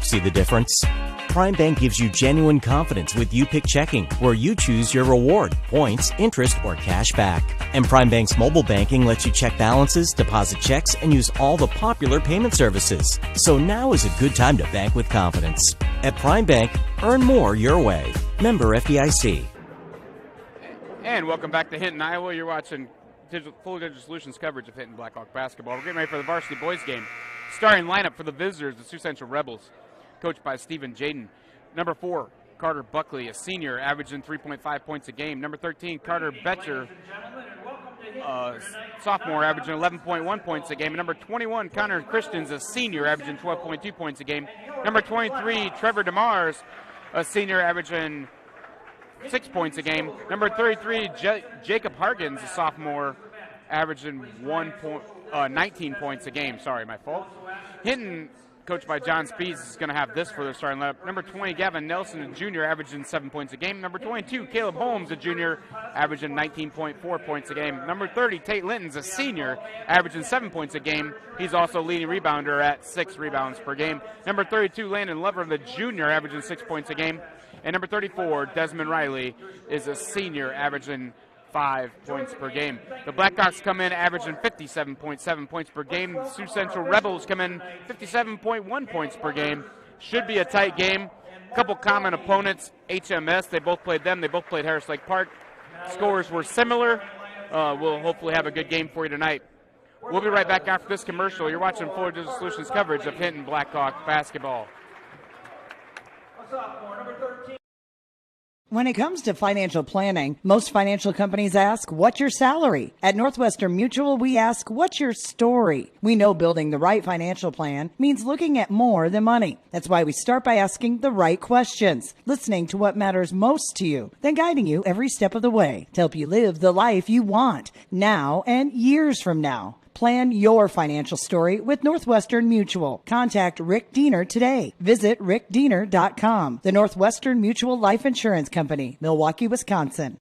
See the difference? Prime Bank gives you genuine confidence with You Pick Checking, where you choose your reward, points, interest, or cash back. And Prime Bank's mobile banking lets you check balances, deposit checks, and use all the popular payment services. So now is a good time to bank with confidence. At Prime Bank, earn more your way. Member FDIC.
And welcome back to Hinton, Iowa. You're watching Full Digital Solutions coverage of Hinton Blackhawk basketball. We're getting ready for the varsity boys game. Starting lineup for the visitors, the Sioux Central Rebels, coached by Stephen Jaden. Number 4, Carter Buckley, a senior, averaging 3.5 points a game. Number 13, Carter Betcher, sophomore, averaging 11.1 points a game. And number 21, Connor Christians, a senior, averaging 12.2 points a game. Number 23, Trevor DeMars, a senior, averaging 6 points a game. Number 33, Jacob Hargens, a sophomore, averaging 19 points a game. Sorry, my fault. Hinton, coached by John Spees, is going to have this for their starting lineup. Number 20, Gavin Nelson, a junior, averaging 7 points a game. Number 22, Caleb Holmes, a junior, averaging 19.4 points a game. Number 30, Tate Linton's a senior, averaging 7 points a game. He's also leading rebounder at 6 rebounds per game. Number 32, Landon Lover, the junior, averaging 6 points a game. And number 34, Desmond Riley, is a senior, averaging 5 points per game. The Blackhawks come in averaging 57.7 points per game. The Sioux Central Rebels come in 57.1 points per game. Should be a tight game. A couple common opponents, HMS, they both played them. They both played Harris Lake Park. Scores were similar. We'll hopefully have a good game for you tonight. We'll be right back after this commercial. You're watching Fuller Digital Solutions coverage of Hinton Blackhawk basketball.
When it comes to financial planning, most financial companies ask, what's your salary? At Northwestern Mutual, we ask, what's your story? We know building the right financial plan means looking at more than money. That's why we start by asking the right questions, listening to what matters most to you, then guiding you every step of the way to help you live the life you want now and years from now. Plan your financial story with Northwestern Mutual. Contact Rick Diener today. Visit rickdiener.com. The Northwestern Mutual Life Insurance Company, Milwaukee, Wisconsin.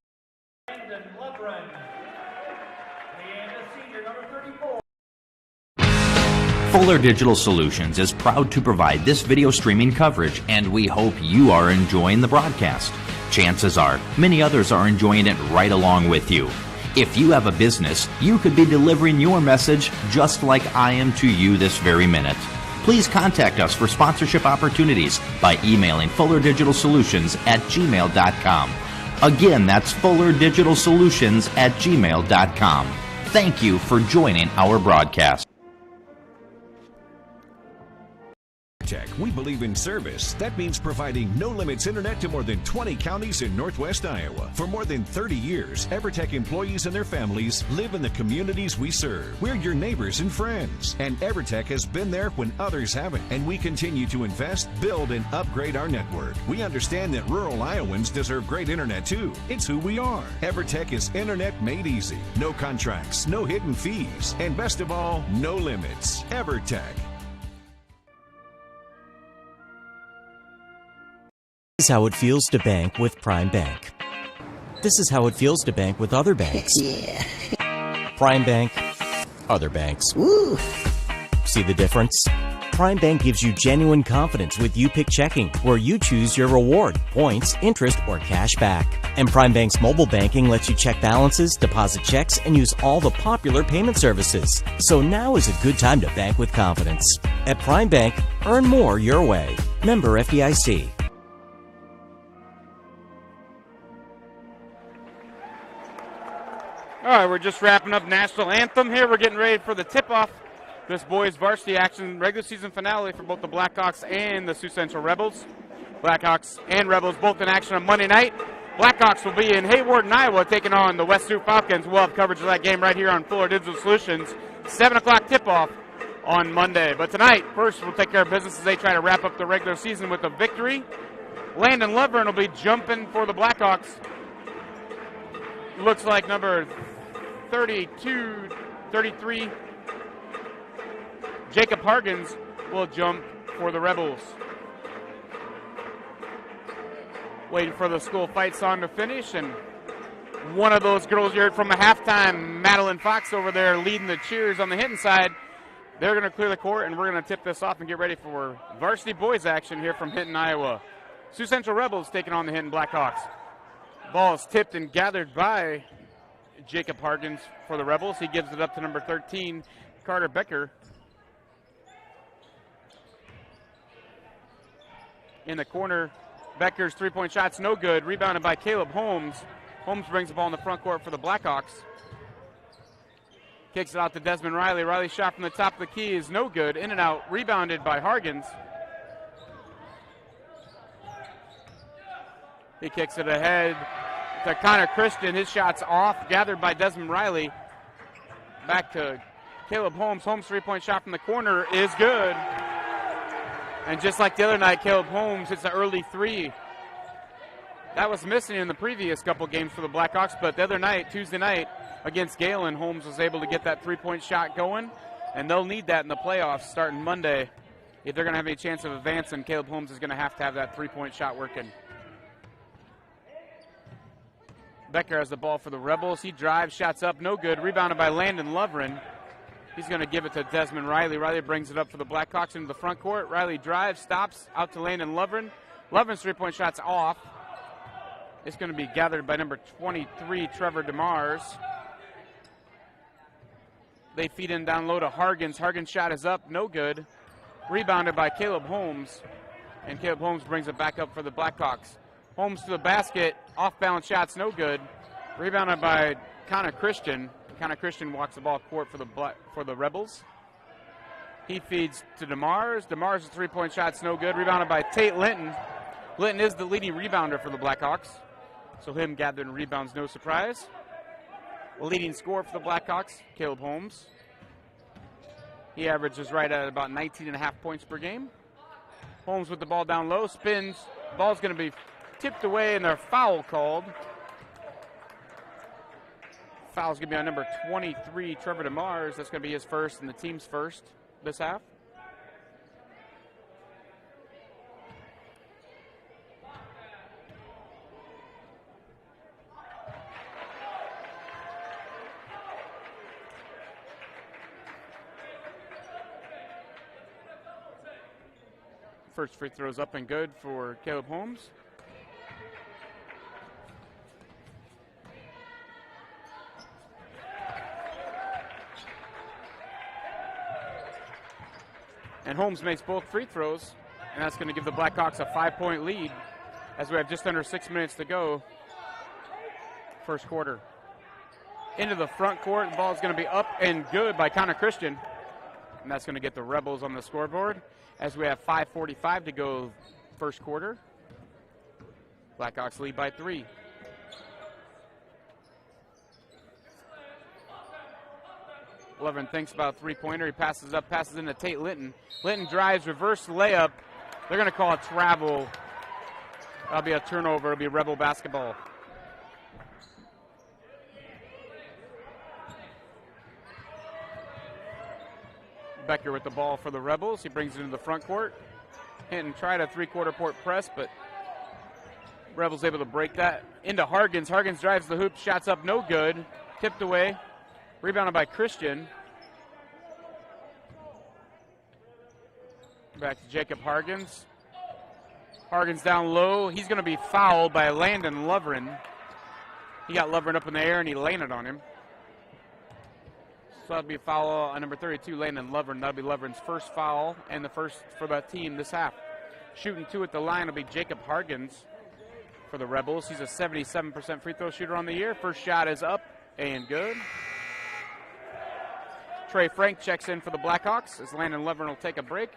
Fuller Digital Solutions is proud to provide this video streaming coverage, and we hope you are enjoying the broadcast. Chances are, many others are enjoying it right along with you. If you have a business, you could be delivering your message just like I am to you this very minute. Please contact us for sponsorship opportunities by emailing fullerdigitalsolutions@gmail.com. Again, that's fullerdigitalsolutions@gmail.com. Thank you for joining our broadcast.
We believe in service. That means providing no-limits internet to more than 20 counties in Northwest Iowa. For more than 30 years, EverTech employees and their families live in the communities we serve. We're your neighbors and friends. And EverTech has been there when others haven't. And we continue to invest, build, and upgrade our network. We understand that rural Iowans deserve great internet too. It's who we are. EverTech is internet made easy. No contracts, no hidden fees, and best of all, no limits. EverTech.
This is how it feels to bank with Prime Bank. This is how it feels to bank with other banks.
Yeah.
Prime Bank, other banks.
Woo.
See the difference? Prime Bank gives you genuine confidence with You-Pick Checking, where you choose your reward, points, interest, or cash back. And Prime Bank's mobile banking lets you check balances, deposit checks, and use all the popular payment services. So now is a good time to bank with confidence. At Prime Bank, earn more your way. Member FDIC.
All right, we're just wrapping up National Anthem here. We're getting ready for the tip-off. This boys varsity action regular season finale for both the Blackhawks and the Sioux Central Rebels. Blackhawks and Rebels both in action on Monday night. Blackhawks will be in Hayward, Iowa, taking on the West Sioux Falcons. We'll have coverage of that game right here on Fuller Digital Solutions. 7 o'clock tip-off on Monday. But tonight, first we'll take care of business as they try to wrap up the regular season with a victory. Landon Lovern will be jumping for the Blackhawks. Looks like number 32, 33, Jacob Hargens will jump for the Rebels. Waiting for the school fight song to finish, and one of those girls you heard from a halftime, Madeline Fox over there leading the cheers on the Hinton side. They're going to clear the court, and we're going to tip this off and get ready for varsity boys action here from Hinton, Iowa. Sioux Central Rebels taking on the Hinton Blackhawks. Ball is tipped and gathered by Jacob Hargens for the Rebels. He gives it up to number 13, Carter Becker. In the corner, Becker's three-point shot's no good. Rebounded by Caleb Holmes. Holmes brings the ball in the front court for the Blackhawks. Kicks it out to Desmond Riley. Riley's shot from the top of the key is no good. In and out, rebounded by Hargens. He kicks it ahead to Connor Christian. His shot's off, gathered by Desmond Riley. Back to Caleb Holmes. Holmes' three-point shot from the corner is good. And just like the other night, Caleb Holmes hits an early three. That was missing in the previous couple games for the Blackhawks, but the other night, Tuesday night, against Galen, Holmes was able to get that three-point shot going, and they'll need that in the playoffs starting Monday. If they're going to have any chance of advancing, Caleb Holmes is going to have that three-point shot working. Becker has the ball for the Rebels. He drives, shots up, no good. Rebounded by Landon Lovren. He's going to give it to Desmond Riley. Riley brings it up for the Blackhawks into the front court. Riley drives, stops, out to Landon Lovren. Lovren's three-point shot's off. It's going to be gathered by number 23, Trevor DeMars. They feed in down low to Hargens. Hargens' shot is up, no good. Rebounded by Caleb Holmes. And Caleb Holmes brings it back up for the Blackhawks. Holmes to the basket. Off-balance shot's no good. Rebounded by Connor Christian. Connor Christian walks the ball court for the Rebels. He feeds to DeMars. DeMars' three-point shot's no good. Rebounded by Tate Linton. Linton is the leading rebounder for the Blackhawks. So him gathering rebounds, no surprise. The leading scorer for the Blackhawks, Caleb Holmes. He averages right at about 19.5 points per game. Holmes with the ball down low, spins. Ball's going to be tipped away and their foul called. Foul's going to be on number 23, Trevor DeMars. That's going to be his first and the team's first this half. First free throw's up and good for Caleb Holmes. And Holmes makes both free throws, and that's going to give the Blackhawks a 5-point lead as we have just under 6 minutes to go. First quarter. Into the front court, the ball is going to be up and good by Connor Christian. And that's going to get the Rebels on the scoreboard as we have 5:45 to go first quarter. Blackhawks lead by 3. Lovren thinks about a three-pointer. He passes up, passes into Tate Linton. Linton drives, reverse layup. They're going to call it travel. That'll be a turnover. It'll be Rebel basketball. Becker with the ball for the Rebels. He brings it into the front court. Hinton tried a three-quarter court press, but Rebels able to break that. Into Hargens. Hargens drives the hoop, shots up, no good. Tipped away. Rebounded by Christian. Back to Jacob Hargens. Hargens down low. He's going to be fouled by Landon Lovren. He got Lovren up in the air and he landed on him. So that'll be a foul on number 32, Landon Lovren. That'll be Lovren's first foul and the first for the team this half. Shooting 2 at the line will be Jacob Hargens for the Rebels. He's a 77% free throw shooter on the year. First shot is up and good. Trey Frank checks in for the Blackhawks as Landon Lovren will take a break.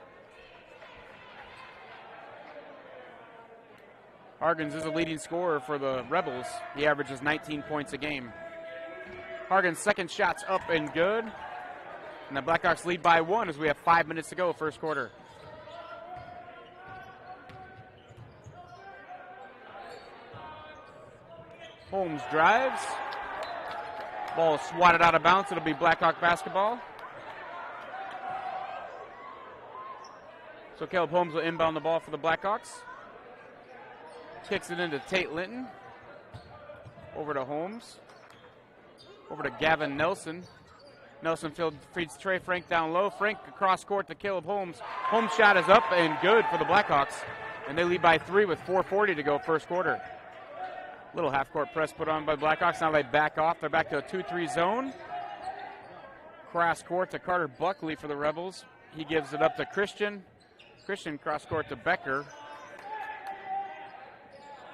Hargens is a leading scorer for the Rebels. He averages 19 points a game. Hargens' second shot's up and good. And the Blackhawks lead by 1 as we have 5 minutes to go, first quarter. Holmes drives. Ball swatted out of bounds. It'll be Blackhawk basketball. So Caleb Holmes will inbound the ball for the Blackhawks. Kicks it into Tate Linton. Over to Holmes. Over to Gavin Nelson. Nelson feeds Trey Frank down low. Frank across court to Caleb Holmes. Holmes' shot is up and good for the Blackhawks. And they lead by 3 with 4:40 to go first quarter. Little half-court press put on by the Blackhawks. Now they back off. They're back to a 2-3 zone. Cross court to Carter Buckley for the Rebels. He gives it up to Christian. Christian cross court to Becker.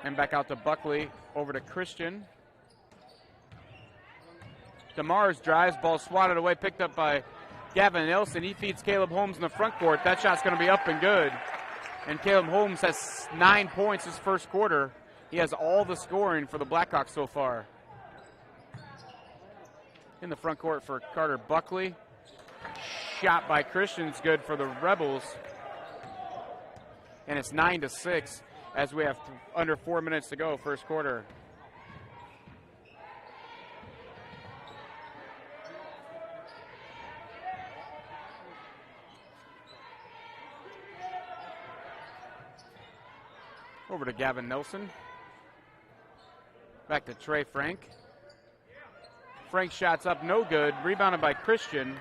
And back out to Buckley. Over to Christian. DeMars drives. Ball swatted away. Picked up by Gavin Nelson. He feeds Caleb Holmes in the front court. That shot's going to be up and good. And Caleb Holmes has 9 points his first quarter. He has all the scoring for the Blackhawks so far. In the front court for Carter Buckley. Shot by Christian's good for the Rebels. And it's 9-6 as we have under 4 minutes to go, first quarter. Over to Gavin Nelson. Back to Trey Frank. Frank shots up, no good. Rebounded by Christian.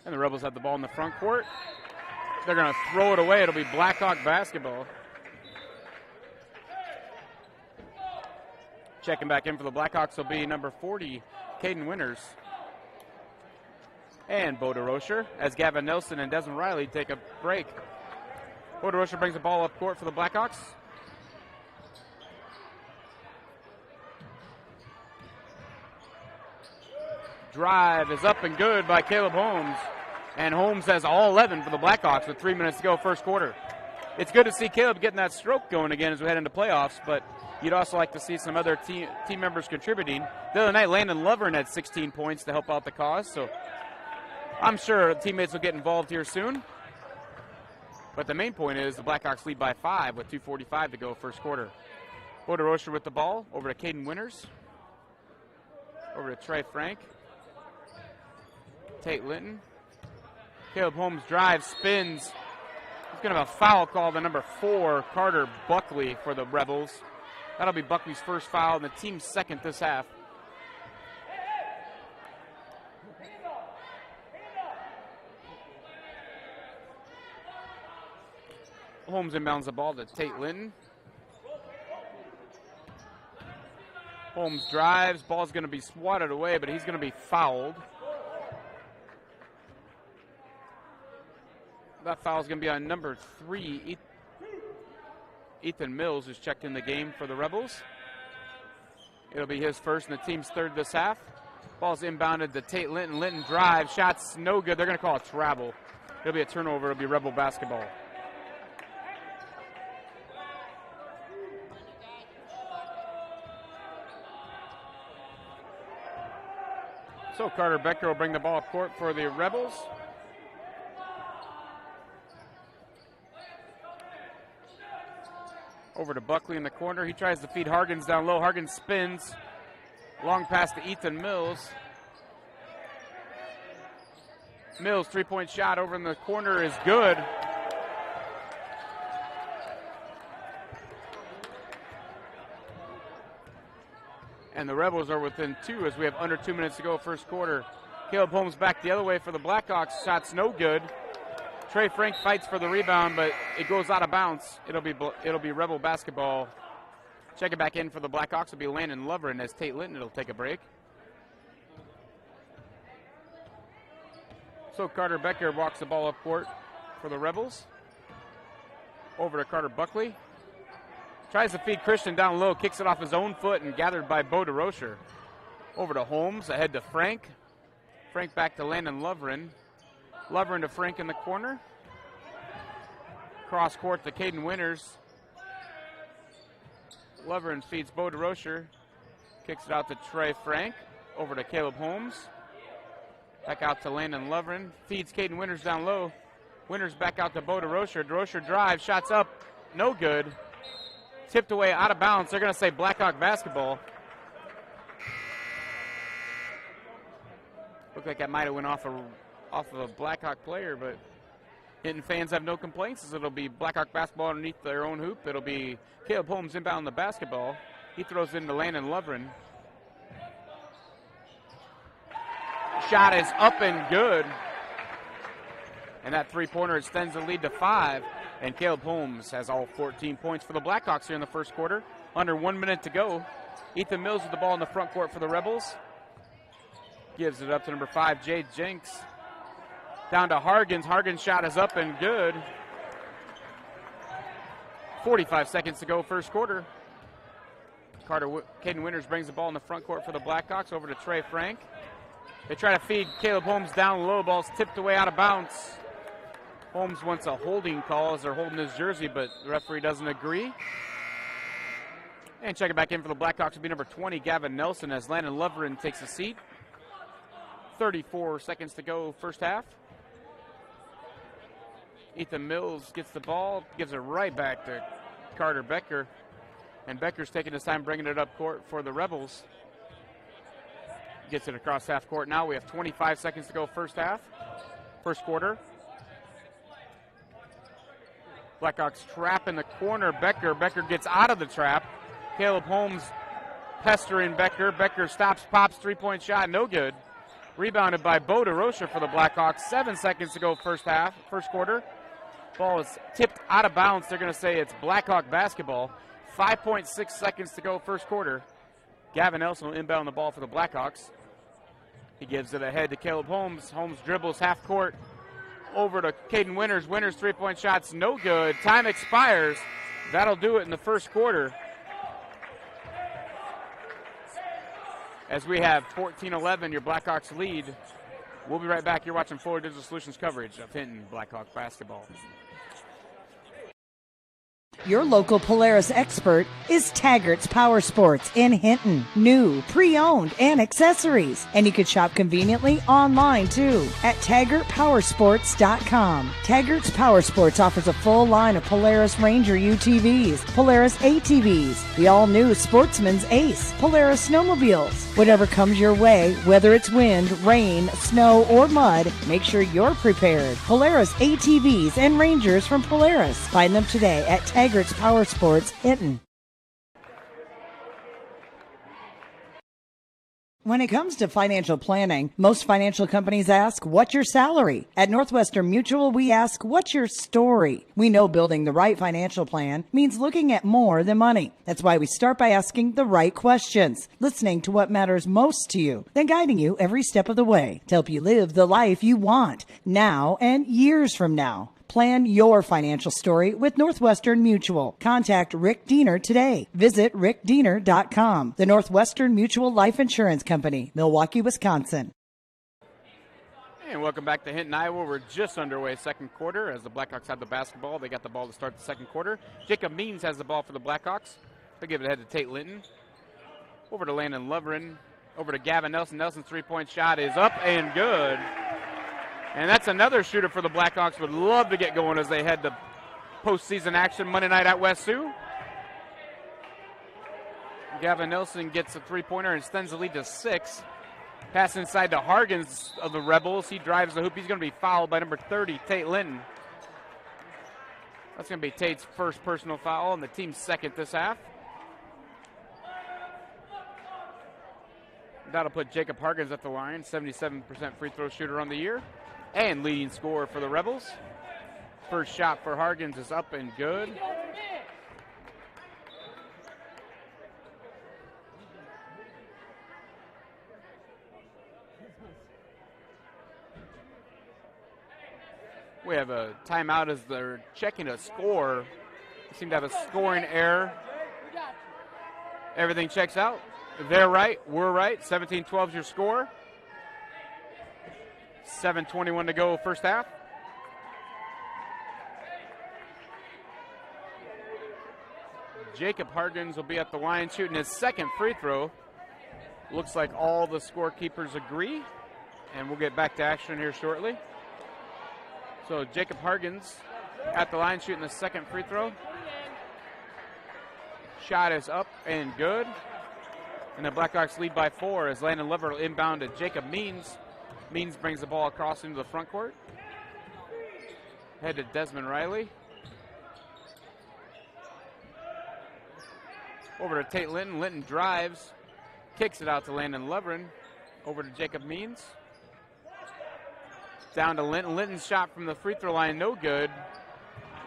And the Rebels have the ball in the front court. They're going to throw it away. It'll be Blackhawk basketball. Checking back in for the Blackhawks will be number 40, Caden Winters. And Bo DeRocher as Gavin Nelson and Desmond Riley take a break. Bo DeRocher brings the ball up court for the Blackhawks. Drive is up and good by Caleb Holmes. And Holmes has all 11 for the Blackhawks with 3 minutes to go first quarter. It's good to see Caleb getting that stroke going again as we head into playoffs, but you'd also like to see some other team members contributing. The other night, Landon Lovren had 16 points to help out the cause, so I'm sure teammates will get involved here soon. But the main point is the Blackhawks lead by 5 with 2:45 to go first quarter. Bo DeRocher with the ball, over to Caden Winters. Over to Trey Frank. Tate Linton. Caleb Holmes drives, spins. He's going to have a foul called on number 4, Carter Buckley for the Rebels. That'll be Buckley's first foul and the team's second this half. Holmes inbounds the ball to Tate Linton. Holmes drives. Ball's going to be swatted away, but he's going to be fouled. That foul's going to be on number 3, Ethan Mills, who's checked in the game for the Rebels. It'll be his first and the team's third this half. Ball's inbounded to Tate Linton. Linton drives. Shots no good. They're going to call a travel. It'll be a turnover. It'll be Rebel basketball. So Carter Becker will bring the ball up court for the Rebels. Over to Buckley in the corner. He tries to feed Hargens down low. Hargens spins. Long pass to Ethan Mills. Mills, three-point shot over in the corner is good. And the Rebels are within 2 as we have under 2 minutes to go first quarter. Caleb Holmes back the other way for the Blackhawks. Shot's no good. Trey Frank fights for the rebound, but it goes out of bounds. It'll be Rebel basketball. Check it back in for the Blackhawks. It'll be Landon Lovren as Tate Linton will take a break. So Carter Becker walks the ball up court for the Rebels. Over to Carter Buckley. Tries to feed Christian down low, kicks it off his own foot and gathered by Bo DeRocher. Over to Holmes, ahead to Frank. Frank back to Landon Lovren. Lovren to Frank in the corner. Cross court to Caden Winters. Lovren feeds Bo DeRocher. Kicks it out to Trey Frank. Over to Caleb Holmes. Back out to Landon Lovren. Feeds Caden Winters down low. Winters back out to Bo DeRocher. DeRocher drives, shots up, no good. Tipped away out of bounds. They're going to say Blackhawk basketball. Looked like that might have went off of a Blackhawk player, but Hinton fans have no complaints as it'll be Blackhawk basketball underneath their own hoop. It'll be Caleb Holmes inbound the basketball. He throws it into Landon Lovren. Shot is up and good. And that three-pointer extends the lead to 5. And Caleb Holmes has all 14 points for the Blackhawks here in the first quarter. Under 1 minute to go. Ethan Mills with the ball in the front court for the Rebels. Gives it up to number 5, Jade Jenks. Down to Hargens. Hargens' shot is up and good. 45 seconds to go first quarter. Caden Winters brings the ball in the front court for the Blackhawks over to Trey Frank. They try to feed Caleb Holmes down low. Ball's tipped away out of bounds. Holmes wants a holding call as they're holding his jersey, but the referee doesn't agree. And check it back in for the Blackhawks will be number 20, Gavin Nelson, as Landon Lovren takes a seat. 34 seconds to go first half. Ethan Mills gets the ball, gives it right back to Carter Becker. And Becker's taking his time bringing it up court for the Rebels. Gets it across half court now. We have 25 seconds to go first quarter. Blackhawks trap in the corner. Becker gets out of the trap. Caleb Holmes pestering Becker. Becker stops, pops, three-point shot, no good. Rebounded by Bo DeRocher for the Blackhawks. 7 seconds to go first quarter. Ball is tipped out of bounds. They're going to say it's Blackhawk basketball. 5.6 seconds to go first quarter. Gavin Nelson will inbound the ball for the Blackhawks. He gives it ahead to Caleb Holmes. Holmes dribbles half court over to Caden Winters. Winters three-point shots, no good. Time expires. That'll do it in the first quarter. As we have 14-11, your Blackhawks lead. We'll be right back. You're watching Fuller Digital Solutions coverage of Hinton Blackhawk basketball.
Your local Polaris expert is Taggart's Power Sports in Hinton. New, pre-owned, and accessories. And you can shop conveniently online too at TaggartPowersports.com. Taggart's Power Sports offers a full line of Polaris Ranger UTVs, Polaris ATVs, the all-new Sportsman's Ace, Polaris snowmobiles. Whatever comes your way, whether it's wind, rain, snow, or mud, make sure you're prepared. Polaris ATVs and Rangers from Polaris. Find them today at Taggart's Power Sports, Hinton. When it comes to financial planning, most financial companies ask, what's your salary? At Northwestern Mutual, we ask, what's your story? We know building the right financial plan means looking at more than money. That's why we start by asking the right questions, listening to what matters most to you, then guiding you every step of the way to help you live the life you want, now and years from now. Plan your financial story with Northwestern Mutual. Contact Rick Diener today. Visit rickdiener.com. The Northwestern Mutual Life Insurance Company, Milwaukee, Wisconsin.
And welcome back to Hinton, Iowa. We're just underway second quarter as the Blackhawks have the basketball. They got the ball to start the second quarter. Jacob Means has the ball for the Blackhawks. They'll give it ahead to Tate Linton. Over to Landon Lovren. Over to Gavin Nelson. Nelson's three-point shot is up and good. And that's another shooter for the Blackhawks. Would love to get going as they head to postseason action Monday night at West Sioux. Gavin Nelson gets a three-pointer and extends the lead to 6. Pass inside to Hargens of the Rebels. He drives the hoop. He's going to be fouled by number 30, Tate Linton. That's going to be Tate's first personal foul and the team's second this half. That'll put Jacob Harkins at the line, 77% free throw shooter on the year, and leading scorer for the Rebels. First shot for Harkins is up and good. We have a timeout as they're checking a score. They seem to have a scoring error. Everything checks out. They're right. We're right. 17-12 is your score. 7:21 to go first half. Jacob Harkins will be at the line shooting his second free throw. Looks like all the scorekeepers agree, and we'll get back to action here shortly. So Jacob Harkins at the line shooting the second free throw. Shot is up and good. And the Blackhawks lead by 4 as Landon Lever will inbound to Jacob Means. Means brings the ball across into the front court. Head to Desmond Riley. Over to Tate Linton. Linton drives. Kicks it out to Landon Leverin. Over to Jacob Means. Down to Linton. Linton's shot from the free throw line, no good.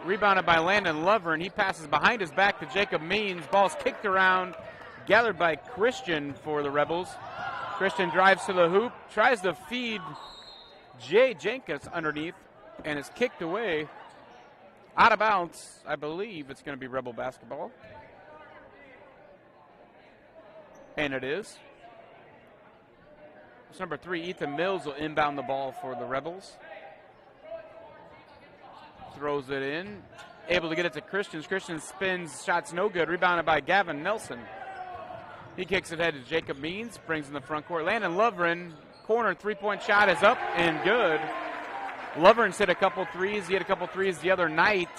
Rebounded by Landon Leverin. He passes behind his back to Jacob Means. Ball's kicked around. Gathered by Christian for the Rebels. Christian drives to the hoop. Tries to feed Jay Jenkins underneath. And is kicked away. Out of bounds. I believe it's going to be Rebel basketball. And it is. It's number 3, Ethan Mills, will inbound the ball for the Rebels. Throws it in. Able to get it to Christian. Christian spins. Shot's no good. Rebounded by Gavin Nelson. He kicks it ahead to Jacob Means. Brings in the front court. Landon Leverin. Corner three-point shot is up and good. Loverin's hit a couple threes. He had a couple threes the other night.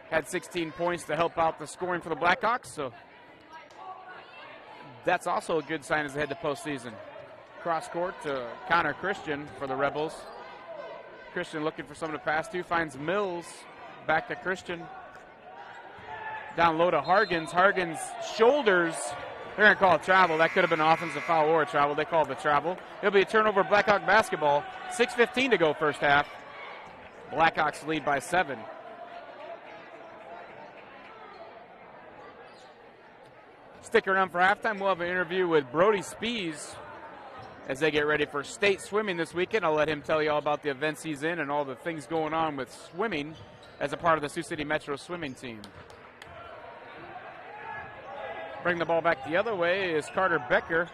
Had 16 points to help out the scoring for the Blackhawks. So that's also a good sign as they head to postseason. Cross court to Connor Christian for the Rebels. Christian looking for someone to pass to. Finds Mills. Back to Christian. Down low to Harkins. Harkins shoulders. They're going to call it travel. That could have been an offensive foul or a travel. They called it travel. It'll be a turnover, Blackhawk basketball. 6:15 to go first half. Blackhawks lead by 7. Stick around for halftime. We'll have an interview with Brody Spees as they get ready for state swimming this weekend. I'll let him tell you all about the events he's in and all the things going on with swimming as a part of the Sioux City Metro swimming team. Bring the ball back the other way is Carter Becker.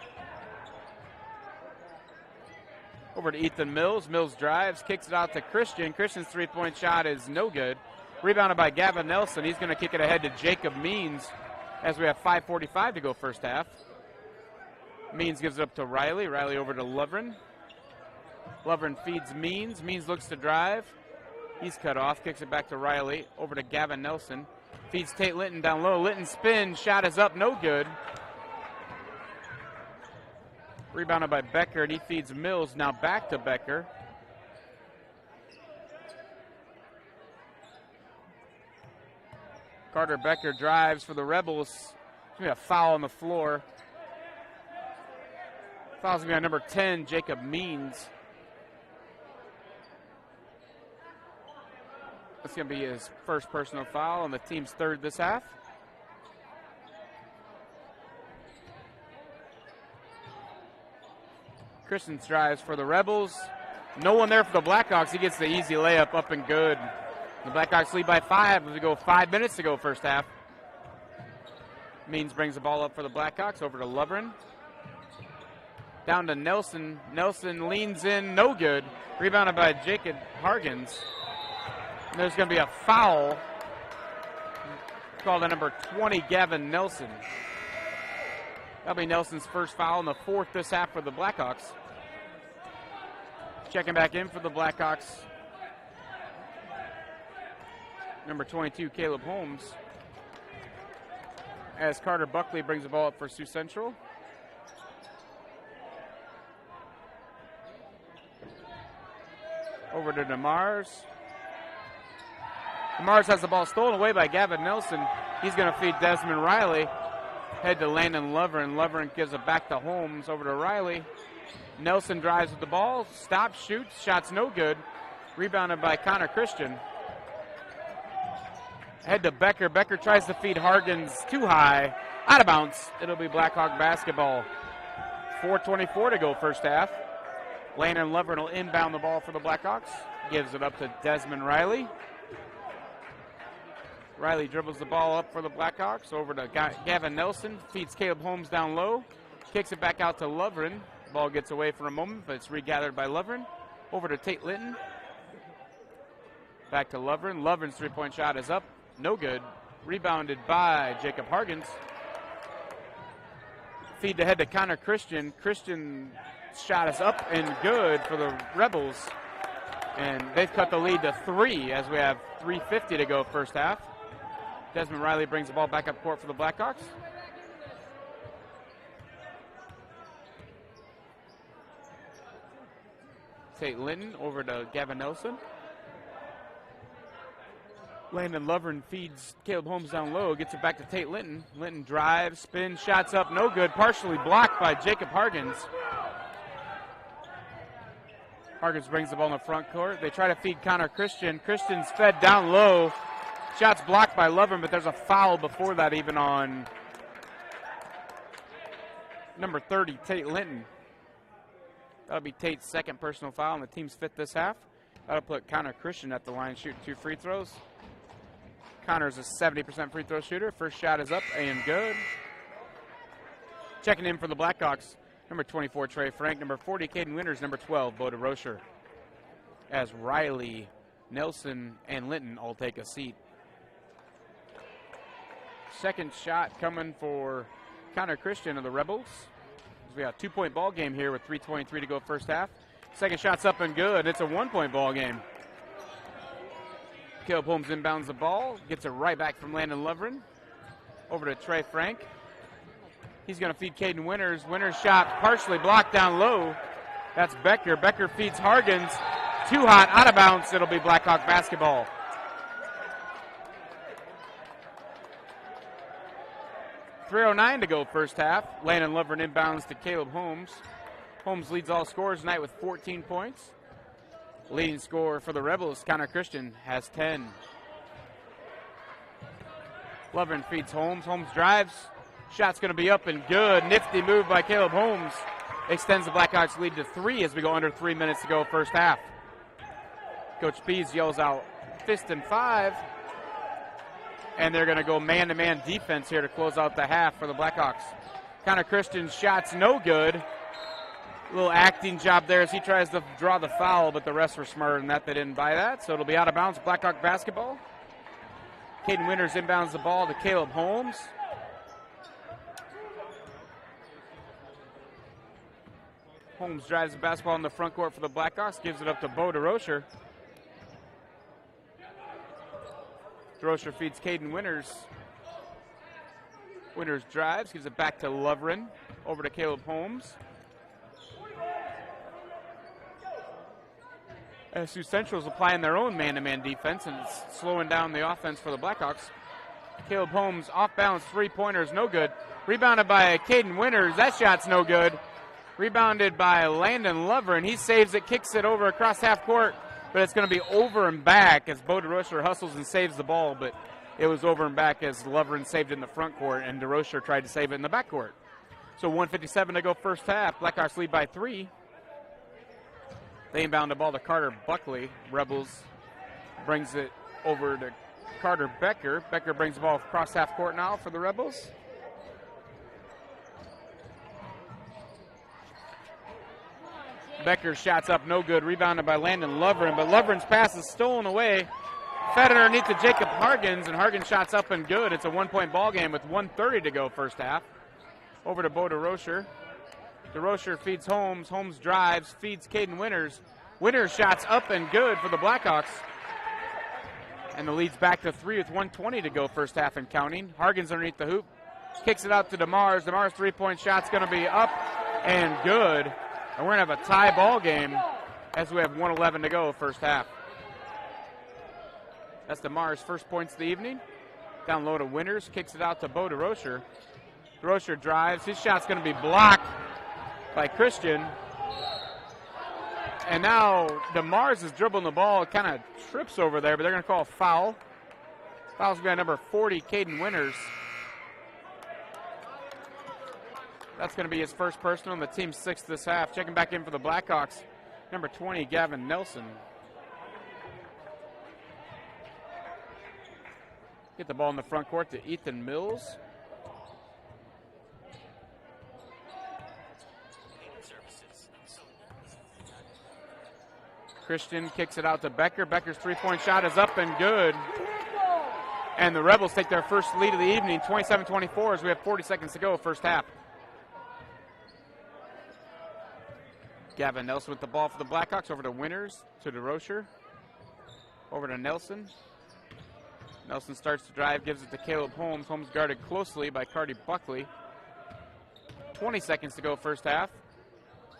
Over to Ethan Mills. Mills drives, kicks it out to Christian. Christian's three-point shot is no good. Rebounded by Gavin Nelson. He's going to kick it ahead to Jacob Means as we have 5:45 to go first half. Means gives it up to Riley. Riley over to Leverin. Leverin feeds Means. Means looks to drive. He's cut off. Kicks it back to Riley. Over to Gavin Nelson. Feeds Tate Linton down low. Linton spins. Shot is up. No good. Rebounded by Becker, and he feeds Mills. Now back to Becker. Carter Becker drives for the Rebels. There's going to be a foul on the floor. Foul's going to be on number 10, Jacob Means. That's going to be his first personal foul and the team's third this half. Christian drives for the Rebels. No one there for the Blackhawks. He gets the easy layup up and good. The Blackhawks lead by 5 as we go 5 minutes to go first half. Means brings the ball up for the Blackhawks over to Leverin. Down to Nelson. Nelson leans in, no good. Rebounded by Jacob Harkins. And there's going to be a foul called on number 20, Gavin Nelson. That'll be Nelson's first foul and the 4th this half for the Blackhawks. Checking back in for the Blackhawks, number 22, Caleb Holmes. As Carter Buckley brings the ball up for Sioux Central. Over to DeMars. DeMars has the ball stolen away by Gavin Nelson. He's going to feed Desmond Riley. Head to Landon Lovren. Lovren gives it back to Holmes, over to Riley. Nelson drives with the ball, stops, shoots, shots no good. Rebounded by Connor Christian. Head to Becker. Becker tries to feed Hargens too high. Out of bounds. It'll be Blackhawk basketball. 4:24 to go first half. Landon Lovren will inbound the ball for the Blackhawks. Gives it up to Desmond Riley. Riley dribbles the ball up for the Blackhawks. Over to Gavin Nelson. Feeds Caleb Holmes down low. Kicks it back out to Lovren. Ball gets away for a moment, but it's regathered by Lovren. Over to Tate Linton. Back to Lovren. Lovren's three-point shot is up. No good. Rebounded by Jacob Hargens. Feed to head to Connor Christian. Christian's shot is up and good for the Rebels. And they've cut the lead to 3 as we have 3:50 to go first half. Desmond Riley brings the ball back up court for the Blackhawks. Tate Linton over to Gavin Nelson. Landon Lovren feeds Caleb Holmes down low, gets it back to Tate Linton. Linton drives, spins, shots up, no good. Partially blocked by Jacob Hargens. Hargens brings the ball in the front court. They try to feed Connor Christian. Christian's fed down low. Shots blocked by Lovren, but there's a foul before that even on number 30, Tate Linton. That'll be Tate's second personal foul and the team's 5th this half. That'll put Connor Christian at the line shooting 2 free throws. Connor's a 70% free throw shooter. First shot is up and good. Checking in for the Blackhawks, number 24, Trey Frank. Number 40, Caden Winters. Number 12, Boda Rocher. As Riley, Nelson, and Linton all take a seat. Second shot coming for Connor Christian of the Rebels. We got a 2-point ball game here with 3:23 to go first half. Second shot's up and good. It's a 1-point ball game. Caleb Holmes inbounds the ball, gets it right back from Landon Lovren. Over to Trey Frank. He's going to feed Caden Winters. Winters shot partially blocked down low. That's Becker. Becker feeds Hargens. Too hot, out of bounds. It'll be Blackhawk basketball. .309 to go first half. Landon Lovren inbounds to Caleb Holmes. Holmes leads all scorers tonight with 14 points. Leading scorer for the Rebels, Connor Christian, has 10. Lovren feeds Holmes. Holmes drives. Shot's going to be up and good. Nifty move by Caleb Holmes. Extends the Blackhawks lead to 3 as we go under 3 minutes to go first half. Coach Pease yells out fist and 5. And they're going to go man-to-man defense here to close out the half for the Blackhawks. Connor Christian's shot's no good. A little acting job there as he tries to draw the foul, but the refs were smarter than that. They didn't buy that, so it'll be out of bounds. Blackhawk basketball. Caden Winters inbounds the ball to Caleb Holmes. Holmes drives the basketball in the front court for the Blackhawks, gives it up to Boda Rocher. Rocher feeds Caden Winters. Winters drives, gives it back to Lovren. Over to Caleb Holmes. Sioux Central's applying their own man-to-man defense and it's slowing down the offense for the Blackhawks. Caleb Holmes off-balance three-pointers, no good. Rebounded by Caden Winters. That shot's no good. Rebounded by Landon Lovren. He saves it, kicks it over across half court. But it's going to be over and back as Boda Rocher hustles and saves the ball, but it was over and back as Lovren saved it in the front court and DeRocher tried to save it in the back court. So 1:57 to go first half. Blackhawks lead by 3. They inbound the ball to Carter Buckley. Rebels brings it over to Carter Becker. Becker brings the ball across half court now for the Rebels. Becker's shot's up, no good. Rebounded by Landon Lovren, but Lovren's pass is stolen away. Fed underneath to Jacob Hargens, and Hargens' shot's up and good. It's a 1-point ball game with 1:30 to go first half. Over to Boda Rocher. DeRocher feeds Holmes. Holmes drives, feeds Caden Winters. Winters' shot's up and good for the Blackhawks. And the lead's back to 3 with 1:20 to go first half and counting. Hargens underneath the hoop. Kicks it out to DeMars. DeMars' three-point shot's going to be up and good. And we're going to have a tie ball game as we have 1:11 to go first half. That's DeMar's first points of the evening. Down low to Winters. Kicks it out to Boda Rocher. DeRocher drives. His shot's going to be blocked by Christian. And now DeMars is dribbling the ball, kind of trips over there, but they're going to call a foul. Foul's going to be number 40, Caden Winters. That's going to be his first personal, and the team's sixth this half. Checking back in for the Blackhawks, number 20, Gavin Nelson. Get the ball in the front court to Ethan Mills. Christian kicks it out to Becker. Becker's three-point shot is up and good. And the Rebels take their first lead of the evening, 27-24, as we have 40 seconds to go, first half. Gavin Nelson with the ball for the Blackhawks. Over to Winters, to DeRocher. Over to Nelson. Nelson starts to drive, gives it to Caleb Holmes. Holmes guarded closely by Cardi Buckley. 20 seconds to go, first half.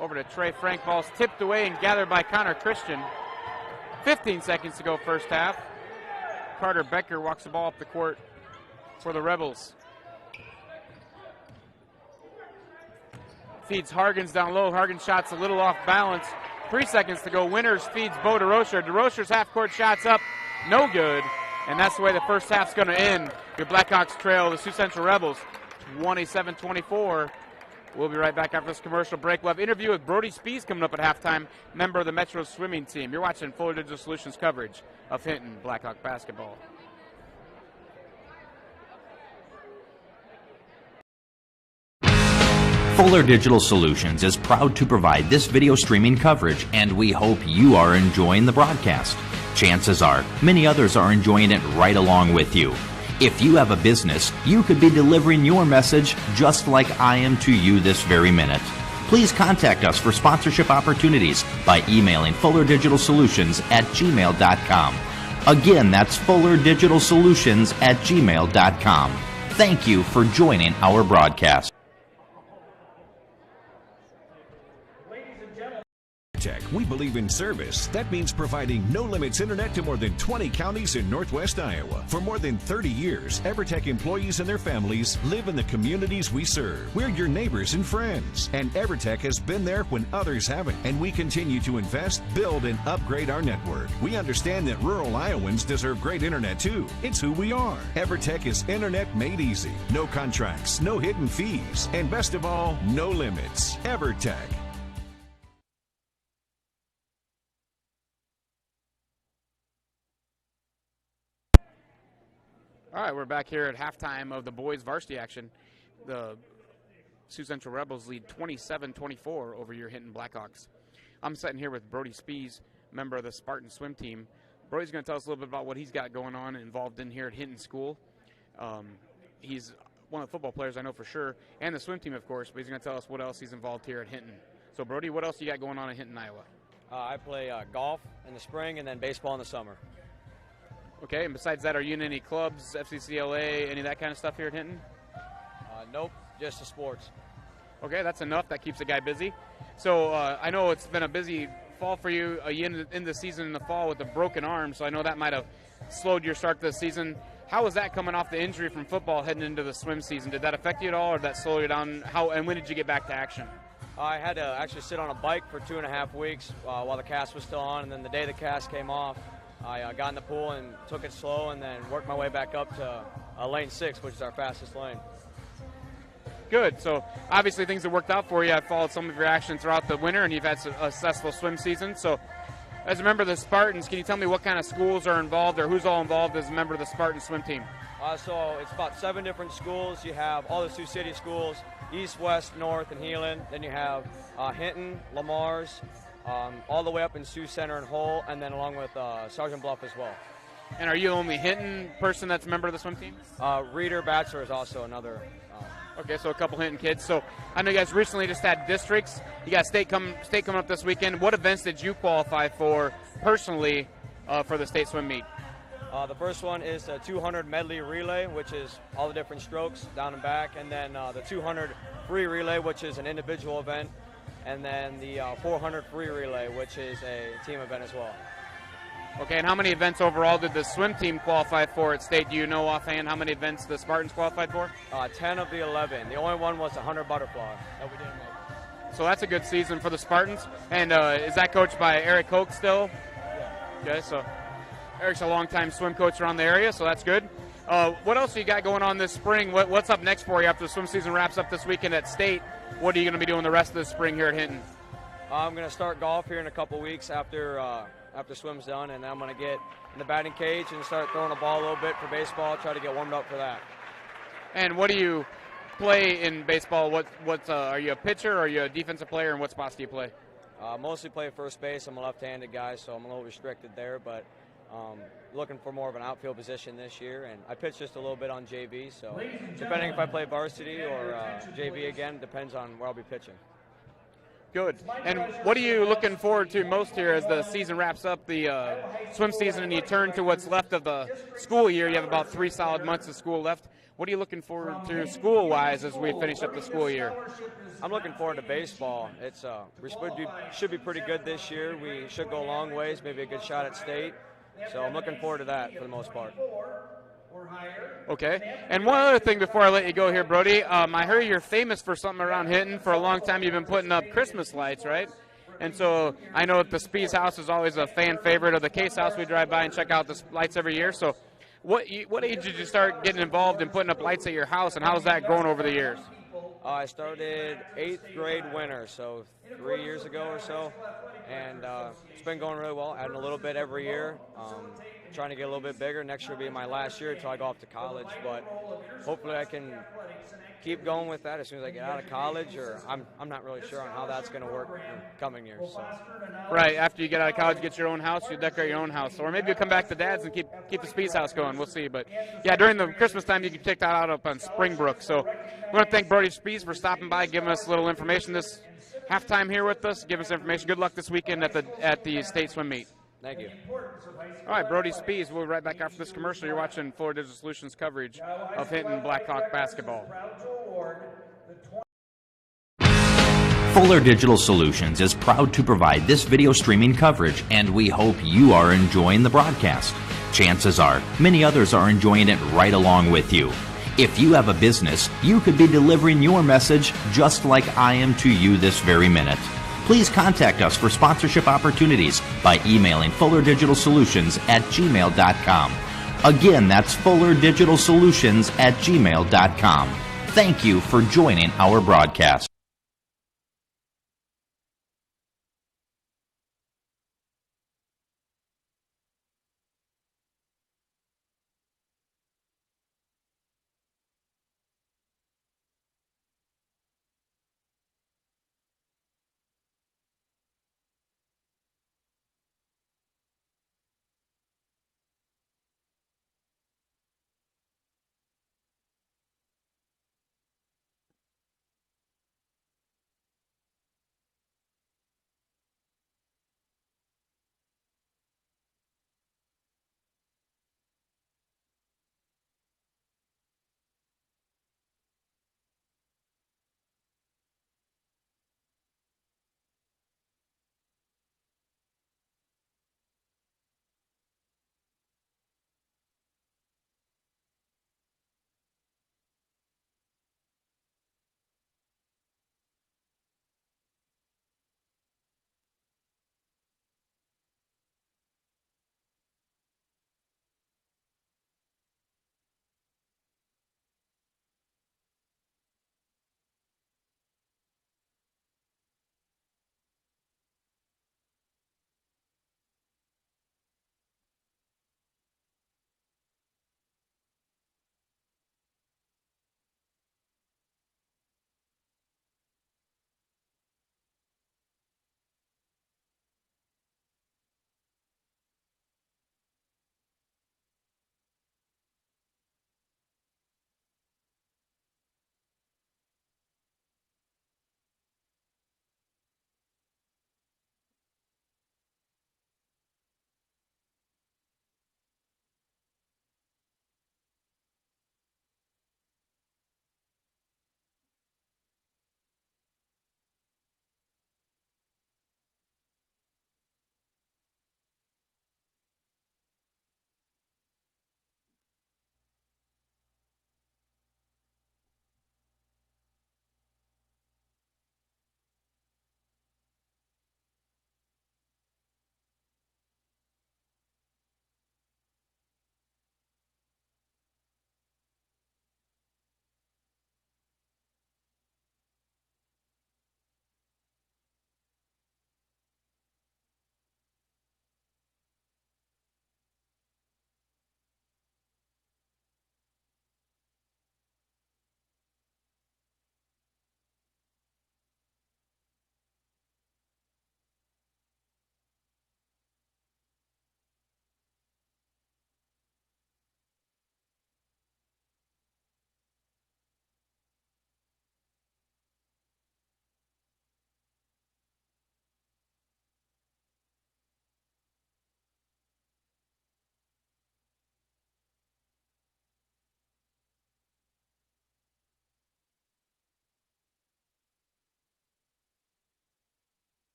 Over to Trey Frank. Ball's tipped away and gathered by Connor Christian. 15 seconds to go, first half. Carter Becker walks the ball up the court for the Rebels. Feeds Hargens down low. Hargens shot's a little off balance. 3 seconds to go. Winters feeds Bo DeRocher. DeRocher's half-court shot's up. No good. And that's the way the first half's going to end. Your Blackhawks trail the Sioux Central Rebels 27-24. We'll be right back after this commercial break. We'll have an interview with Brody Spees coming up at halftime, member of the Metro swimming team. You're watching Fuller Digital Solutions coverage of Hinton Blackhawk basketball.
Fuller Digital Solutions is proud to provide this video streaming coverage, and we hope you are enjoying the broadcast. Chances are, many others are enjoying it right along with you. If you have a business, you could be delivering your message just like I am to you this very minute. Please contact us for sponsorship opportunities by emailing fullerdigitalsolutions@gmail.com. Again, that's fullerdigitalsolutions@gmail.com. Thank you for joining our broadcast.
EverTech, we believe in service. That means providing no-limits internet to more than 20 counties in Northwest Iowa. For more than 30 years, EverTech employees and their families live in the communities we serve. We're your neighbors and friends, and EverTech has been there when others haven't, and we continue to invest, build, and upgrade our network. We understand that rural Iowans deserve great internet too. It's who we are. EverTech is internet made easy. No contracts, no hidden fees, and best of all, no limits. EverTech.
All right, we're back here at halftime of the boys varsity action. The Sioux Central Rebels lead 27-24 over your Hinton Blackhawks. I'm sitting here with Brody Spees, member of the Spartan swim team. Brody's going to tell us a little bit about what he's got going on involved in here at Hinton School. He's one of the football players I know for sure, and the swim team, of course, but he's going to tell us what else he's involved here at Hinton. So, Brody, what else you got going on in Hinton, Iowa?
I play golf in the spring and then baseball in the summer.
Okay, and besides that, are you in any clubs, FCCLA, any of that kind of stuff here at Hinton?
Nope, just the sports.
Okay, that's enough. That keeps the guy busy. So I know it's been a busy fall for you. You in the season in the fall with a broken arm, so I know that might have slowed your start to the season. How was that coming off the injury from football heading into the swim season? Did that affect you at all, or did that slow you down? And when did you get back to action?
I had to actually sit on a bike for 2.5 weeks while the cast was still on, and then the day the cast came off, I got in the pool and took it slow and then worked my way back up to lane 6, which is our fastest lane.
Good. So obviously things have worked out for you. I've followed some of your action throughout the winter, and you've had a successful swim season. So as a member of the Spartans, can you tell me what kind of schools are involved or who's all involved as a member of the Spartan swim team?
So it's about 7 different schools. You have all the Sioux City schools, East, West, North, and Heelan. Then you have Hinton, Lamar's, all the way up in Sioux Center and Hull, and then along with Sergeant Bluff as well.
And are you the only Hinton person that's a member of the swim team?
Reader Bachelor is also another.
Okay, so a couple Hinton kids. So I know you guys recently just had districts. You got state coming up this weekend. What events did you qualify for personally for the state swim meet?
The first one is the 200 medley relay, which is all the different strokes down and back, and then the 200 free relay, which is an individual event, and then the 400 free relay, which is a team event as well.
Okay, and how many events overall did the swim team qualify for at state? Do you know offhand how many events the Spartans qualified for?
10 of the 11. The only one was a 100 butterfly that we didn't make.
So that's a good season for the Spartans. And is that coached by Eric Hoke still?
Yeah.
Okay, so Eric's a longtime swim coach around the area, so that's good. What else you got going on this spring? What's up next for you after the swim season wraps up this weekend at state? What are you going to be doing the rest of the spring here at Hinton?
I'm going to start golf here in a couple weeks after swim's done, and then I'm going to get in the batting cage and start throwing the ball a little bit for baseball, try to get warmed up for that.
And what do you play in baseball? Are you a pitcher or are you a defensive player, and what spots do you play?
Mostly play first base. I'm a left-handed guy, so I'm a little restricted there, but looking for more of an outfield position this year, and I pitch just a little bit on JV, so depending if I play varsity or JV again, depends on where I'll be pitching.
Good. And what are you looking forward to most here as the season wraps up, the swim season, and you turn to what's left of the school year? You have about 3 solid months of school left. What are you looking forward to school-wise as we finish up the school year?
I'm looking forward to baseball. We should be pretty good this year. We should go a long ways, maybe a good shot at state. So I'm looking forward to that for the most part.
Okay. And one other thing before I let you go here, Brody, I heard you're famous for something around Hinton. For a long time you've been putting up Christmas lights, right? And so I know that the Spees house is always a fan favorite of the Case house. We drive by and check out the lights every year. So what age did you start getting involved in putting up lights at your house, and how's that grown over the years?
I started 8th grade winter, so 3 years ago or so, and it's been going really well, adding a little bit every year, trying to get a little bit bigger. Next year will be my last year until I go off to college, but hopefully I can keep going with that as soon as I get out of college, or I'm not really sure on how that's going to work in coming years. So.
Right, after you get out of college, get your own house, you decorate your own house. Or maybe you come back to Dad's and keep the Speeds house going. We'll see. But, yeah, during the Christmas time, you can check that out up on Springbrook. So we want to thank Brody Speeds for stopping by, giving us a little information this halftime here with us, giving us information. Good luck this weekend at the state swim meet.
Thank you.
All right, Brody Speeds. We'll be right back after this commercial. You're watching Florida Digital Solutions coverage of Hinton Blackhawk basketball.
Fuller Digital Solutions is proud to provide this video streaming coverage, and we hope you are enjoying the broadcast. Chances are, many others are enjoying it right along with you. If you have a business, you could be delivering your message just like I am to you this very minute. Please contact us for sponsorship opportunities by emailing fullerdigitalsolutions@gmail.com. Again, that's fullerdigitalsolutions@gmail.com. Thank you for joining our broadcast.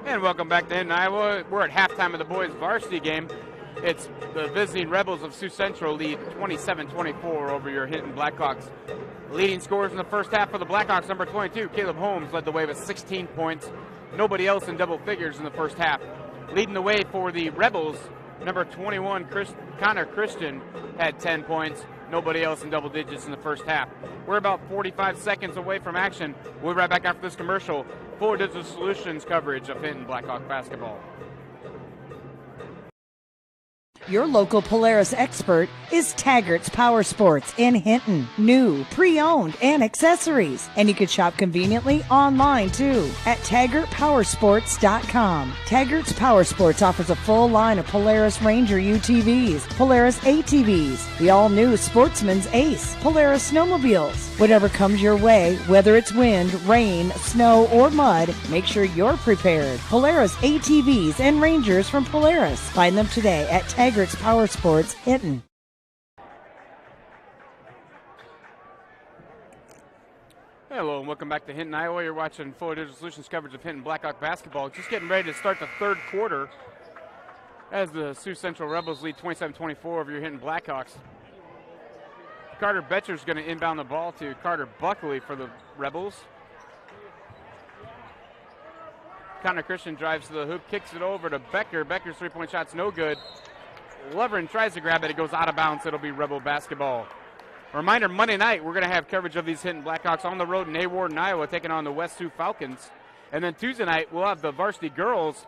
And welcome back to Hinton, Iowa. We're at halftime of the boys' varsity game. It's the visiting Rebels of Sioux Central lead 27-24 over your Hinton Blackhawks. Leading scorers in the first half for the Blackhawks, number 22, Caleb Holmes, led the way with 16 points. Nobody else in double figures in the first half. Leading the way for the Rebels, number 21, Connor Christian, had 10 points. Nobody else in double digits in the first half. We're about 45 seconds away from action. We'll be right back after this commercial. Fuller Digital Solutions coverage of Hinton Blackhawk basketball.
Your local Polaris expert is Taggart's Power Sports in Hinton. New, pre-owned, and accessories. And you can shop conveniently online too at TaggartPowersports.com. Taggart's Power Sports offers a full line of Polaris Ranger UTVs, Polaris ATVs, the all-new Sportsman's Ace, Polaris snowmobiles. Whatever comes your way, whether it's wind, rain, snow, or mud, make sure you're prepared. Polaris ATVs and Rangers from Polaris. Find them today at Taggart's Power Sports, Hinton.
Hello and welcome back to Hinton, Iowa. You're watching Fuller Digital Solutions coverage of Hinton Blackhawk basketball. Just getting ready to start the third quarter as the Sioux Central Rebels lead 27-24 over your Hinton Blackhawks. Carter Betcher's going to inbound the ball to Carter Buckley for the Rebels. Connor Christian drives to the hoop, kicks it over to Becker. Becker's three-point shot's no good. Lovren tries to grab it. It goes out of bounds. It'll be Rebel basketball. A reminder, Monday night, we're going to have coverage of these Hinton Blackhawks on the road in Hawarden, Iowa, taking on the West Sioux Falcons. And then Tuesday night, we'll have the varsity girls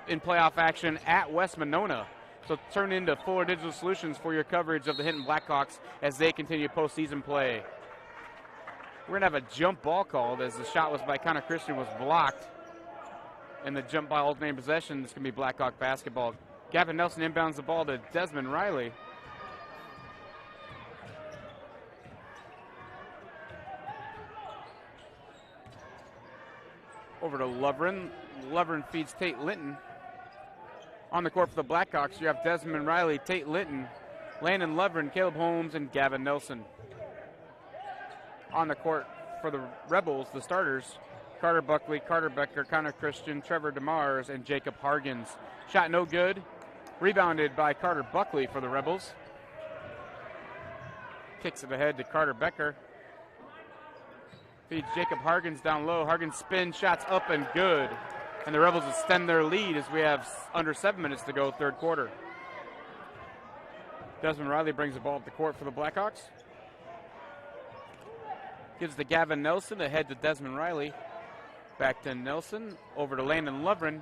in playoff action at West Monona. So turn into Fuller Digital Solutions for your coverage of the Hinton Blackhawks as they continue postseason play. We're going to have a jump ball called as the shot was by Connor Christian was blocked. And the jump ball alternating possession is going to be Blackhawk basketball. Gavin Nelson inbounds the ball to Desmond Riley. Over to Lovren. Lovren feeds Tate Linton. On the court for the Blackhawks, you have Desmond Riley, Tate Linton, Landon Lovren, Caleb Holmes, and Gavin Nelson. On the court for the Rebels, the starters, Carter Buckley, Carter Becker, Connor Christian, Trevor DeMars, and Jacob Hargens. Shot no good. Rebounded by Carter Buckley for the Rebels. Kicks it ahead to Carter Becker. Feeds Jacob Hargens down low. Hargens spins, shots up and good. And the Rebels extend their lead as we have under 7 minutes to go, third quarter. Desmond Riley brings the ball up the court for the Blackhawks. Gives to Gavin Nelson, ahead to Desmond Riley. Back to Nelson, over to Landon Lovren.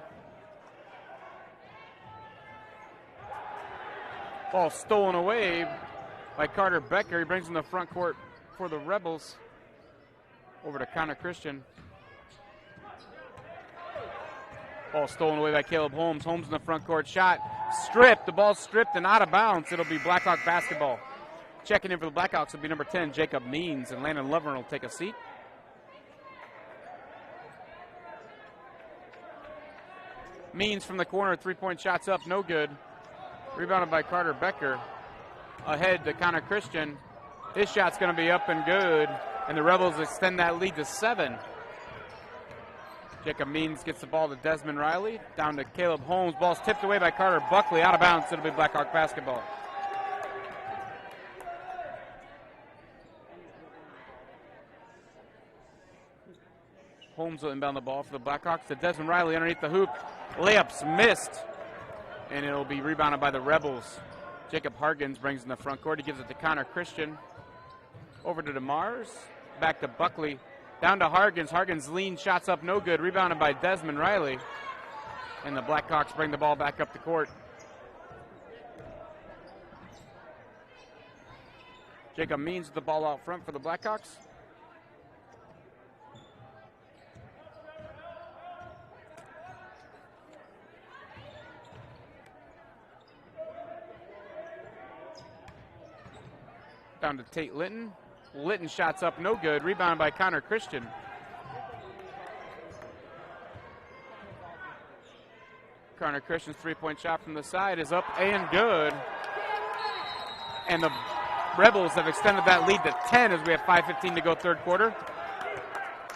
Ball stolen away by Carter Becker. He brings in the front court for the Rebels. Over to Connor Christian. Ball stolen away by Caleb Holmes. Holmes in the front court, shot stripped. The ball's stripped and out of bounds. It'll be Blackhawk basketball. Checking in for the Blackhawks will be number 10, Jacob Means, and Landon Lovren will take a seat. Means from the corner, three-point shots up, no good. Rebounded by Carter Becker. Ahead to Connor Christian. His shot's going to be up and good, and the Rebels extend that lead to 7. Jacob Means gets the ball to Desmond Riley. Down to Caleb Holmes. Ball's tipped away by Carter Buckley. Out of bounds. It'll be Blackhawk basketball. Holmes will inbound the ball for the Blackhawks to Desmond Riley underneath the hoop. Layups missed. And it'll be rebounded by the Rebels. Jacob Hargens brings in the front court. He gives it to Connor Christian. Over to DeMars. Back to Buckley. Down to Hargens. Hargens lean, shots up, no good. Rebounded by Desmond Riley. And the Blackhawks bring the ball back up the court. Jacob Means with the ball out front for the Blackhawks. Down to Tate Linton. Linton shots up, no good. Rebound by Connor Christian. Connor Christian's three-point shot from the side is up and good. And the Rebels have extended that lead to 10 as we have 5:15 to go third quarter.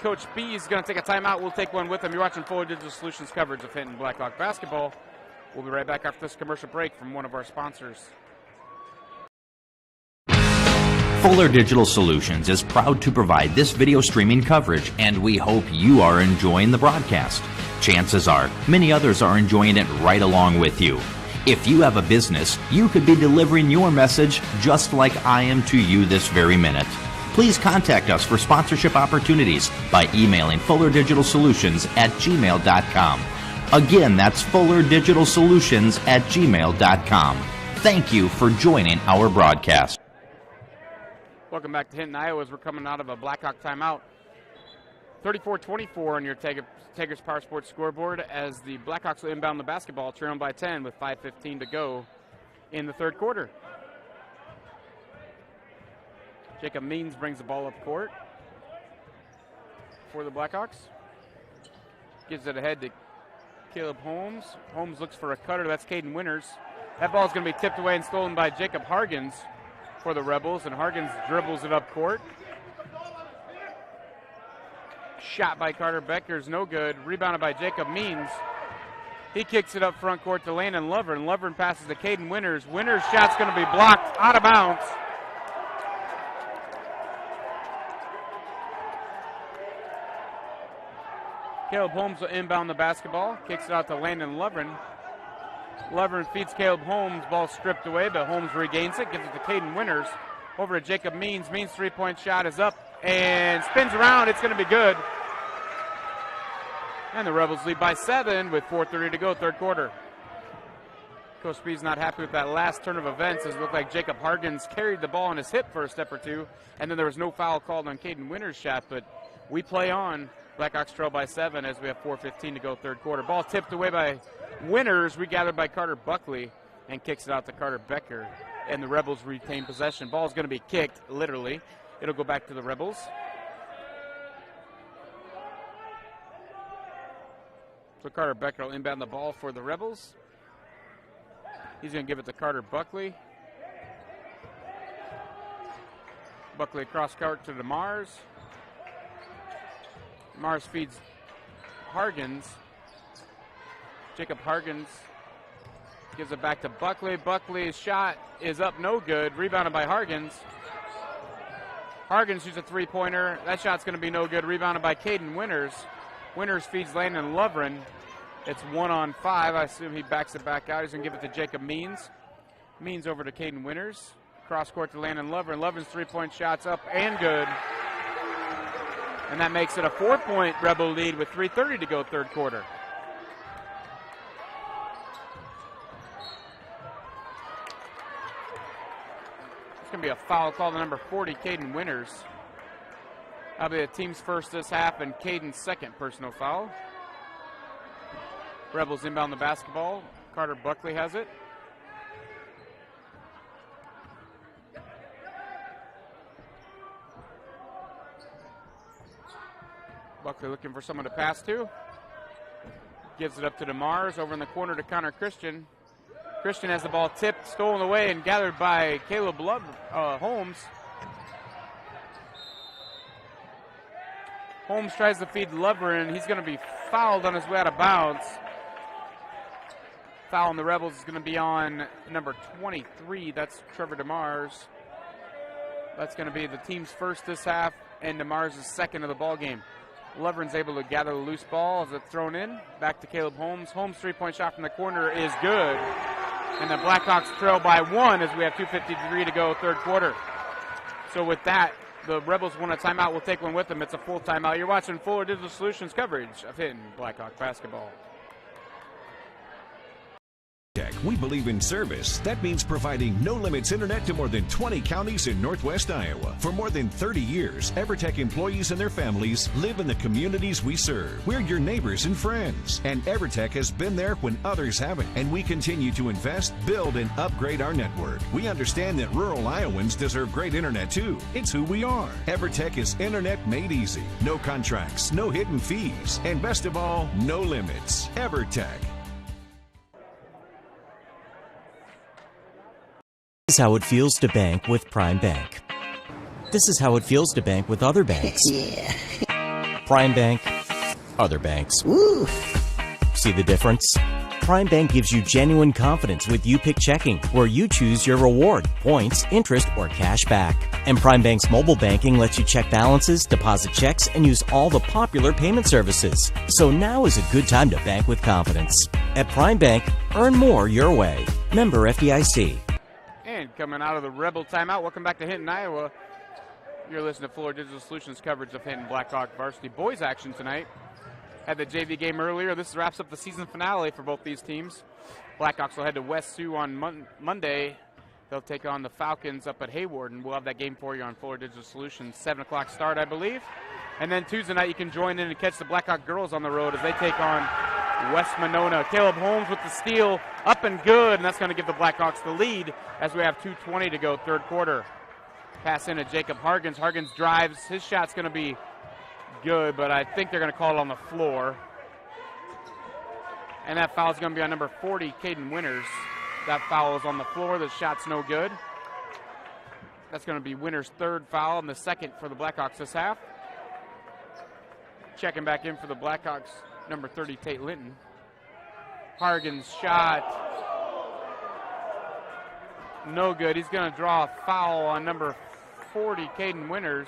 Coach B is going to take a timeout. We'll take one with him. You're watching Fuller Digital Solutions coverage of Hinton Blackhawk basketball. We'll be right back after this commercial break from one of our sponsors.
Fuller Digital Solutions is proud to provide this video streaming coverage, and we hope you are enjoying the broadcast. Chances are, many others are enjoying it right along with you. If you have a business, you could be delivering your message just like I am to you this very minute. Please contact us for sponsorship opportunities by emailing fullerdigitalsolutions@gmail.com. Again, that's fullerdigitalsolutions@gmail.com. Thank you for joining our broadcast.
Welcome back to Hinton, Iowa, as we're coming out of a Blackhawk timeout. 34-24 on your Tigers Power Sports scoreboard as the Blackhawks will inbound the basketball, trailing by 10 with 5:15 to go in the third quarter. Jacob Means brings the ball up court for the Blackhawks. Gives it ahead to Caleb Holmes. Holmes looks for a cutter. That's Caden Winters. That ball is going to be tipped away and stolen by Jacob Hargens for the Rebels, and Hargens dribbles it up court. Shot by Carter Becker is no good. Rebounded by Jacob Means. He kicks it up front court to Landon Lovren. Lovren passes to Caden Winters. Winters' shot's going to be blocked out of bounds. Caleb Holmes will inbound the basketball. Kicks it out to Landon Lovren. Lovren feeds Caleb Holmes. Ball stripped away, but Holmes regains it. Gives it to Caden Winters. Over to Jacob Means. Means' three-point shot is up and spins around. It's going to be good. And the Rebels lead by 7 with 4:30 to go, third quarter. Coach B's not happy with that last turn of events, as it looked like Jacob Hargens carried the ball on his hip for a step or two, and then there was no foul called on Caden Winters' shot, but we play on. Blackhawks trail by 7 as we have 4:15 to go, third quarter. Ball tipped away by Winters, regathered by Carter Buckley, and kicks it out to Carter Becker. And the Rebels retain possession. Ball is going to be kicked, literally. It'll go back to the Rebels. So Carter Becker will inbound the ball for the Rebels. He's going to give it to Carter Buckley. Buckley across court to DeMars. DeMars feeds Hargens. Jacob Hargens gives it back to Buckley. Buckley's shot is up, no good. Rebounded by Hargens. Hargens shoots a three-pointer. That shot's going to be no good. Rebounded by Caden Winters. Winters feeds Landon Lovren. It's 1-on-5. I assume he backs it back out. He's going to give it to Jacob Means. Means over to Caden Winters. Cross court to Landon Lovren. Lovren's three-point shot's up and good. And that makes it a 4-point Rebel lead with 3:30 to go, third quarter. It's going to be a foul called to number 40, Caden Winters. That'll be the team's first this half and Caden's second personal foul. Rebels inbound the basketball. Carter Buckley has it. Buckley looking for someone to pass to. Gives it up to DeMars. Over in the corner to Connor Christian. Christian has the ball tipped, stolen away, and gathered by Caleb Holmes. Holmes tries to feed Lovren. He's going to be fouled on his way out of bounds. Foul on the Rebels is going to be on number 23. That's Trevor DeMars. That's going to be the team's first this half, and DeMars' second of the ball game. Lovren's able to gather the loose ball as it's thrown in. Back to Caleb Holmes. Holmes' three-point shot from the corner is good. And the Blackhawks trail by 1 as we have 2:53 to go, third quarter. So with that, the Rebels want a timeout. We'll take one with them. It's a full timeout. You're watching Fuller Digital Solutions coverage of Hinton Blackhawk basketball.
We believe in service. That means providing no-limits internet to more than 20 counties in Northwest Iowa. For more than 30 years, EverTech employees and their families live in the communities we serve. We're your neighbors and friends. And EverTech has been there when others haven't. And we continue to invest, build, and upgrade our network. We understand that rural Iowans deserve great internet too. It's who we are. EverTech is internet made easy. No contracts, no hidden fees. And best of all, no limits. EverTech.
This is how it feels to bank with Prime Bank. This is how it feels to bank with other banks. Prime Bank, other banks. Ooh. See the difference? Prime Bank gives you genuine confidence with You Pick Checking, where you choose your reward, points, interest, or cash back. And Prime Bank's mobile banking lets you check balances, deposit checks, and use all the popular payment services. So now is a good time to bank with confidence. At Prime Bank, earn more your way. Member FDIC.
And coming out of the Rebel timeout, welcome back to Hinton, Iowa. You're listening to Fuller Digital Solutions coverage of Hinton Blackhawk varsity boys action tonight. Had the JV game earlier. This wraps up the season finale for both these teams. Blackhawks will head to West Sioux on Monday. They'll take on the Falcons up at Hayward, and we'll have that game for you on Fuller Digital Solutions. 7 o'clock start, I believe. And then Tuesday night, you can join in and catch the Blackhawk girls on the road as they take on West Monona. Caleb Holmes with the steal, up and good, and that's going to give the Blackhawks the lead as we have 2:20 to go, third quarter. Pass in to Jacob Hargens. Hargens drives. His shot's going to be good, but I think they're going to call it on the floor. And that foul is going to be on number 40, Caden Winters. That foul is on the floor. The shot's no good. That's going to be Winters' third foul and the second for the Blackhawks this half. Checking back in for the Blackhawks, number 30, Tate Linton. Hargens' shot, no good. He's going to draw a foul on number 40, Caden Winters.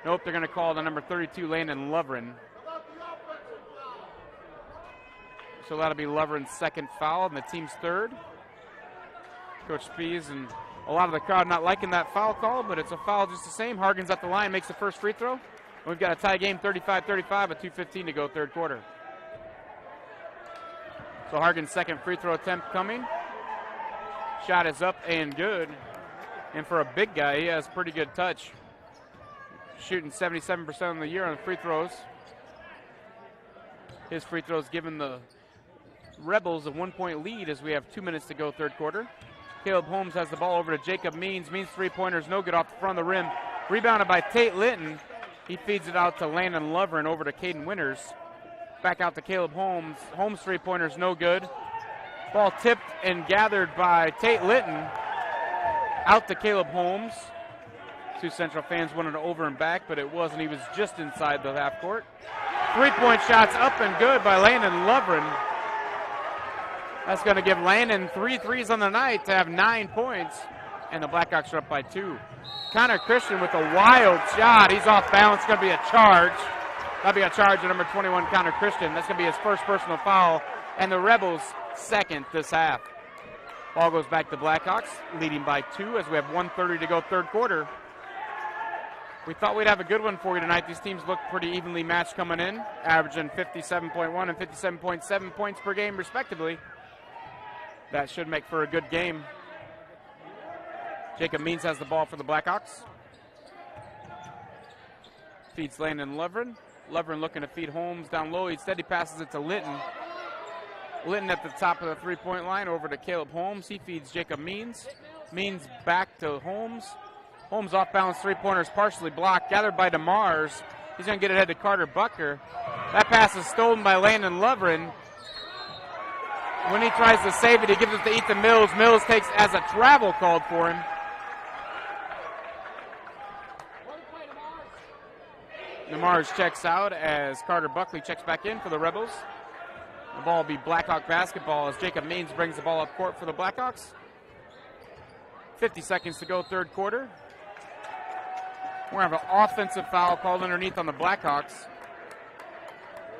Nope, they're going to call the number 32, Landon Lovren. So that'll be Lovren's second foul and the team's third. Coach Spies and a lot of the crowd not liking that foul call, but it's a foul just the same. Hargens at the line, makes the first free throw. We've got a tie game, 35-35, with 2:15 to go, third quarter. So Hargens' second free throw attempt coming. Shot is up and good. And for a big guy, he has pretty good touch. Shooting 77% of the year on free throws. His free throws giving the Rebels a 1-point lead as we have 2 minutes to go, third quarter. Caleb Holmes has the ball over to Jacob Means. Means three-pointers, no good off the front of the rim. Rebounded by Tate Linton. He feeds it out to Landon Lovren over to Caden Winters. Back out to Caleb Holmes. Holmes three-pointers, no good. Ball tipped and gathered by Tate Linton. Out to Caleb Holmes. Sioux Central fans wanted to over and back, but it wasn't. He was just inside the half court. Three-point shots up and good by Landon Lovren. That's going to give Landon 3 threes on the night to have 9 points, and the Blackhawks are up by 2. Connor Christian with a wild shot. He's off balance. It's going to be a charge. That'll be a charge of number 21, Connor Christian. That's going to be his first personal foul, and the Rebels second this half. Ball goes back to Blackhawks, leading by 2 as we have 1:30 to go, third quarter. We thought we'd have a good one for you tonight. These teams look pretty evenly matched coming in, averaging 57.1 and 57.7 points per game, respectively. That should make for a good game. Jacob Means has the ball for the Blackhawks. Feeds Landon Lovren. Lovren looking to feed Holmes down low. Instead, he passes it to Linton. Linton at the top of the three-point line over to Caleb Holmes. He feeds Jacob Means. Means back to Holmes. Holmes off-balance three-pointers partially blocked. Gathered by DeMars. He's going to get it ahead to Carter Bucker. That pass is stolen by Landon Lovren. When he tries to save it, he gives it to Ethan Mills. Mills takes as a travel called for him. DeMars checks out as Carter Buckley checks back in for the Rebels. The ball will be Blackhawk basketball as Jacob Means brings the ball up court for the Blackhawks. 50 seconds to go, third quarter. We're going to have an offensive foul called underneath on the Blackhawks.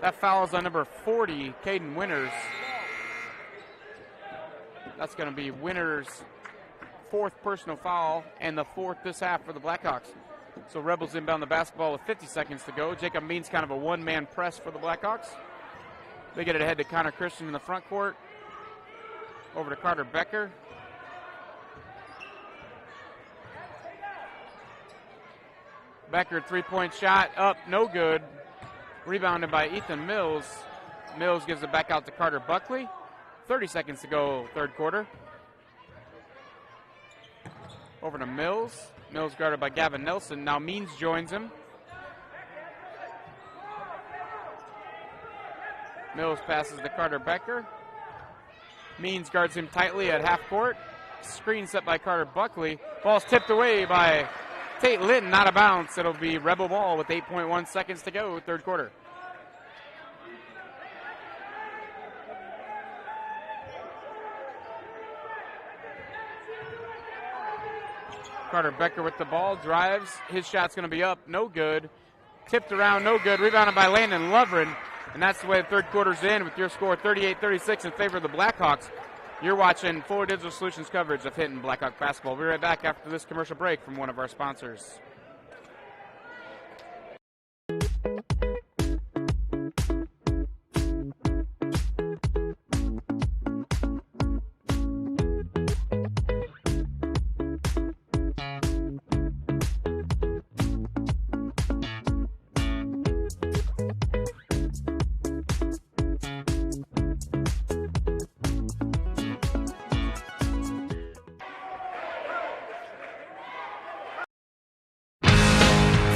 That foul is on number 40, Caden Winters. That's going to be Winters' fourth personal foul and the fourth this half for the Blackhawks. So Rebels inbound the basketball with 50 seconds to go. Jacob Means kind of a one-man press for the Blackhawks. They get it ahead to Connor Christian in the front court. Over to Carter Becker. Becker, three-point shot, up, no good. Rebounded by Ethan Mills. Mills gives it back out to Carter Buckley. 30 seconds to go, third quarter. Over to Mills. Mills guarded by Gavin Nelson. Now Means joins him. Mills passes to Carter Becker. Means guards him tightly at half court. Screen set by Carter Buckley. Ball's tipped away by Tate Linton out of bounds. It'll be Rebel ball with 8.1 seconds to go, third quarter. Carter Becker with the ball, drives. His shot's going to be up, no good. Tipped around, no good. Rebounded by Landon Lovren. And that's the way the third quarter's in with your score 38-36 in favor of the Blackhawks. You're watching Fuller Digital Solutions coverage of Hinton Blackhawk basketball. We'll be right back after this commercial break from one of our sponsors.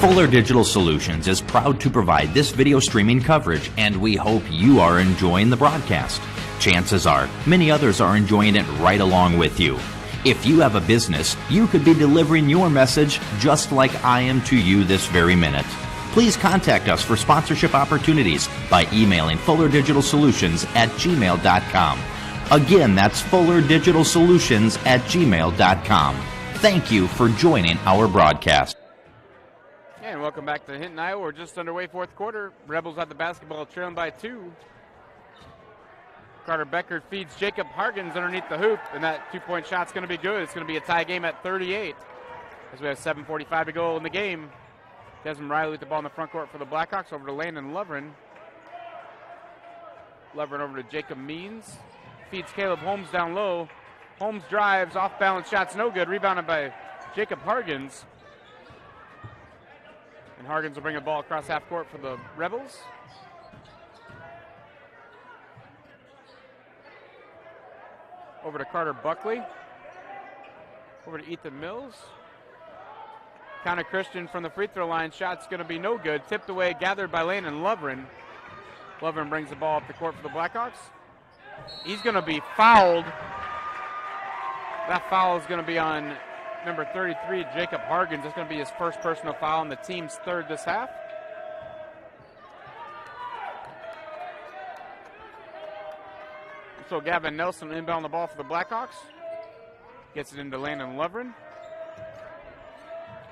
Fuller Digital Solutions is proud to provide this video streaming coverage, and we hope you are enjoying the broadcast. Chances are, many others are enjoying it right along with you. If you have a business, you could be delivering your message just like I am to you this very minute. Please contact us for sponsorship opportunities by emailing fullerdigitalsolutions@gmail.com. Again, that's fullerdigitalsolutions@gmail.com. Thank you for joining our broadcast.
And welcome back to Hinton, Iowa. We're just underway, fourth quarter. Rebels at the basketball, trailing by 2. Carter Becker feeds Jacob Hargens underneath the hoop, and that two-point shot's going to be good. It's going to be a tie game at 38 as we have 7:45 to go in the game. Desmond Riley with the ball in the front court for the Blackhawks, over to Landon Lovren. Lovren over to Jacob Means. Feeds Caleb Holmes down low. Holmes drives, off-balance shot's no good. Rebounded by Jacob Hargens. And Hargens will bring a ball across half court for the Rebels. Over to Carter Buckley. Over to Ethan Mills. Connor Christian from the free throw line. Shot's going to be no good. Tipped away, gathered by Landon Lovren. Lovren brings the ball up the court for the Blackhawks. He's going to be fouled. That foul is going to be on number 33, Jacob Hargens. That's going to be his first personal foul and the team's third this half. So Gavin Nelson inbound the ball for the Blackhawks. Gets it into Landon Lovren.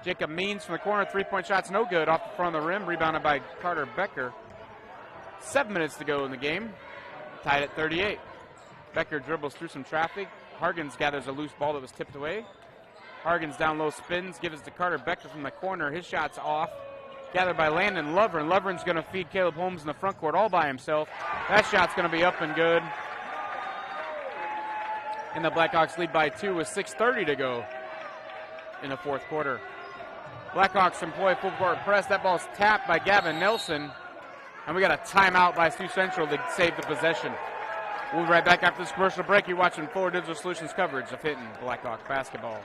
Jacob Means from the corner, three-point shot's no good, off the front of the rim, rebounded by Carter Becker. 7 minutes to go in the game, tied at 38. Becker dribbles through some traffic. Hargens gathers a loose ball that was tipped away. Hargens down low, spins, gives it to Carter Becker from the corner. His shot's off. Gathered by Landon Lovren. Lovren's going to feed Caleb Holmes in the front court all by himself. That shot's going to be up and good. And the Blackhawks lead by 2 with 6:30 to go in the fourth quarter. Blackhawks employ full court press. That ball's tapped by Gavin Nelson. And we got a timeout by Sioux Central to save the possession. We'll be right back after this commercial break. You're watching Fuller Digital Solutions coverage of Hinton Blackhawk basketball.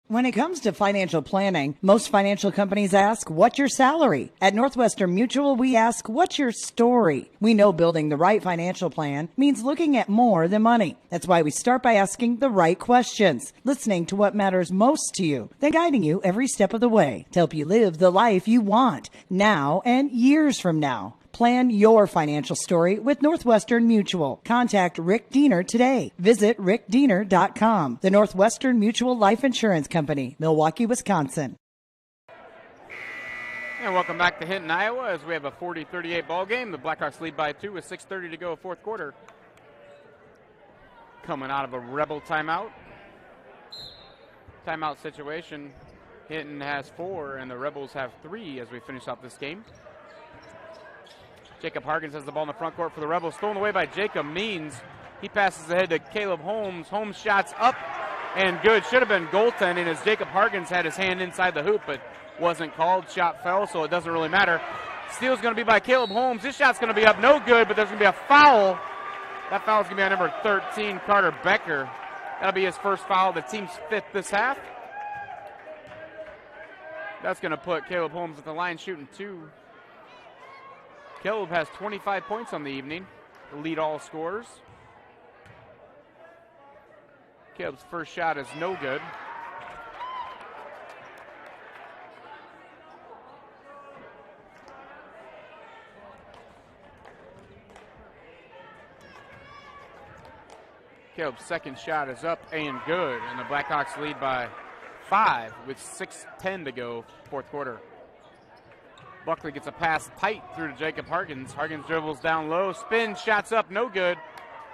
When it comes to financial planning, most financial companies ask, what's your salary? At Northwestern Mutual, we ask, what's your story? We know building the right financial plan means looking at more than money. That's why we start by asking the right questions, listening to what matters most to you, then guiding you every step of the way to help you live the life you want now and years from now. Plan your financial story with Northwestern Mutual. Contact Rick Diener today. Visit rickdiener.com. The Northwestern Mutual Life Insurance Company, Milwaukee, Wisconsin.
And welcome back to Hinton, Iowa, as we have a 40-38 ball game. The Blackhawks lead by 2 with 6:30 to go, fourth quarter. Coming out of a Rebel timeout. Timeout situation. Hinton has 4, and the Rebels have 3 as we finish out this game. Jacob Hargens has the ball in the front court for the Rebels. Stolen away by Jacob Means. He passes ahead to Caleb Holmes. Holmes shots up and good. Should have been goaltending as Jacob Hargens had his hand inside the hoop, but wasn't called. Shot fell, so it doesn't really matter. Steal's going to be by Caleb Holmes. This shot's going to be up, no good, but there's going to be a foul. That foul's going to be on number 13, Carter Becker. That'll be his first foul, the team's 5th this half. That's going to put Caleb Holmes at the line shooting 2. Caleb has 25 points on the evening, to lead all scorers. Caleb's first shot is no good. Caleb's second shot is up and good, and the Blackhawks lead by 5 with 6:10 to go, fourth quarter. Buckley gets a pass tight through to Jacob Hargens. Hargens dribbles down low, spins, shots up, no good.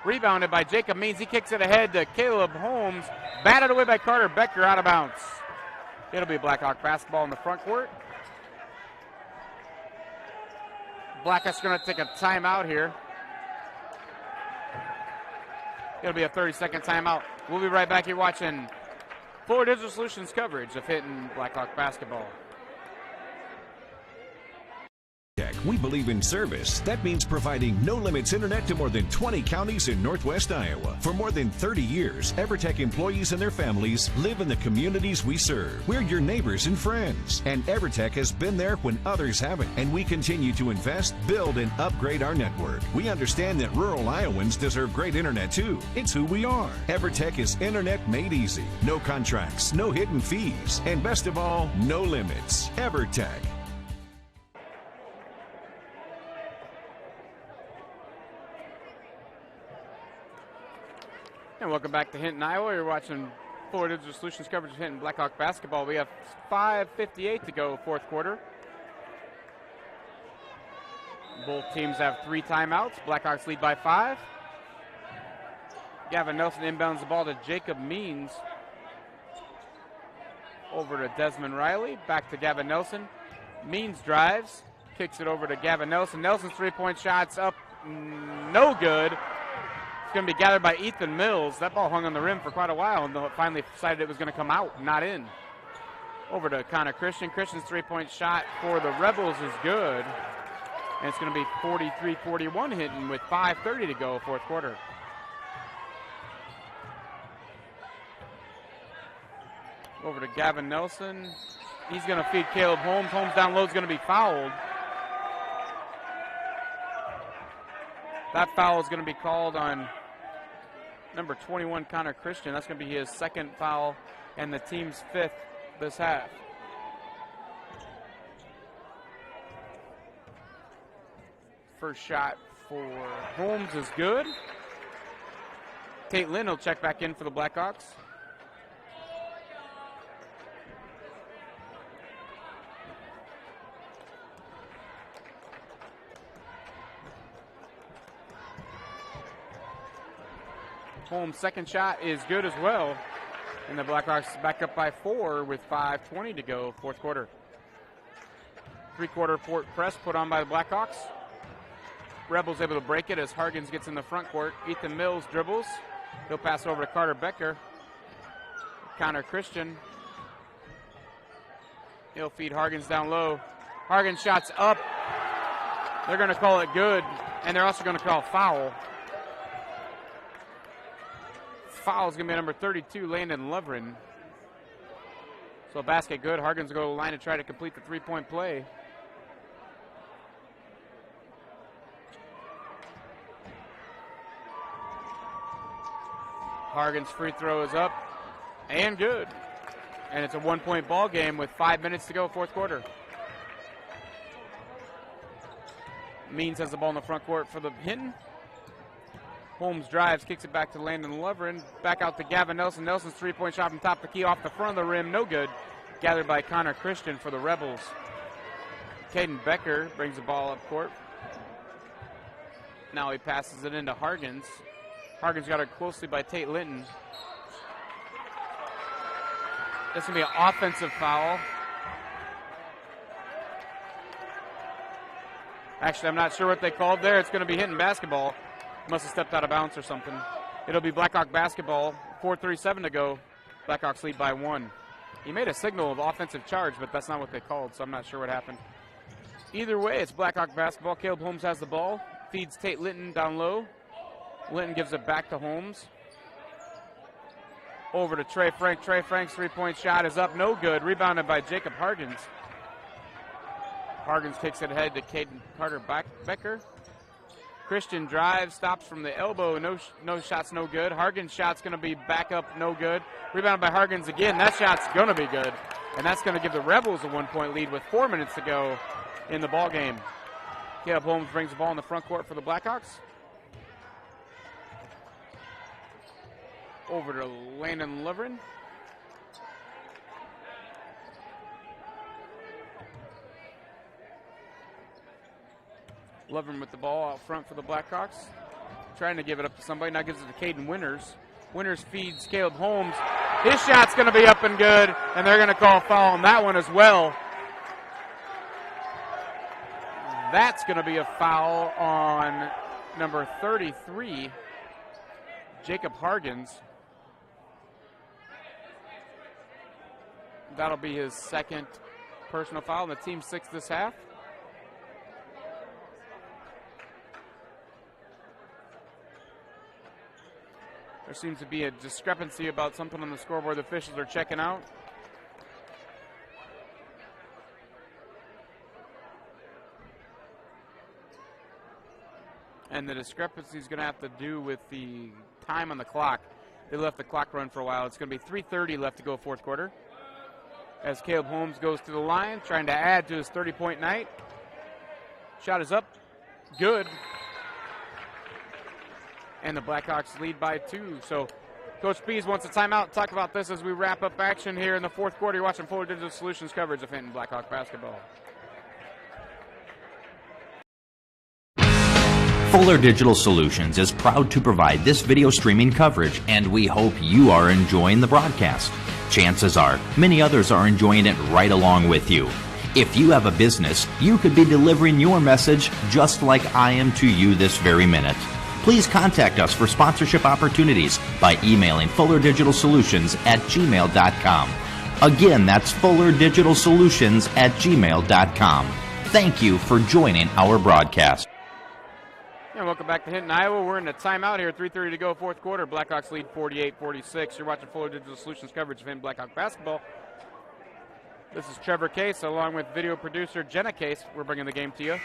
Rebounded by Jacob Means. He kicks it ahead to Caleb Holmes. Batted away by Carter Becker, out of bounds. It'll be Blackhawk basketball in the front court. Blackhawks going to take a timeout here. It'll be a 30-second timeout. We'll be right back here watching Fuller Digital Solutions coverage of Hinton Blackhawk basketball.
We believe in service. That means providing no-limits internet to more than 20 counties in Northwest Iowa. For more than 30 years, EverTech employees and their families live in the communities we serve. We're your neighbors and friends. And EverTech has been there when others haven't. And we continue to invest, build, and upgrade our network. We understand that rural Iowans deserve great internet too. It's who we are. EverTech is internet made easy. No contracts, no hidden fees, and best of all, no limits. EverTech.
And welcome back to Hinton, Iowa. You're watching Fuller Digital Solutions coverage of Hinton Blackhawk basketball. We have 5:58 to go, fourth quarter. Both teams have 3 timeouts. Blackhawks lead by 5. Gavin Nelson inbounds the ball to Jacob Means. Over to Desmond Riley. Back to Gavin Nelson. Means drives. Kicks it over to Gavin Nelson. Nelson's three-point shot's up. No good. It's going to be gathered by Ethan Mills. That ball hung on the rim for quite a while, and it finally decided it was going to come out, not in. Over to Connor Christian. Christian's three-point shot for the Rebels is good. And it's going to be 43-41 Hinton with 5:30 to go, fourth quarter. Over to Gavin Nelson. He's going to feed Caleb Holmes. Holmes down low is going to be fouled. That foul is going to be called on number 21, Connor Christian. That's going to be his second foul and the team's 5th this half. First shot for Holmes is good. Tate Lynn will check back in for the Blackhawks. Holmes' second shot is good as well. And the Blackhawks back up by 4 with 5:20 to go, fourth quarter. Three-quarter port press put on by the Blackhawks. Rebels able to break it as Hargens gets in the front court. Ethan Mills dribbles. He'll pass over to Carter Becker. Connor Christian. He'll feed Hargens down low. Hargens shots up. They're going to call it good, and they're also going to call foul. Foul is going to be number 32, Landon Lovren. So basket good. Hargens will go to the line to try to complete the three-point play. Hargens' free throw is up and good. And it's a one-point ball game with 5 minutes to go, fourth quarter. Means has the ball in the front court for the Hinton. Holmes drives, kicks it back to Landon Lovren. Back out to Gavin Nelson. Nelson's three-point shot from top of the key off the front of the rim. No good. Gathered by Connor Christian for the Rebels. Caden Becker brings the ball up court. Now he passes it into Hargens. Hargens got it closely by Tate Linton. This is going to be an offensive foul. Actually, I'm not sure what they called there. It's going to be Hinton basketball. Must have stepped out of bounds or something. It'll be Blackhawk basketball. 4:37 to go. Blackhawks lead by 1. He made a signal of offensive charge, but that's not what they called, so I'm not sure what happened. Either way, it's Blackhawk basketball. Caleb Holmes has the ball. Feeds Tate Linton down low. Linton gives it back to Holmes. Over to Trey Frank. Trey Frank's three-point shot is up. No good. Rebounded by Jacob Hargens. Hargens kicks it ahead to Caden Carter Becker. Christian drives, stops from the elbow. No shot's no good. Hargan's shot's going to be back up, no good. Rebounded by Hargan's again. That shot's going to be good. And that's going to give the Rebels a 1-point lead with 4 minutes to go in the ball game. Caleb Holmes brings the ball in the front court for the Blackhawks. Over to Landon Lovren. Lovren with the ball out front for the Blackhawks. Trying to give it up to somebody. Now gives it to Caden Winters. Winters feeds Caleb Holmes. His shot's going to be up and good, and they're going to call a foul on that one as well. That's going to be a foul on number 33, Jacob Hargans. That'll be his second personal foul, and the team 6 this half. There seems to be a discrepancy about something on the scoreboard the officials are checking out. And the discrepancy is going to have to do with the time on the clock. They left the clock run for a while. It's going to be 3:30 left to go fourth quarter. As Caleb Holmes goes to the line, trying to add to his 30-point night. Shot is up. Good. And the Blackhawks lead by 2. So Coach Pease wants a timeout. Talk about this as we wrap up action here in the fourth quarter. You're watching Fuller Digital Solutions coverage of Hinton Blackhawk basketball.
Fuller Digital Solutions is proud to provide this video streaming coverage, and we hope you are enjoying the broadcast. Chances are, many others are enjoying it right along with you. If you have a business, you could be delivering your message just like I am to you this very minute. Please contact us for sponsorship opportunities by emailing fullerdigitalsolutions@gmail.com. Again, that's fullerdigitalsolutions@gmail.com. Thank you for joining our broadcast.
And welcome back to Hinton, Iowa. We're in a timeout here, 3:30 to go, fourth quarter. Blackhawks lead 48-46. You're watching Fuller Digital Solutions coverage of Hinton Blackhawk basketball. This is Trevor Case along with video producer Jenna Case. We're bringing the game to you.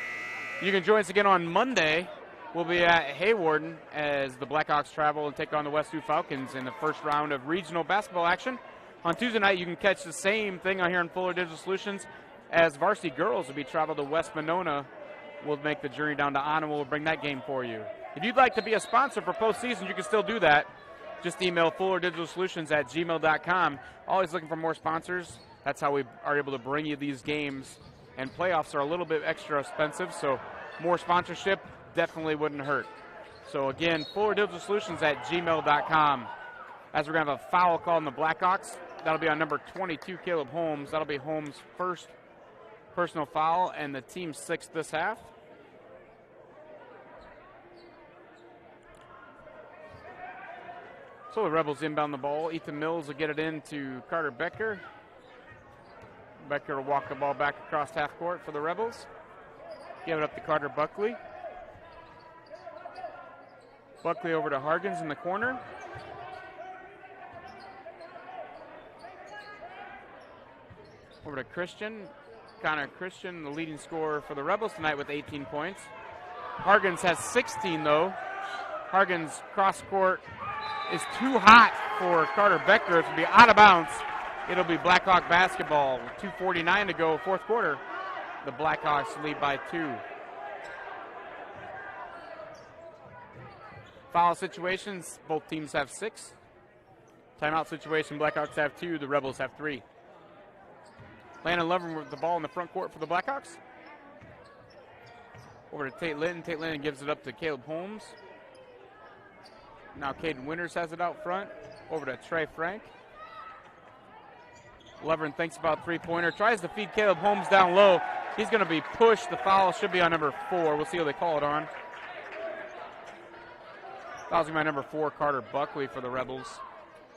You can join us again on Monday. We'll be at Haywarden as the Blackhawks travel and take on the West Sioux Falcons in the first round of regional basketball action. On Tuesday night, you can catch the same thing on here on Fuller Digital Solutions as Varsity girls will be traveled to West Monona. We'll make the journey down to Anna. We'll bring that game for you. If you'd like to be a sponsor for postseason, you can still do that. Just email fullerdigitalsolutions@gmail.com. Always looking for more sponsors. That's how we are able to bring you these games. And playoffs are a little bit extra expensive, so more sponsorship definitely wouldn't hurt. So again, fullerdigitalsolutions@gmail.com. As we're going to have a foul call on the Blackhawks. That'll be on number 22, Caleb Holmes. That'll be Holmes' first personal foul and the team's 6th this half. So the Rebels inbound the ball. Ethan Mills will get it in to Carter Becker. Becker will walk the ball back across half court for the Rebels. Give it up to Carter Buckley. Buckley over to Hargans in the corner. Over to Christian. Connor Christian, the leading scorer for the Rebels tonight with 18 points. Hargans has 16, though. Hargans cross court is too hot for Carter Becker. It will be out of bounds. It'll be Blackhawk basketball. 2:49 to go, fourth quarter. The Blackhawks lead by 2. Foul situations, both teams have 6. Timeout situation, Blackhawks have 2. The Rebels have 3. Landon Lovren with the ball in the front court for the Blackhawks. Over to Tate Linton. Tate Linton gives it up to Caleb Holmes. Now Caden Winters has it out front. Over to Trey Frank. Lovren thinks about three-pointer. Tries to feed Caleb Holmes down low. He's going to be pushed. The foul should be on number 4. We'll see who they call it on. Foul's going to be on number 4, Carter Buckley for the Rebels.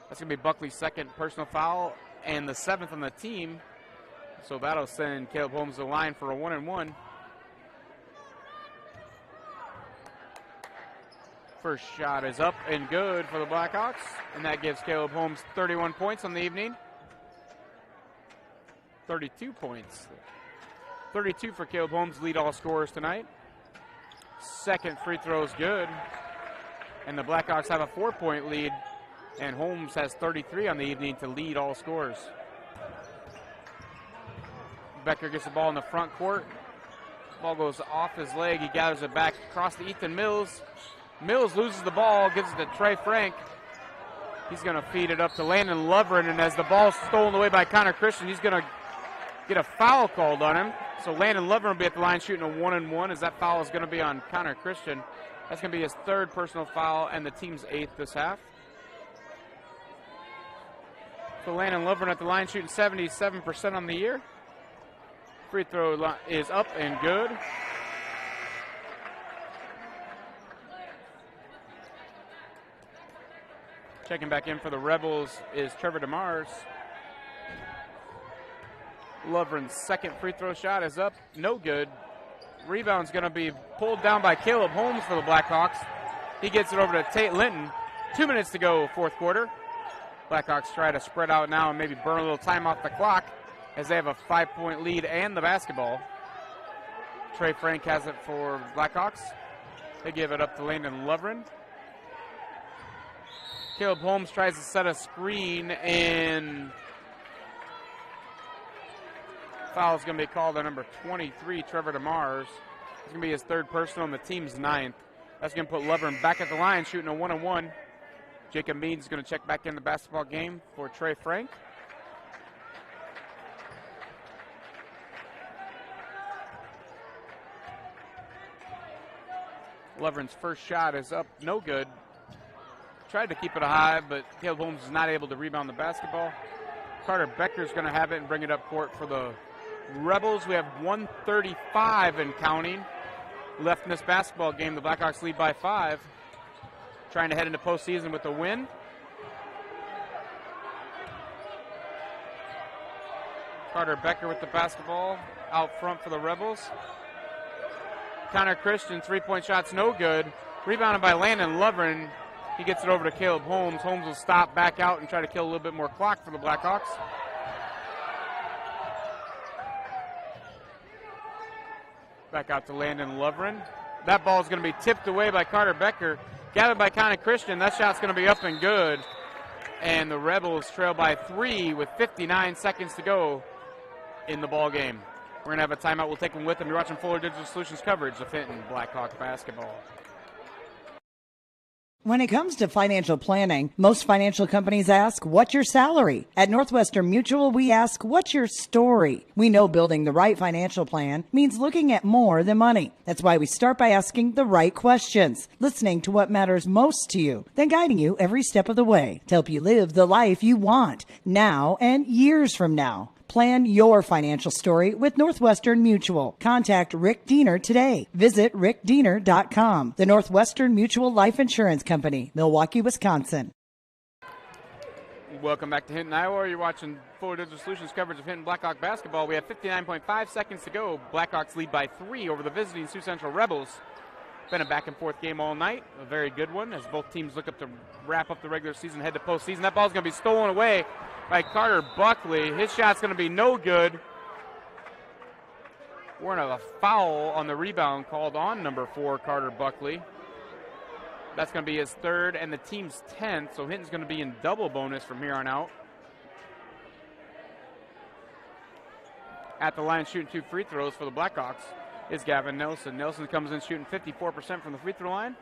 That's going to be Buckley's second personal foul and the 7th on the team. So that'll send Caleb Holmes to the line for a 1-and-1. First shot is up and good for the Blackhawks, and that gives Caleb Holmes 31 points on the evening. 32 points. 32 for Caleb Holmes, lead all scorers tonight. second free throw is good. And the Blackhawks have a 4-point lead. And Holmes has 33 on the evening to lead all scorers. Becker gets the ball in the front court. Ball goes off his leg. He gathers it back across to Ethan Mills. Mills loses the ball, gives it to Trey Frank. He's going to feed it up to Landon Lovren, and as the ball's stolen away by Connor Christian, he's going to get a foul called on him. So Landon Lovren will be at the line shooting a 1-and-1 as that foul is going to be on Connor Christian. That's going to be his third personal foul and the team's 8th this half. So Landon Lovren at the line shooting 77% on the year. Free throw is up and good. Checking back in for the Rebels is Trevor DeMars. Lovren's second free throw shot is up, no good. Rebound's going to be pulled down by Caleb Holmes for the Blackhawks. He gets it over to Tate Linton. 2 minutes to go, fourth quarter. Blackhawks try to spread out now and maybe burn a little time off the clock as they have a 5-point lead and the basketball. Trey Frank has it for Blackhawks. They give it up to Landon Lovren. Caleb Holmes tries to set a screen, and foul is going to be called on number 23, Trevor DeMars. It's going to be his third personal and the team's 9th. That's going to put Lovren back at the line, shooting a 1-on-1. Jacob Means is going to check back in the basketball game for Trey Frank. Lovren's first shot is up, no good. Tried to keep it high, but Caleb Holmes is not able to rebound the basketball. Carter Becker's going to have it and bring it up court for the Rebels. We have 1:35 and counting left in this basketball game. The Blackhawks lead by 5. Trying to head into postseason with a win. Carter Becker with the basketball out front for the Rebels. Connor Christian, 3-point shots, no good. Rebounded by Landon Lovren. He gets it over to Caleb Holmes. Holmes will stop, back out, and try to kill a little bit more clock for the Blackhawks. Back out to Landon Lovren. That ball is going to be tipped away by Carter Becker. Gathered by Connor Christian. That shot's going to be up and good. And the Rebels trail by 3 with 59 seconds to go in the ball game. We're going to have a timeout. We'll take them with them. You're watching Fuller Digital Solutions coverage of Hinton Blackhawk basketball.
When it comes to financial planning, most financial companies ask, what's your salary? At Northwestern Mutual, we ask, what's your story? We know building the right financial plan means looking at more than money. That's why we start by asking the right questions, listening to what matters most to you, then guiding you every step of the way to help you live the life you want now and years from now. Plan your financial story with Northwestern Mutual. Contact Rick Diener today. Visit rickdiener.com. The Northwestern Mutual Life Insurance Company, Milwaukee, Wisconsin.
Welcome back to Hinton, Iowa. You're watching Fuller Digital Solutions coverage of Hinton Blackhawk basketball. We have 59.5 seconds to go. Blackhawks lead by 3 over the visiting Sioux Central Rebels. Been a back-and-forth game all night. A very good one as both teams look up to wrap up the regular season, head to postseason. That ball's going to be stolen away by Carter Buckley. His shot's going to be no good. We're going to have a foul on the rebound called on number 4, Carter Buckley. That's going to be his third and the team's 10th, so Hinton's going to be in double bonus from here on out. At the line shooting 2 free throws for the Blackhawks is Gavin Nelson. Nelson comes in shooting 54% from the free throw line.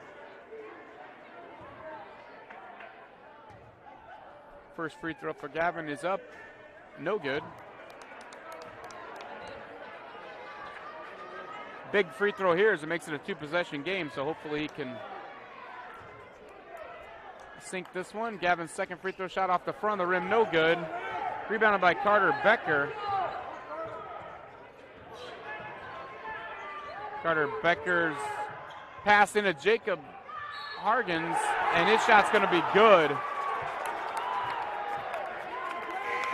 First free throw for Gavin is up. No good. Big free throw here as it makes it a 2-possession game, so hopefully he can sink this one. Gavin's second free throw shot off the front of the rim, no good. Rebounded by Carter Becker. Carter Becker's pass into Jacob Hargens, and his shot's going to be good.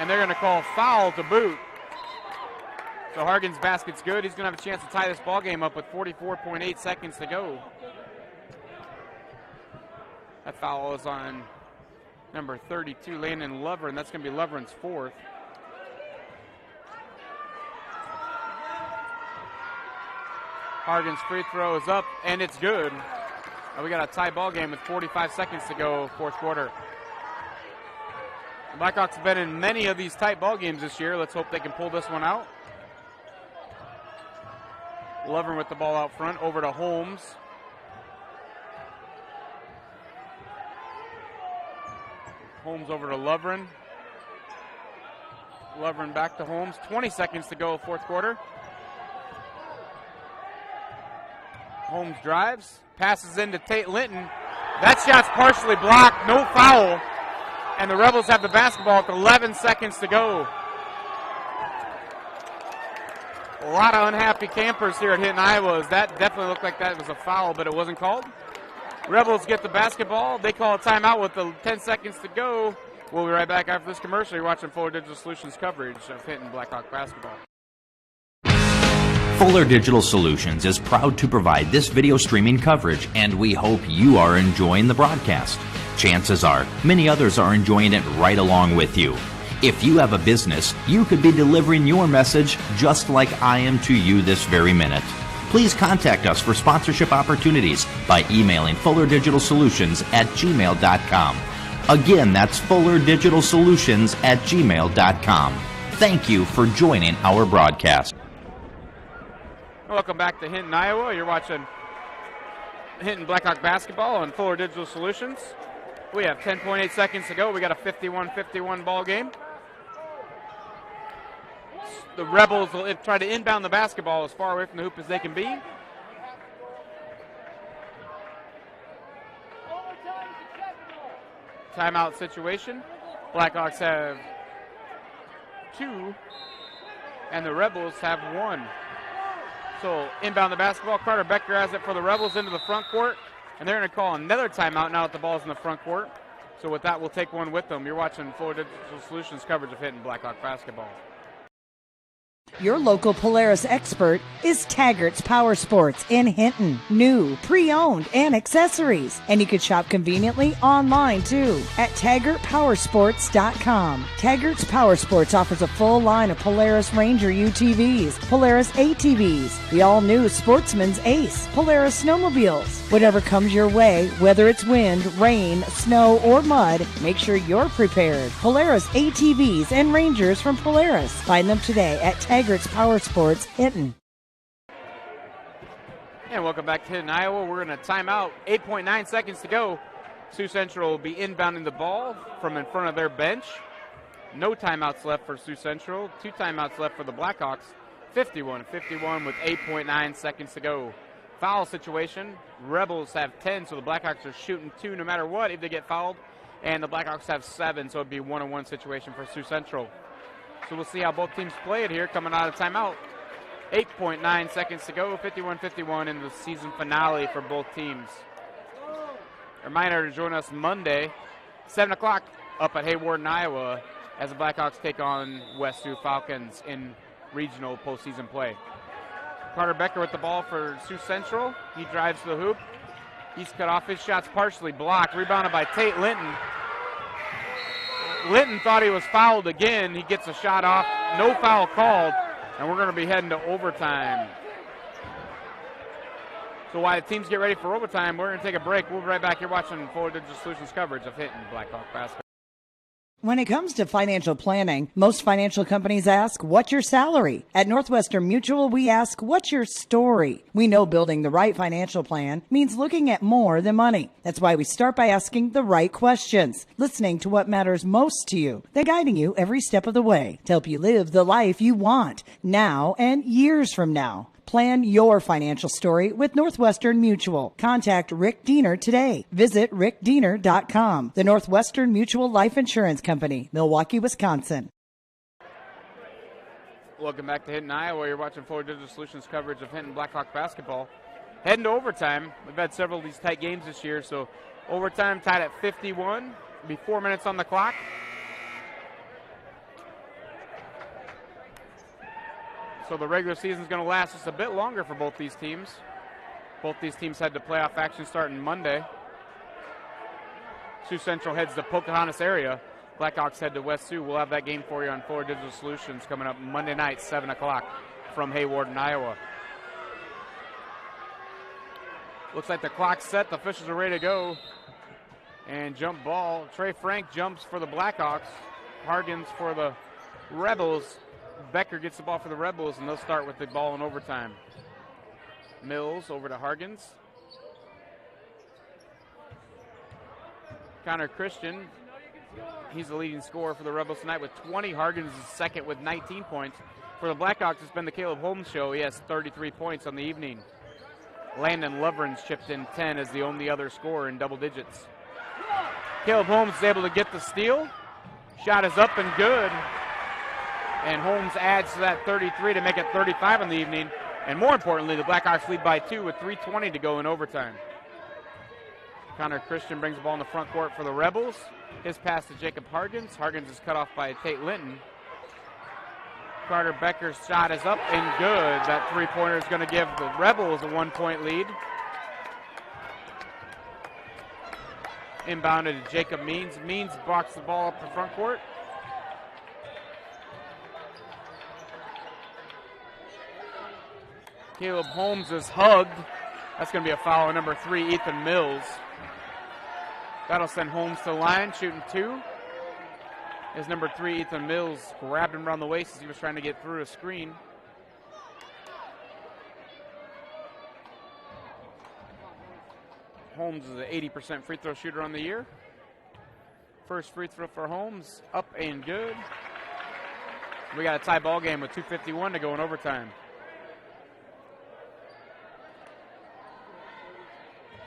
And they're going to call foul to boot. So Hargens' basket's good. He's going to have a chance to tie this ball game up with 44.8 seconds to go. That foul is on number 32, Landon Lovren. That's going to be Lovren's 4th. Hargan's free throw is up, and it's good. And we got a tie ball game with 45 seconds to go, fourth quarter. The Blackhawks have been in many of these tight ball games this year. Let's hope they can pull this one out. Lovren with the ball out front, over to Holmes. Holmes over to Lovren. Lovren back to Holmes. 20 seconds to go, fourth quarter. Holmes drives, passes into Tate Linton. That shot's partially blocked, no foul. And the Rebels have the basketball with 11 seconds to go. A lot of unhappy campers here at Hinton, Iowa. That definitely looked like that was a foul, but it wasn't called. Rebels get the basketball. They call a timeout with the 10 seconds to go. We'll be right back after this commercial. You're watching Fuller Digital Solutions coverage of Hinton Blackhawk basketball.
Fuller Digital Solutions is proud to provide this video streaming coverage, and we hope you are enjoying the broadcast. Chances are, many others are enjoying it right along with you. If you have a business, you could be delivering your message just like I am to you this very minute. Please contact us for sponsorship opportunities by emailing fullerdigitalsolutions@gmail.com. Again, that's fullerdigitalsolutions@gmail.com. Thank you for joining our broadcast.
Welcome back to Hinton, Iowa. You're watching Hinton Blackhawk basketball on Fuller Digital Solutions. We have 10.8 seconds to go. We got a 51-51 ball game. The Rebels will try to inbound the basketball as far away from the hoop as they can be. Timeout situation. Blackhawks have 2, and the Rebels have 1. So inbound the basketball. Carter Becker has it for the Rebels into the front court, and they're going to call another timeout now that the ball's in the front court. So with that, we'll take one with them. You're watching Fuller Digital Solutions coverage of Hinton Blackhawk basketball.
Your local Polaris expert is Taggart's Power Sports in Hinton. New, pre-owned, and accessories. And you can shop conveniently online too at TaggartPowersports.com. Taggart's Power Sports offers a full line of Polaris Ranger UTVs, Polaris ATVs, the all-new Sportsman's Ace, Polaris snowmobiles. Whatever comes your way, whether it's wind, rain, snow, or mud, make sure you're prepared. Polaris ATVs and Rangers from Polaris. Find them today at Taggart's Power Sports, Hinton.
And welcome back to Hinton, Iowa. We're in a timeout. 8.9 seconds to go. Sioux Central will be inbounding the ball from in front of their bench. No timeouts left for Sioux Central. 2 timeouts left for the Blackhawks. 51-51 with 8.9 seconds to go. Foul situation. Rebels have 10, so the Blackhawks are shooting 2 no matter what if they get fouled. And the Blackhawks have 7, so it'd be a 1-on-1 situation for Sioux Central. So we'll see how both teams play it here coming out of timeout. 8.9 seconds to go, 51-51 in the season finale for both teams. Reminder to join us Monday, 7 o'clock up at Hayward, Iowa, as the Blackhawks take on West Sioux Falcons in regional postseason play. Carter Becker with the ball for Sioux Central. He drives to the hoop. He's cut off. His shot's partially blocked. Rebounded by Tate Linton. Linton thought he was fouled again. He gets a shot off. No foul called. And we're going to be heading to overtime. So while the teams get ready for overtime, we're going to take a break. We'll be right back here watching Fuller Digital Solutions coverage of Hinton Blackhawk basketball.
When it comes to financial planning, most financial companies ask, what's your salary? At Northwestern Mutual, we ask, what's your story? We know building the right financial plan means looking at more than money. That's why we start by asking the right questions, listening to what matters most to you, then guiding you every step of the way to help you live the life you want now and years from now. Plan your financial story with Northwestern Mutual. Contact Rick Diener today. Visit rickdiener.com. The Northwestern Mutual Life Insurance Company, Milwaukee, Wisconsin.
Welcome back to Hinton, Iowa. You're watching Fuller Digital Solutions coverage of Hinton Blackhawk basketball. Heading to overtime. We've had several of these tight games this year, so overtime tied at 51. Be 4 minutes on the clock. So the regular season is going to last just a bit longer for both these teams. Both these teams head to playoff action starting Monday. Sioux Central heads to Pocahontas area. Blackhawks head to West Sioux. We'll have that game for you on Fuller Digital Solutions coming up Monday night, 7 o'clock from Hayward, Iowa. Looks like the clock's set. The officials are ready to go. And jump ball. Trey Frank jumps for the Blackhawks. Hargens for the Rebels. Becker gets the ball for the Rebels, and they'll start with the ball in overtime. Mills over to Hargens. Connor Christian, he's the leading scorer for the Rebels tonight with 20. Hargens is second with 19 points. For the Blackhawks, it's been the Caleb Holmes show. He has 33 points on the evening. Landon Lovren's chipped in 10 as the only other scorer in double digits. Caleb Holmes is able to get the steal. Shot is up and good. And Holmes adds to that 33 to make it 35 on the evening. And more importantly, the Blackhawks lead by 2 with 3:20 to go in overtime. Connor Christian brings the ball in the front court for the Rebels. His pass to Jacob Hargens. Hargens is cut off by Tate Linton. Carter Becker's shot is up and good. That three-pointer is going to give the Rebels a 1-point lead. Inbounded to Jacob Means. Means boxed the ball up the front court. Caleb Holmes is hugged. That's going to be a foul on number 3, Ethan Mills. That'll send Holmes to the line, shooting 2. As number 3, Ethan Mills, grabbed him around the waist as he was trying to get through a screen. Holmes is an 80% free throw shooter on the year. First free throw for Holmes, up and good. We got a tie ball game with 2:51 to go in overtime.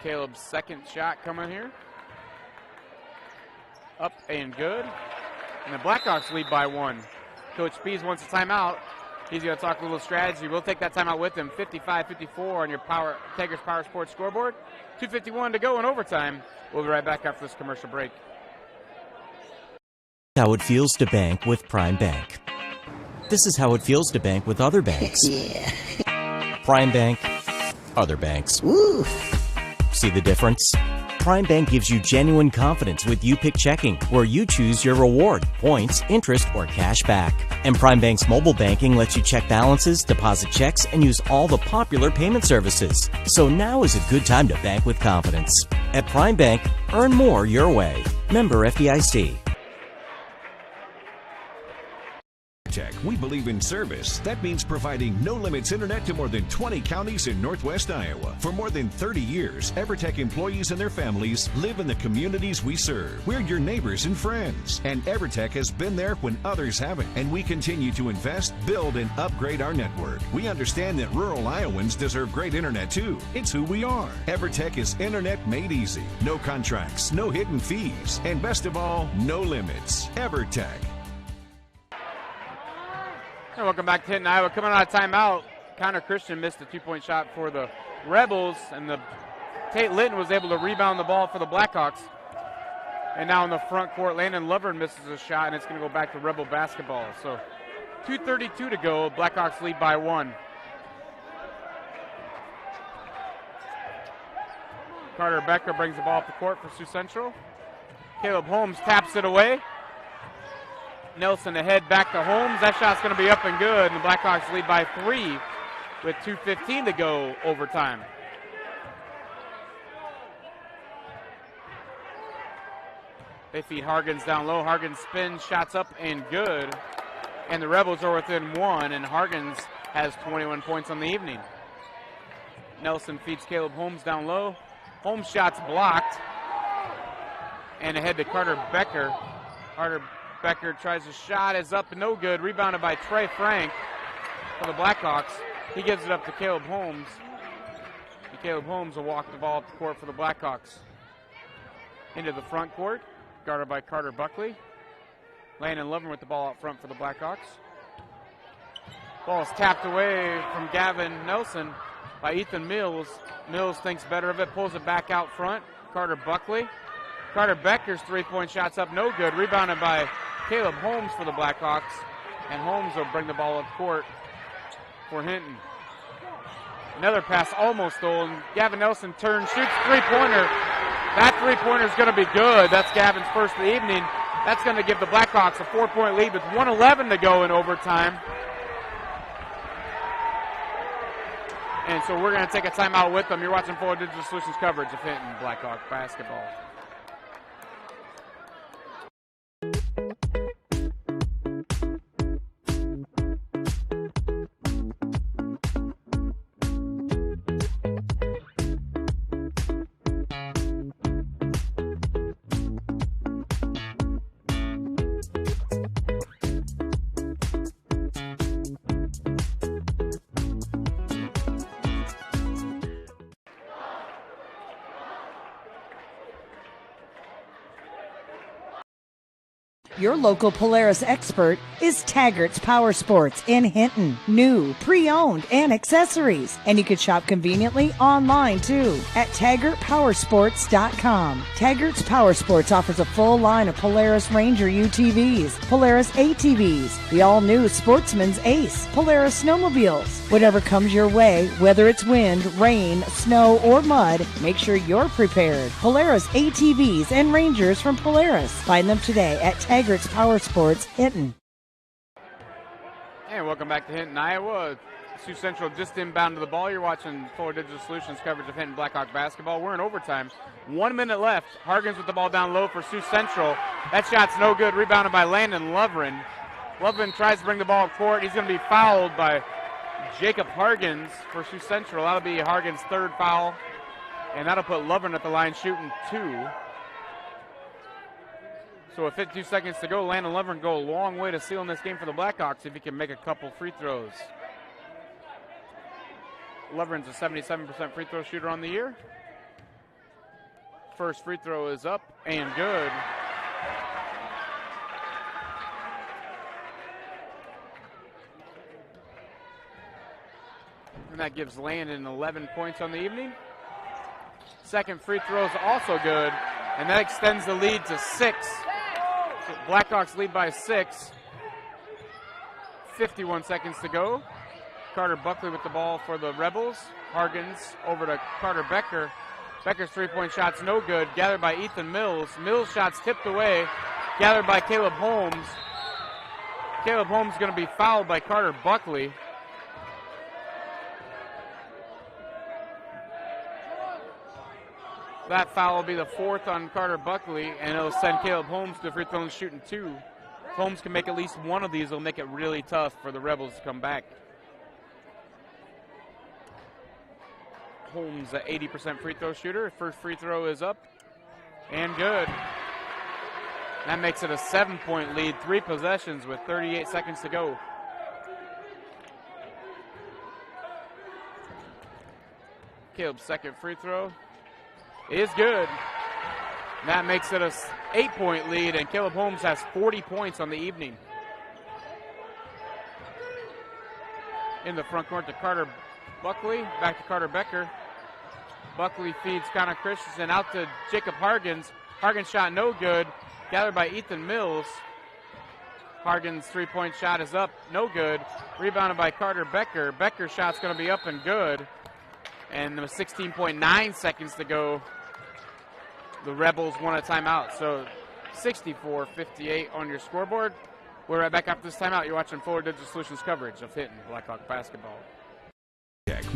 Caleb's second shot coming here. Up and good. And the Blackhawks lead by 1. Coach Pease wants a timeout. He's going to talk a little strategy. We'll take that timeout with him. 55-54 on your Tigers Power Sports scoreboard. 2:51 to go in overtime. We'll be right back after this commercial break.
How it feels to bank with Prime Bank. This is how it feels to bank with other banks.
Yeah.
Prime Bank, other banks.
Woo.
See the difference? Prime Bank gives you genuine confidence with You Pick Checking, where you choose your reward, points, interest, or cash back. And Prime Bank's mobile banking lets you check balances, deposit checks, and use all the popular payment services. So now is a good time to bank with confidence. At Prime Bank, earn more your way. Member FDIC.
We believe in service. That means providing no-limits internet to more than 20 counties in Northwest Iowa. For more than 30 years, EverTech employees and their families live in the communities we serve. We're your neighbors and friends. And EverTech has been there when others haven't. And we continue to invest, build, and upgrade our network. We understand that rural Iowans deserve great internet too. It's who we are. EverTech is internet made easy. No contracts, no hidden fees, and best of all, no limits. EverTech.
And welcome back to Hinton, Iowa. Coming out of timeout, Connor Christian missed a 2-point shot for the Rebels, and Tate Linton was able to rebound the ball for the Blackhawks. And now in the front court, Landon Lovren misses a shot, and it's going to go back to Rebel basketball. So 2:32 to go. Blackhawks lead by 1. Carter Becker brings the ball up the court for Sioux Central. Caleb Holmes taps it away. Nelson ahead back to Holmes. That shot's going to be up and good, and the Blackhawks lead by 3 with 2:15 to go overtime. They feed Hargens down low. Hargens spins, shots up and good. And the Rebels are within 1, and Hargens has 21 points on the evening. Nelson feeds Caleb Holmes down low. Holmes shot's blocked. And ahead to Carter Becker. Carter Becker tries a shot, is up and no good. Rebounded by Trey Frank for the Blackhawks. He gives it up to Caleb Holmes. And Caleb Holmes will walk the ball up the court for the Blackhawks. Into the front court, guarded by Carter Buckley. Landon Lovren with the ball out front for the Blackhawks. Ball is tapped away from Gavin Nelson by Ethan Mills. Mills thinks better of it, pulls it back out front. Carter Buckley. Carter Becker's 3-point shot's up, no good. Rebounded by Caleb Holmes for the Blackhawks. And Holmes will bring the ball up court for Hinton. Another pass almost stolen. Gavin Nelson turns, shoots three-pointer. That three-pointer is going to be good. That's Gavin's first of the evening. That's going to give the Blackhawks a 4-point lead with 1:11 to go in overtime. And so we're going to take a timeout with them. You're watching Forward Digital Solutions coverage of Hinton Blackhawk basketball.
Your local Polaris expert is Taggart's Power Sports in Hinton. New, pre-owned, and accessories. And you can shop conveniently online too at TaggartPowersports.com. Taggart's Power Sports offers a full line of Polaris Ranger UTVs, Polaris ATVs, the all-new Sportsman's Ace, Polaris snowmobiles. Whatever comes your way, whether it's wind, rain, snow, or mud, make sure you're prepared. Polaris ATVs and Rangers from Polaris. Find them today at Taggart's Power Sports, Hinton.
And welcome back to Hinton, Iowa. Sioux Central just inbound to the ball. You're watching Forward Digital Solutions coverage of Hinton Blackhawk basketball. We're in overtime. 1 minute left. Hargens with the ball down low for Sioux Central. That shot's no good. Rebounded by Landon Lovren. Lovren tries to bring the ball up court. He's going to be fouled by Jacob Hargens for Sioux Central. That'll be Hargens' third foul. And that'll put Lovren at the line shooting 2. So with 52 seconds to go, Landon Lovren go a long way to sealing this game for the Blackhawks if he can make a couple free throws. Lovren's a 77% free throw shooter on the year. First free throw is up and good. And that gives Landon 11 points on the evening. Second free throw is also good, and that extends the lead to 6. Blackhawks lead by 6. 51 seconds to go. Carter Buckley with the ball for the Rebels. Hargens over to Carter Becker. Becker's three-point shot's no good. Gathered by Ethan Mills. Mills' shot's tipped away. Gathered by Caleb Holmes. Caleb Holmes is going to be fouled by Carter Buckley. That foul will be the 4th on Carter Buckley, and it'll send Caleb Holmes to free throw line shooting 2. If Holmes can make at least one of these, it'll make it really tough for the Rebels to come back. Holmes, an 80% free throw shooter. First free throw is up and good. That makes it a 7-point lead, 3 possessions with 38 seconds to go. Caleb's second free throw is good. That makes it a 8-point lead, and Caleb Holmes has 40 points on the evening. In the front court to Carter Buckley, back to Carter Becker. Buckley feeds Connor Christensen out to Jacob Hargens. Hargens' shot no good, gathered by Ethan Mills. Hargens' three-point shot is up, no good. Rebounded by Carter Becker. Becker's shot's going to be up and good. And with 16.9 seconds to go, the Rebels won a timeout. So 64-58 on your scoreboard. We're right back after this timeout. You're watching Forward Digital Solutions coverage of Hinton Blackhawk basketball.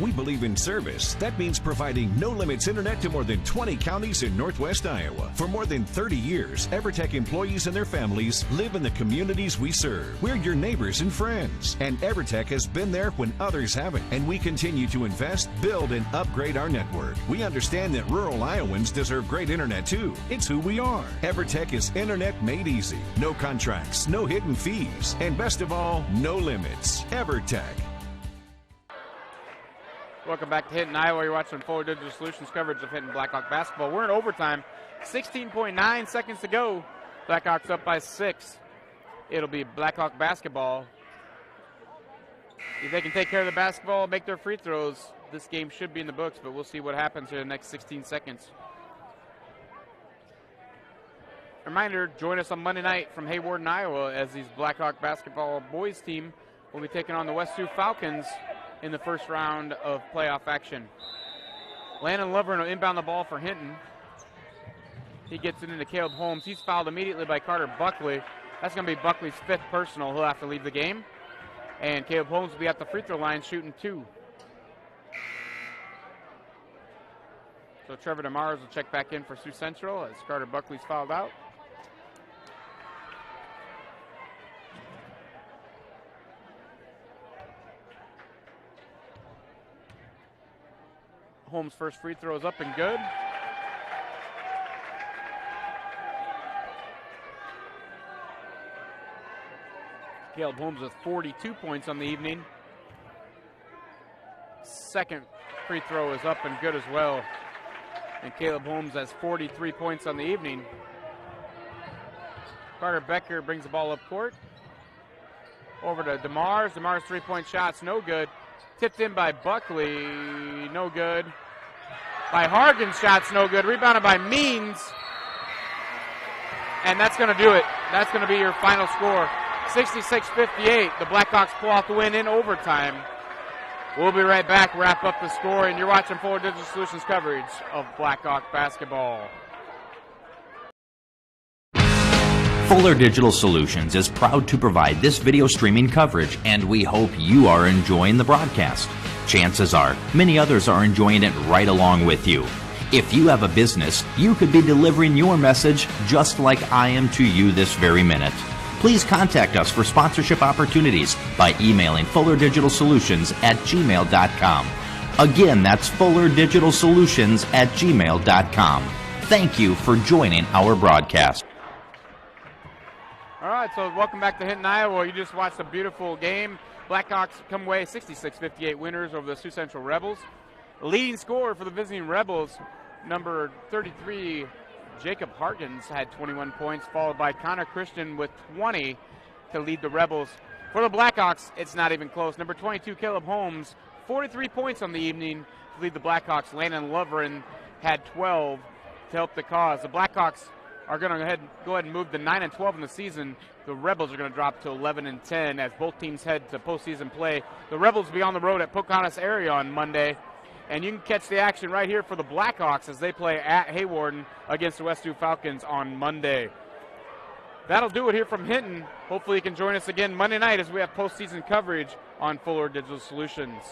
We believe in service. That means providing no-limits internet to more than 20 counties in Northwest Iowa. For more than 30 years, EverTech employees and their families live in the communities we serve. We're your neighbors and friends, and EverTech has been there when others haven't. And we continue to invest, build, and upgrade our network. We understand that rural Iowans deserve great internet too. It's who we are. EverTech is internet made easy. No contracts, no hidden fees, and best of all, no limits. EverTech.
Welcome back to Hinton, Iowa. You're watching Forward Digital Solutions coverage of Hinton Blackhawk basketball. We're in overtime. 16.9 seconds to go. Blackhawks up by 6. It'll be Blackhawk basketball. If they can take care of the basketball, make their free throws, this game should be in the books, but we'll see what happens here in the next 16 seconds. Reminder, join us on Monday night from Hayward, Iowa, as these Blackhawk basketball boys team will be taking on the West Sioux Falcons in the first round of playoff action. Landon Lovren will inbound the ball for Hinton. He gets it into Caleb Holmes. He's fouled immediately by Carter Buckley. That's going to be Buckley's 5th personal. He'll have to leave the game. And Caleb Holmes will be at the free throw line shooting 2. So Trevor DeMars will check back in for Sioux Central as Carter Buckley's fouled out. Holmes' first free throw is up and good. Caleb Holmes with 42 points on the evening. Second free throw is up and good as well. And Caleb Holmes has 43 points on the evening. Carter Becker brings the ball up court. Over to DeMars. DeMars' three-point shot's no good. Tipped in by Buckley, no good. By Hargan, shot's no good. Rebounded by Means. And that's going to do it. That's going to be your final score. 66-58. The Blackhawks pull out the win in overtime. We'll be right back, wrap up the score, and you're watching Fuller Digital Solutions coverage of Blackhawk basketball.
Fuller Digital Solutions is proud to provide this video streaming coverage, and we hope you are enjoying the broadcast. Chances are, many others are enjoying it right along with you. If you have a business, you could be delivering your message just like I am to you this very minute. Please contact us for sponsorship opportunities by emailing fullerdigitalsolutions@gmail.com. Again, that's fullerdigitalsolutions@gmail.com. Thank you for joining our broadcast.
All right, so welcome back to Hinton, Iowa. You just watched a beautiful game. Blackhawks come away 66-58 winners over the Sioux Central Rebels. The leading scorer for the visiting Rebels, number 33, Jacob Harkins, had 21 points, followed by Connor Christian with 20 to lead the Rebels. For the Blackhawks, it's not even close. Number 22, Caleb Holmes, 43 points on the evening to lead the Blackhawks. Landon Loverin had 12 to help the cause. The Blackhawks are going to go ahead and move to 9-12 in the season. The Rebels are going to drop to 11-10 as both teams head to postseason play. The Rebels will be on the road at Pocahontas area on Monday. And you can catch the action right here for the Blackhawks as they play at Haywarden against the West Sioux Falcons on Monday. That'll do it here from Hinton. Hopefully you can join us again Monday night as we have postseason coverage on Fuller Digital Solutions.